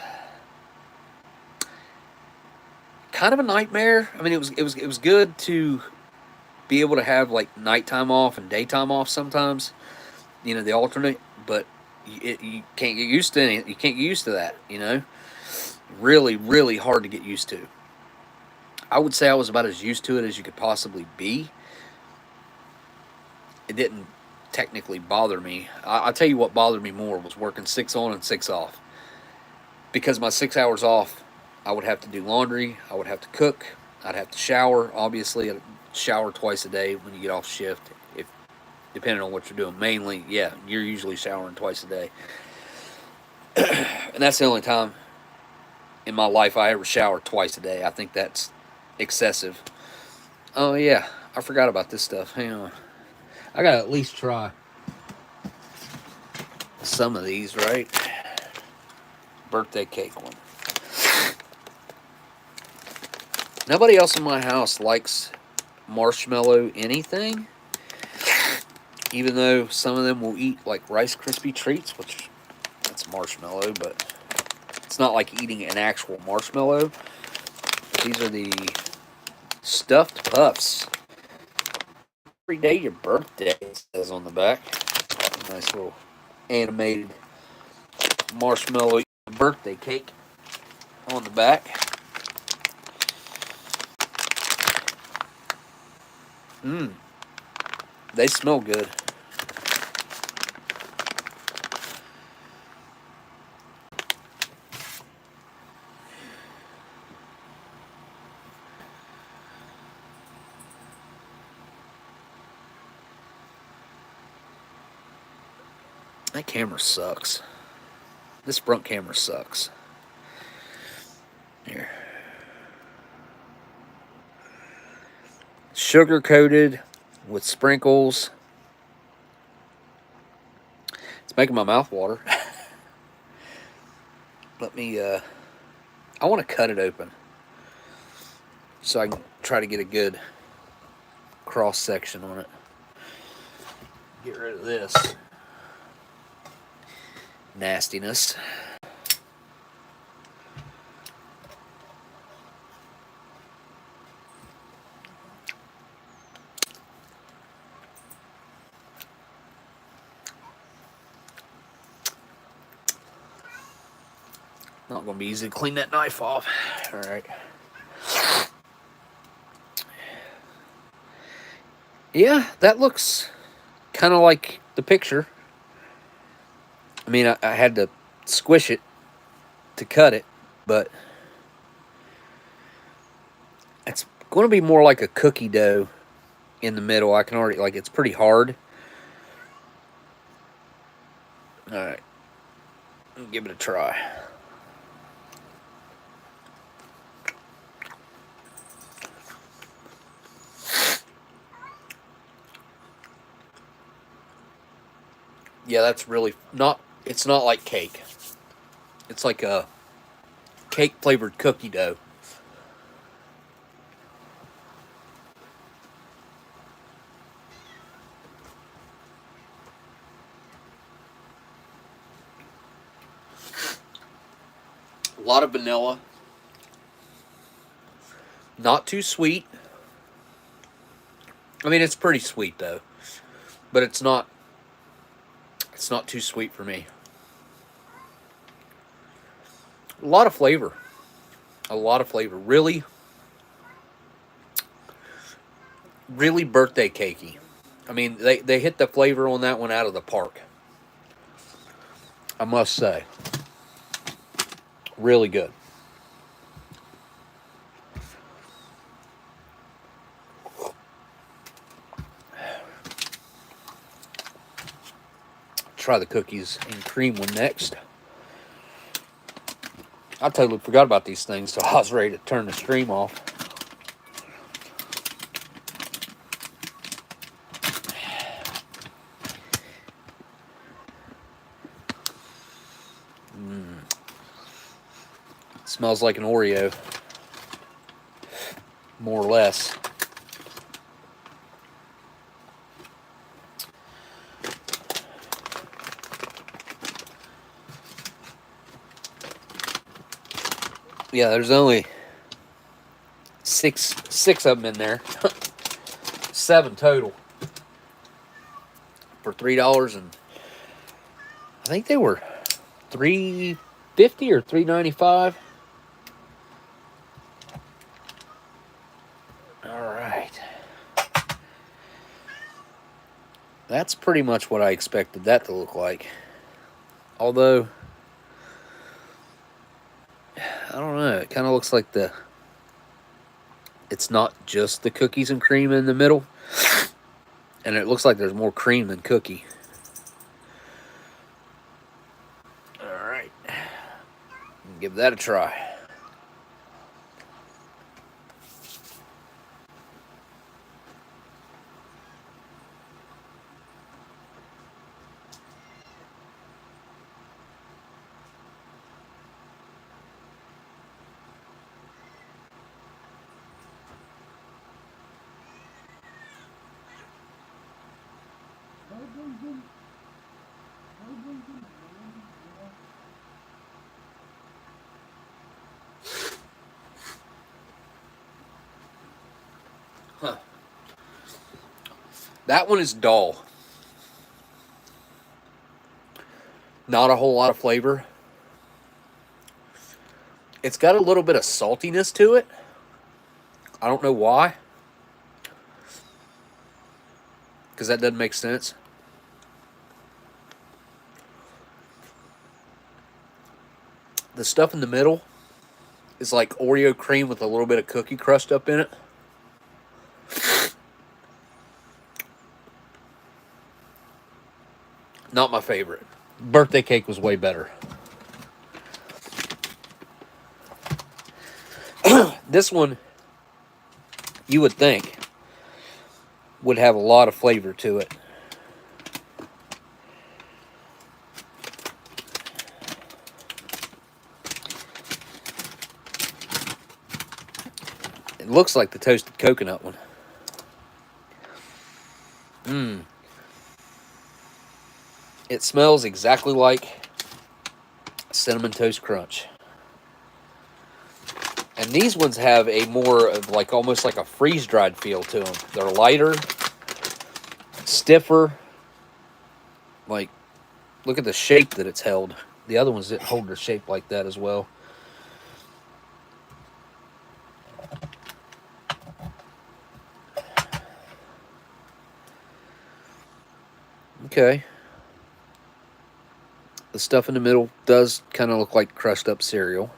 kind of a nightmare. I mean, it was good to be able to have like nighttime off and daytime off sometimes, you know, the alternate, but you can't get used to it. You can't get used to that, you know. Really, really hard to get used to. I would say I was about as used to it as you could possibly be. It didn't technically bother me. I'll tell you what bothered me more was working 6 on and 6 off. Because my 6 hours off, I would have to do laundry, I would have to cook, I'd have to shower. Obviously, I'd shower twice a day when you get off shift, depending on what you're doing. Mainly, yeah, you're usually showering twice a day. And that's the only time in my life I ever showered twice a day. I think that's excessive. Oh, yeah, I forgot about this stuff. Hang on. I gotta at least try some of these, right? Birthday cake one. Nobody else in my house likes marshmallow anything, even though some of them will eat like Rice Krispie treats, which that's marshmallow, but it's not like eating an actual marshmallow. These are the stuffed puffs. Every day your birthday, it says on the back. Nice little animated marshmallow A birthday cake on the back. They smell good. That camera sucks. This front camera sucks. Here. Sugar coated with sprinkles. It's making my mouth water. Let me, I want to cut it open so I can try to get a good cross section on it. Get rid of this nastiness. Not going to be easy to clean that knife off. All right. Yeah, that looks kind of like the picture. I mean, I had to squish it to cut it, but it's going to be more like a cookie dough in the middle. I can already, like, it's pretty hard. All right. Give it a try. Yeah, that's really not, it's not like cake. It's like a cake flavored cookie dough. A lot of vanilla. Not too sweet. I mean, it's pretty sweet though, but it's not too sweet for me. A lot of flavor. A lot of flavor. Really, really birthday cakey. I mean, they hit the flavor on that one out of the park, I must say. Really good. Try the cookies and cream one next. I totally forgot about these things, so I was ready to turn the stream off. Smells like an Oreo, more or less. Yeah, there's only six of them in there. 7 total for $3, and I think they were $3.50 or $3.95. All right, that's pretty much what I expected that to look like. Although, I don't know, it kind of looks like it's not just the cookies and cream in the middle, and it looks like there's more cream than cookie. All right, give that a try. Huh. That one is dull. Not a whole lot of flavor. It's got a little bit of saltiness to it. I don't know why. Because that doesn't make sense. The stuff in the middle is like Oreo cream with a little bit of cookie crust up in it. Not my favorite. Birthday cake was way better. This one, you would think, would have a lot of flavor to it. It looks like the toasted coconut one. It smells exactly like Cinnamon Toast Crunch. And these ones have a more of like almost like a freeze-dried feel to them. They're lighter, stiffer. Like, look at the shape that it's held. The other ones didn't hold their shape like that as well. Okay. The stuff in the middle does kind of look like crushed up cereal.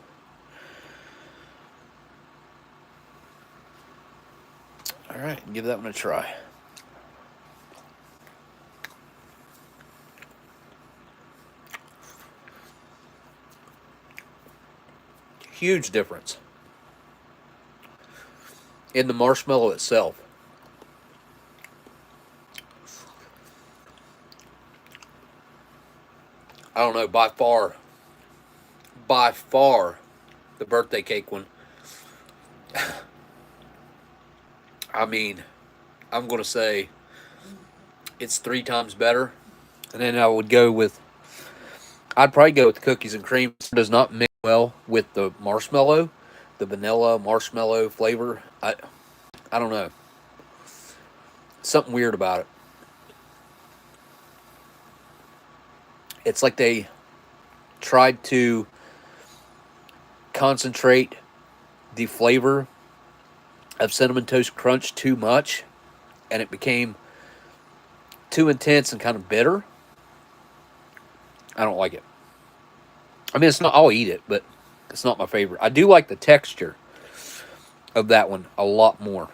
All right, give that one a try. Huge difference in the marshmallow itself. I don't know, by far, the birthday cake one. I mean, I'm going to say it's 3 times better. And then I would go with, I'd probably go with the cookies and cream. It does not mix well with the marshmallow, the vanilla marshmallow flavor. I don't know. Something weird about it. It's like they tried to concentrate the flavor of Cinnamon Toast Crunch too much, and it became too intense and kind of bitter. I don't like it. I mean, it's not, I'll eat it, but it's not my favorite. I do like the texture of that one a lot more.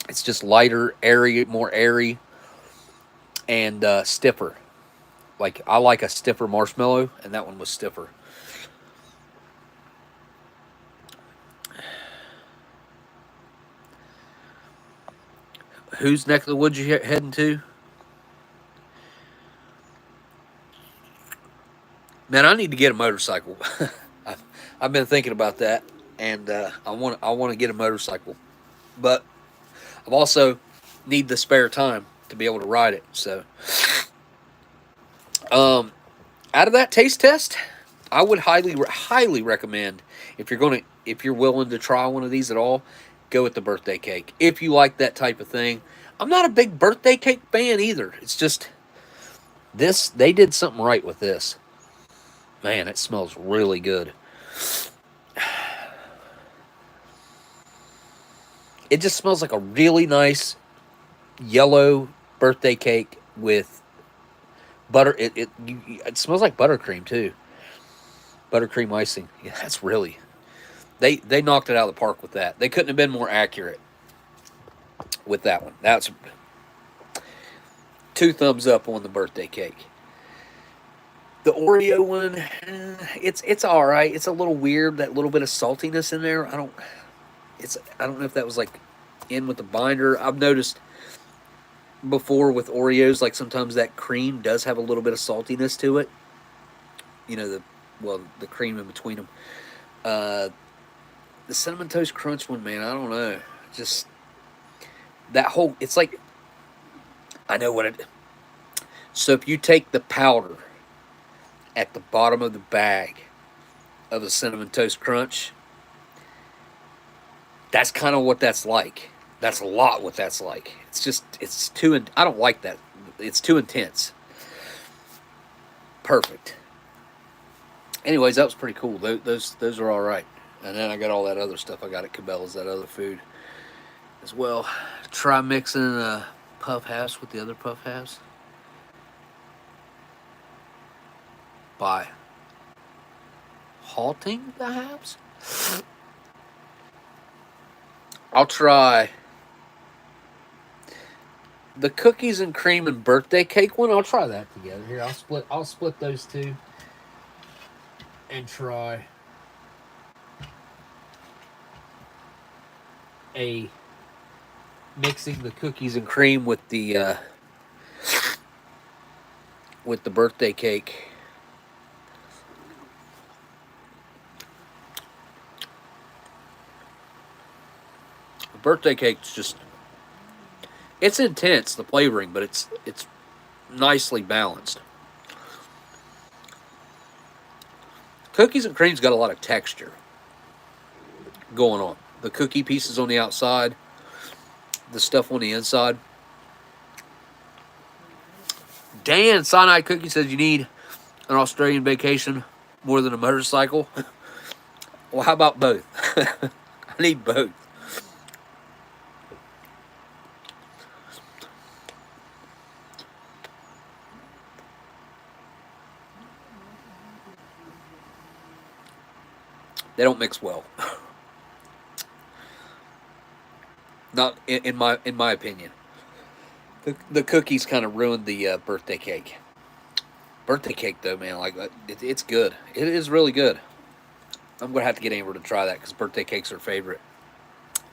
It's just lighter, airy, more airy, and stiffer. Like, I like a stiffer marshmallow, and that one was stiffer. Whose neck of the woods you heading to? Man, I need to get a motorcycle. I've been thinking about that, and I want to get a motorcycle, but I've also need the spare time to be able to ride it. So, out of that taste test, I would highly recommend, if you're willing to try one of these at all, go with the birthday cake. If you like that type of thing. I'm not a big birthday cake fan either. It's just this, they did something right with this. Man, it smells really good. It just smells like a really nice yellow birthday cake with butter. It smells like buttercream too. Buttercream icing. Yeah, that's really, they knocked it out of the park with that. They couldn't have been more accurate with that one. That's 2 thumbs up on the birthday cake. The Oreo one, it's all right. It's a little weird, that little bit of saltiness in there. I don't know if that was like in with the binder. I've noticed before with Oreos, like sometimes that cream does have a little bit of saltiness to it. You know, the cream in between them. The Cinnamon Toast Crunch one, man, I don't know. Just that whole, it's like, I know what it. So if you take the powder at the bottom of the bag of a Cinnamon Toast Crunch, that's kind of what that's like. That's a lot what that's like. It's just, it's too, I don't like that. It's too intense. Perfect. anyways, that was pretty cool. Those are all right. And then I got all that other stuff I got at Cabela's, that other food as well. Try mixing puff halves with the other puff halves by halting the halves. I'll try the cookies and cream and birthday cake one. I'll try that together. Here, I'll split those two and try a mixing the cookies and cream with the birthday cake. The birthday cake's just, it's intense, the flavoring, but it's nicely balanced. Cookies and cream's got a lot of texture going on. The cookie pieces on the outside, the stuff on the inside. Dan Cyanide Cookie says you need an Australian vacation more than a motorcycle. Well, how about both? I need both. They don't mix well. Not in my opinion. The cookies kind of ruined the birthday cake. Birthday cake though, man, like it's good. It is really good. I'm gonna have to get Amber to try that because birthday cakes are her favorite.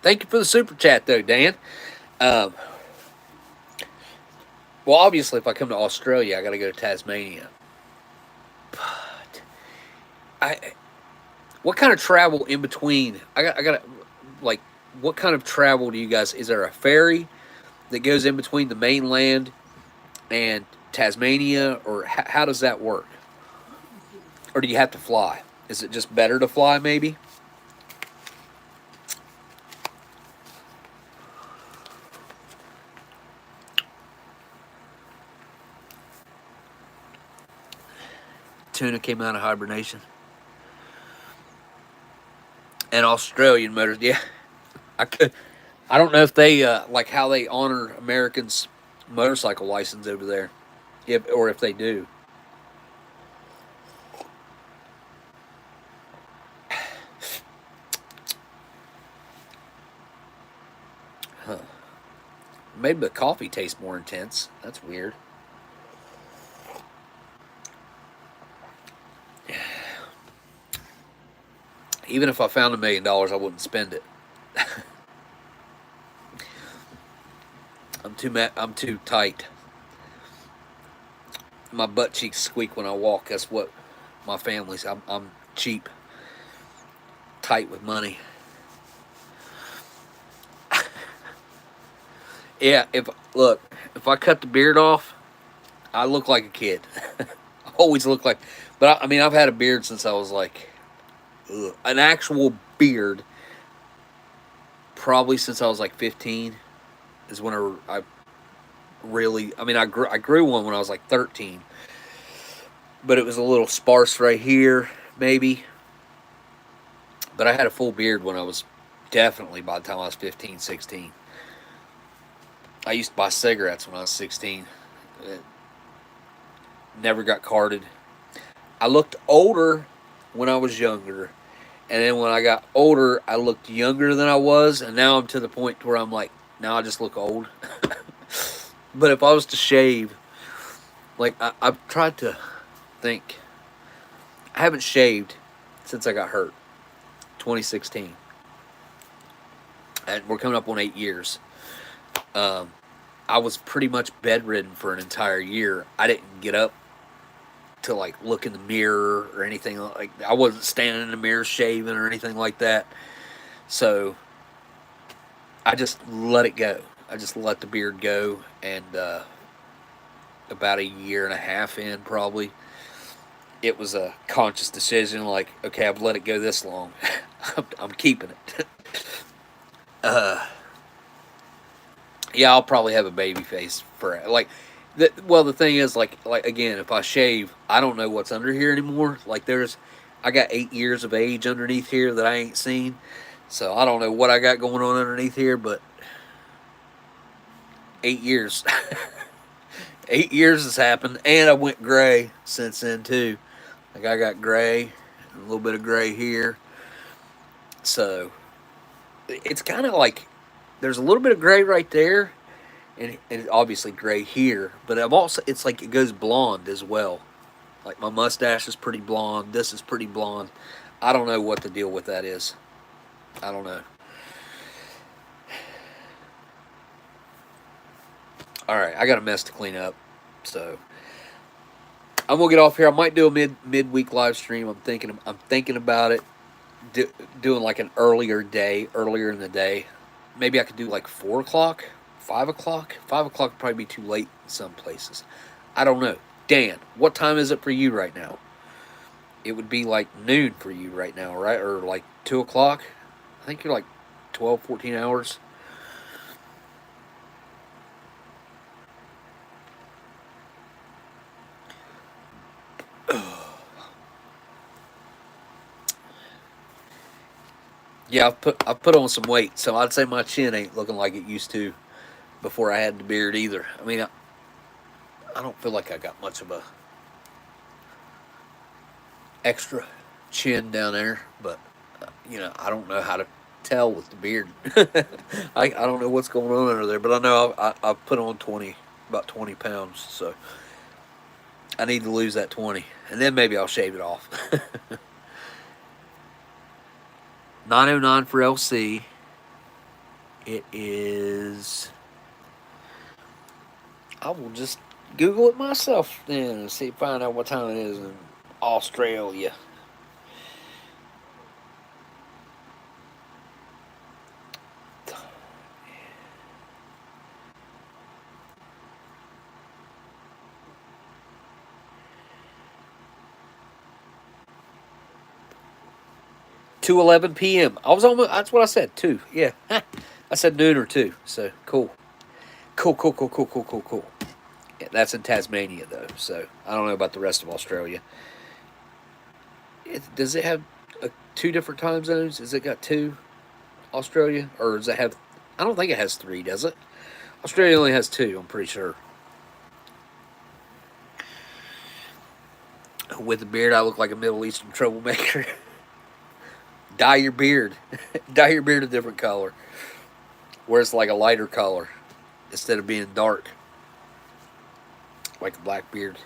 Thank you for the super chat though, Dan. Well, obviously, if I come to Australia, I got to go to Tasmania. But what kind of travel in between? I got like, what kind of travel do you guys? Is there a ferry that goes in between the mainland and Tasmania, or how does that work? Or do you have to fly? Is it just better to fly, maybe? Tuna came out of hibernation. And Australian motors, yeah. I don't know if they like how they honor Americans' motorcycle license over there, or if they do. Huh. Maybe the coffee tastes more intense. That's weird. Even if I found $1 million, I wouldn't spend it. I'm too tight. My butt cheeks squeak when I walk. That's what my family's. I'm cheap, tight with money. Yeah, if I cut the beard off, I look like a kid. I always look like. But I mean, I've had a beard since I was like. An actual beard, probably since I was like 15, is when I really, I mean, I grew one when I was like 13, but it was a little sparse right here, maybe. But I had a full beard when I was definitely by the time I was 15, 16. I used to buy cigarettes when I was 16. Never got carded. I looked older when I was younger. And then when I got older, I looked younger than I was. And now I'm to the point where I'm like, now I just look old. But if I was to shave, like, I've tried to think. I haven't shaved since I got hurt. 2016. And we're coming up on 8 years. I was pretty much bedridden for an entire year. I didn't get up to like look in the mirror or anything. Like, I wasn't standing in the mirror shaving or anything like that. So I just let it go. I just let the beard go. And about a year and a half in, probably, it was a conscious decision. Like, okay, I've let it go this long. I'm keeping it. Yeah, I'll probably have a baby face for like. Well, the thing is, like again, if I shave, I don't know what's under here anymore. Like, there's I got 8 years of age underneath here that I ain't seen. So I don't know what I got going on underneath here, but 8 years. 8 years has happened, and I went gray since then too. Like I got gray, a little bit of gray here. So it's kind of like there's a little bit of gray right there, and obviously gray here. But I'm also, it's like it goes blonde as well. Like my mustache is pretty blonde. This is pretty blonde. I don't know what the deal with that is. I don't know. All right, I got a mess to clean up, so I'm gonna get off here. I might do a midweek live stream. I'm thinking about it. Doing like an earlier in the day. Maybe I could do like 4 o'clock, 5 o'clock. 5 o'clock would probably be too late in some places. I don't know. Dan, what time is it for you right now? It would be like noon for you right now, right? Or like 2 o'clock? I think you're like 12, 14 hours. Yeah, I've put on some weight, so I'd say my chin ain't looking like it used to before I had the beard either. I mean, I don't feel like I got much of a extra chin down there, but I don't know how to tell with the beard. I don't know what's going on under there, but I know I've put on about 20 pounds, so I need to lose that 20, and then maybe I'll shave it off. 9:09 for LC. It is. I will just Google it myself then and find out what time it is in Australia. Two 11 p.m. I was almost. That's what I said. 2. Yeah, I said noon or 2. So cool. Cool. Yeah, that's in Tasmania though. So I don't know about the rest of Australia. Does it have 2 different time zones? Has it got 2? Australia, or does it have? I don't think it has 3. Does it? Australia only has 2. I'm pretty sure. With a beard, I look like a Middle Eastern troublemaker. Dye your beard. Dye your beard a different color. Where it's like a lighter color instead of being dark. Like a black beard.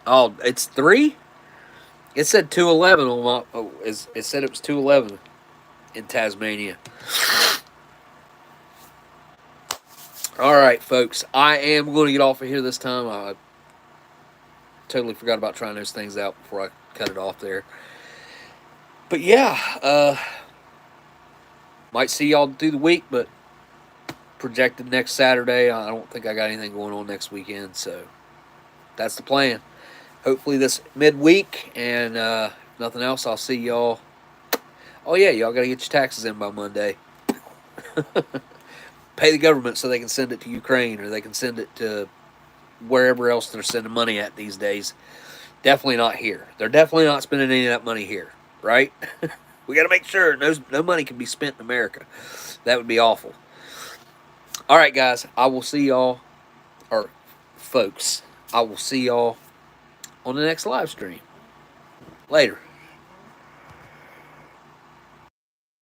Oh, it's 3? It said 2:11 on my. Oh, it said it was 2:11 in Tasmania. All right, folks. I am going to get off of here this time. I totally forgot about trying those things out before I cut it off there. But yeah, might see y'all through the week, but projected next Saturday. I don't think I got anything going on next weekend, so that's the plan. Hopefully this midweek, and nothing else, I'll see y'all. Oh yeah, y'all got to get your taxes in by Monday. Pay the government so they can send it to Ukraine, or they can send it to wherever else they're sending money at these days. Definitely not here. They're definitely not spending any of that money here, right? We got to make sure no money can be spent in America. That would be awful. All right, guys. I will see y'all, or folks, I will see y'all on the next live stream. Later.